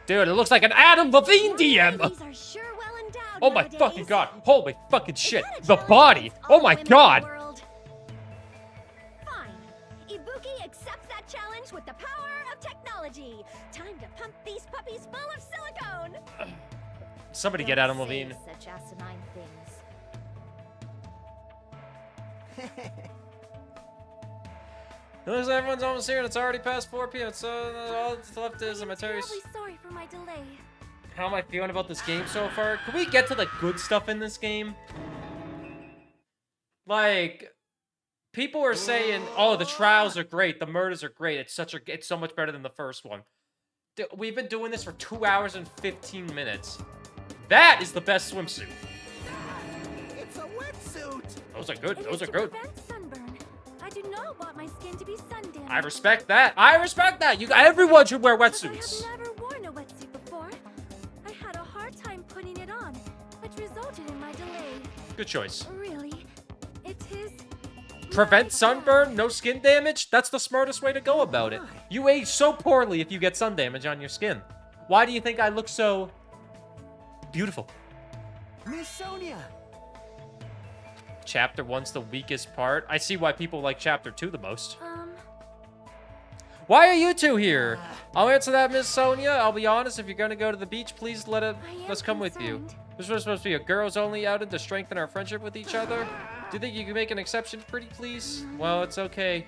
Dude, it looks like an Adam Levine DM. Ladies are sure well endowed Oh my nowadays. fucking God. Holy fucking shit. Is that a The challenge body. against Oh all my women in the God. world? Fine. Ibuki accepts that challenge with the power of technology. Time to pump these puppies full of silicone. Somebody get Don't Adam say Levine. Such asinine things. It looks like everyone's almost here and it's already past 4 p.m. So all that's left is I'm materials. terribly sorry for my delay. How am I feeling about this game so far? Can we get to the good stuff in this game? Like, people are saying, "Oh, the trials are great, the murders are great. It's so much better than the first one." We've been doing this for 2 hours and 15 minutes. That is the best swimsuit. It's a wetsuit! Those are good. It Those is are to good. prevent sunburn. I do not want my skin to be sun damaged. I respect that. I respect that. Everyone should wear wetsuits. But I have never worn a wetsuit before. I had a hard time putting it on, which resulted in my delay. Good choice. Really? It is... Prevent sunburn, no skin damage? That's the smartest way to go about it. You age so poorly if you get sun damage on your skin. Why do you think I look so beautiful? Miss Sonia. Chapter 1's the weakest part. I see why people like Chapter 2 the most. Why are you two here? I'll answer that, Miss Sonia. I'll be honest, if you're gonna go to the beach, please let's come with you. This was supposed to be a girls-only outing to strengthen our friendship with each other. Do you think you can make an exception, pretty please? Well, it's okay.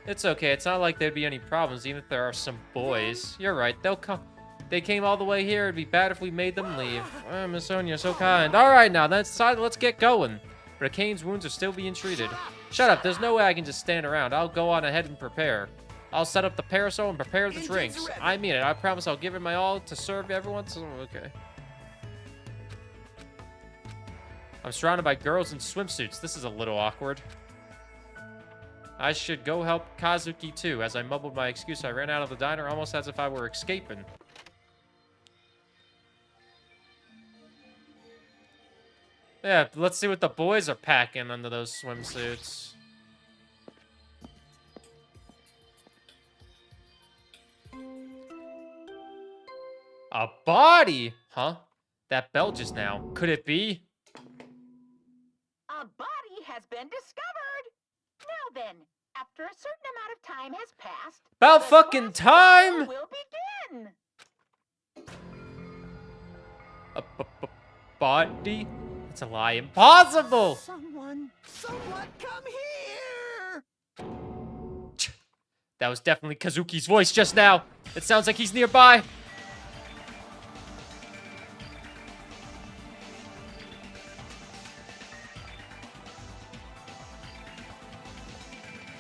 It's okay. It's not like there'd be any problems, even if there are some boys. You're right. They'll come. They came all the way here. It'd be bad if we made them leave. Miss Sonia, so kind. All right, now let's get going. But Kane's wounds are still being treated. Shut up. There's no way I can just stand around. I'll go on ahead and prepare. I'll set up the parasol and prepare the drinks. I mean it. I promise I'll give it my all to serve everyone. So, okay. I'm surrounded by girls in swimsuits. This is a little awkward. I should go help Kazuki too. As I mumbled my excuse, I ran out of the diner almost as if I were escaping. Yeah, let's see what the boys are packing under those swimsuits. A body? Huh? That bell just now. Could it be? A body has been discovered. Now then, after a certain amount of time has passed, About the fucking class time! will begin. A body? That's a lie. Impossible! Someone come here! That was definitely Kazuki's voice just now. It sounds like he's nearby.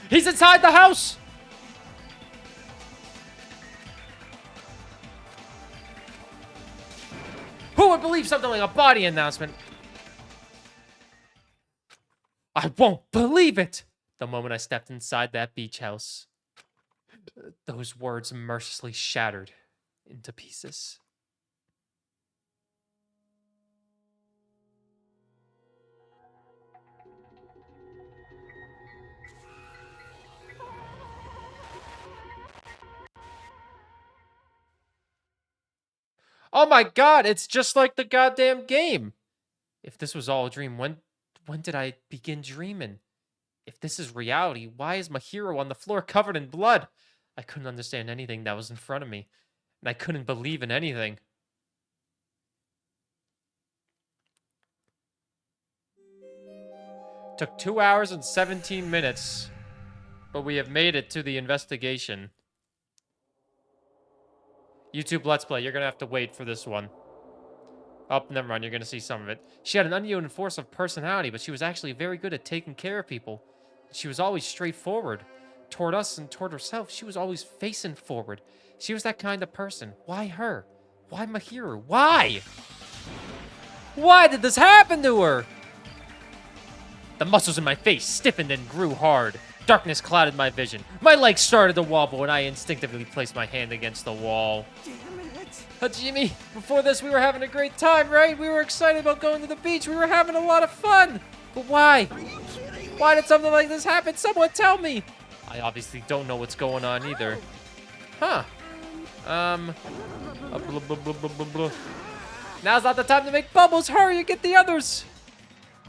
He's inside the house! Who would believe something like a body announcement? I won't believe it! The moment I stepped inside that beach house, those words mercilessly shattered into pieces. Oh my god, it's just like the goddamn game. If this was all a dream, when did I begin dreaming? If this is reality, why is my hero on the floor covered in blood? I couldn't understand anything that was in front of me, and I couldn't believe in anything. Took 2 hours and 17 minutes, but we have made it to the investigation. YouTube Let's Play, you're going to have to wait for this one. Oh, never mind, you're going to see some of it. She had an uneven force of personality, but she was actually very good at taking care of people. She was always straightforward. Toward us and toward herself, she was always facing forward. She was that kind of person. Why her? Why Mahiro? Why? Why did this happen to her? The muscles in my face stiffened and grew hard. Darkness clouded my vision. My legs started to wobble, and I instinctively placed my hand against the wall. Damn it! Hajime, before this, we were having a great time, right? We were excited about going to the beach. We were having a lot of fun. But why? Are you kidding me? Why did something like this happen? Someone tell me. I obviously don't know what's going on either. Huh. Blah, blah, blah, blah, blah, blah. Now's not the time to make bubbles. Hurry and get the others.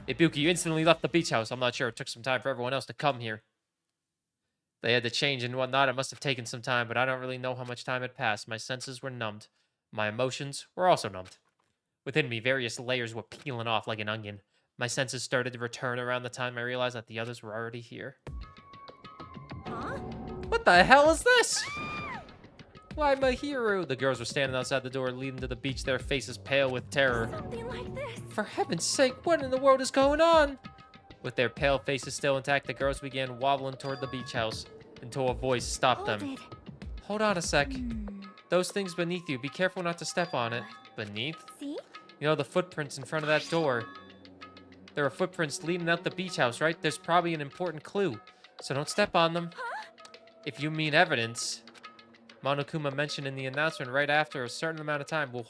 Ibuki, you instantly left the beach house. I'm not sure. It took some time for everyone else to come here. They had to change and whatnot. It must have taken some time, but I don't really know how much time had passed. My senses were numbed. My emotions were also numbed. Within me, various layers were peeling off like an onion. My senses started to return around the time I realized that the others were already here. Huh? What the hell is this? Why, my hero? The girls were standing outside the door leading to the beach, their faces pale with terror. Something like this. For heaven's sake, what in the world is going on? With their pale faces still intact, the girls began wobbling toward the beach house until a voice stopped them. Hold it. Hold on a sec. Those things beneath you, be careful not to step on it. Beneath? See? You know the footprints in front of that door. There are footprints leading out the beach house, right? There's probably an important clue, so don't step on them. If you mean evidence, Monokuma mentioned in the announcement right after a certain amount of time, we'll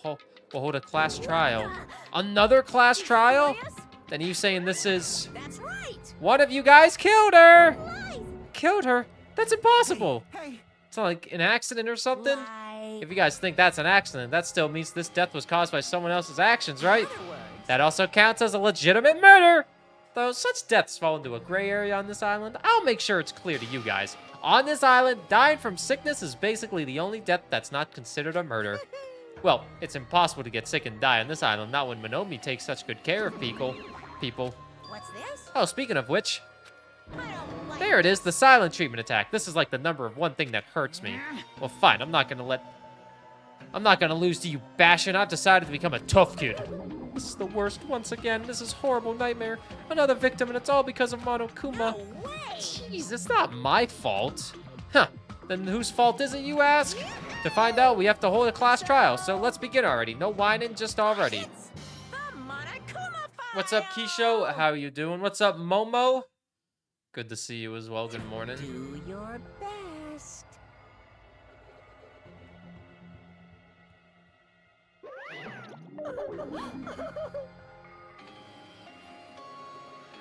hold a class trial. Another class trial? Serious? Then you saying this is... That's right. One of you guys killed her! Lies. Killed her? That's impossible! Hey, It's not like an accident or something? Lie. If you guys think that's an accident, that still means this death was caused by someone else's actions, right? In other words, That also counts as a legitimate murder. Though such deaths fall into a gray area on this island, I'll make sure it's clear to you guys. On this island, dying from sickness is basically the only death that's not considered a murder. Well, it's impossible to get sick and die on this island, not when Monomi takes such good care of people. What's this? Oh, speaking of which, I don't like there it is, the silent treatment attack. This is like the number of one thing that hurts me. Well, fine, I'm not gonna lose to you, Bastion. I've decided to become a tough kid. This is the worst once again. This is horrible nightmare. Another victim, and it's all because of Monokuma. No way! Jeez, it's not my fault. Huh. Then whose fault is it, you ask? To find out, we have to hold a class trial, so let's begin already. No whining, just already. It's the Monokuma file! What's up, Kisho? How you doing? What's up, Momo? Good to see you as well. Good morning. Do your best.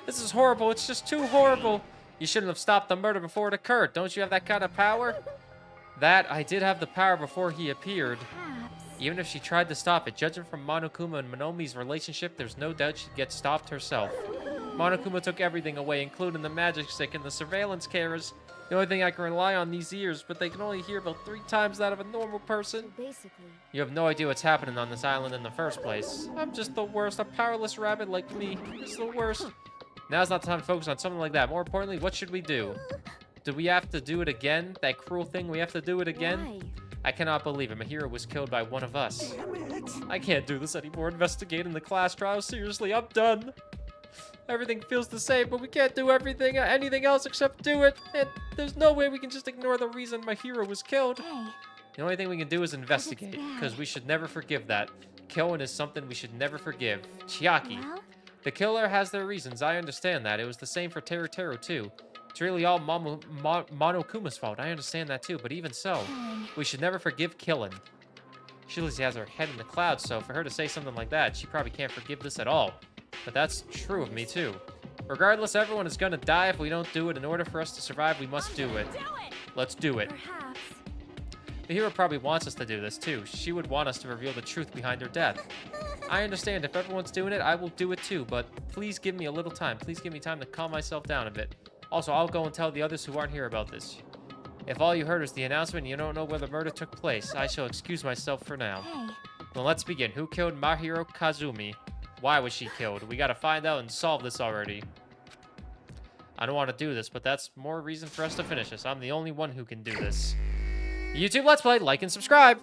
This is horrible. It's just too horrible. You shouldn't have stopped the murder before it occurred. Don't you have that kind of power? That, I did have the power before he appeared. Perhaps. Even if she tried to stop it, judging from Monokuma and Monomi's relationship, there's no doubt she'd get stopped herself. Monokuma took everything away, including the magic stick and the surveillance cameras. The only thing I can rely on these ears, but they can only hear about 3 times that of a normal person. Basically. You have no idea what's happening on this island in the first place. I'm just the worst. A powerless rabbit like me is the worst. Now's not the time to focus on something like that. More importantly, what should we do? Do we have to do it again? That cruel thing, we have to do it again? Why? I cannot believe it. Mahiro was killed by one of us. Damn it. I can't do this anymore. Investigating the class trial. Seriously, I'm done. Everything feels the same, but we can't do anything else except do it. And there's no way we can just ignore the reason Mahiro was killed. Hey, The only thing we can do is investigate, bad. because we should never forgive that. Killing is something we should never forgive. Chiaki. well, The killer has their reasons, I understand that. It was the same for Teru Teru too. It's really all Monokuma's fault, I understand that too, but even so, fine. we should never forgive killing. She has her head in the clouds, so for her to say something like that, she probably can't forgive this at all. But that's true of me too. Regardless, everyone is gonna die if we don't do it. In order for us to survive, we must do it. Let's do it. Perhaps. The hero probably wants us to do this too. She would want us to reveal the truth behind her death. I understand if everyone's doing it, I will do it too, but please give me a little time. Please give me time to calm myself down a bit. Also, I'll go and tell the others who aren't here about this. If all you heard is the announcement and you don't know where the murder took place, I shall excuse myself for now. Hey, Well, let's begin. Who killed Mahiro Kazumi? Why was she killed? We gotta find out and solve this already. I don't want to do this, but that's more reason for us to finish this. I'm the only one who can do this. YouTube Let's Play, like and subscribe.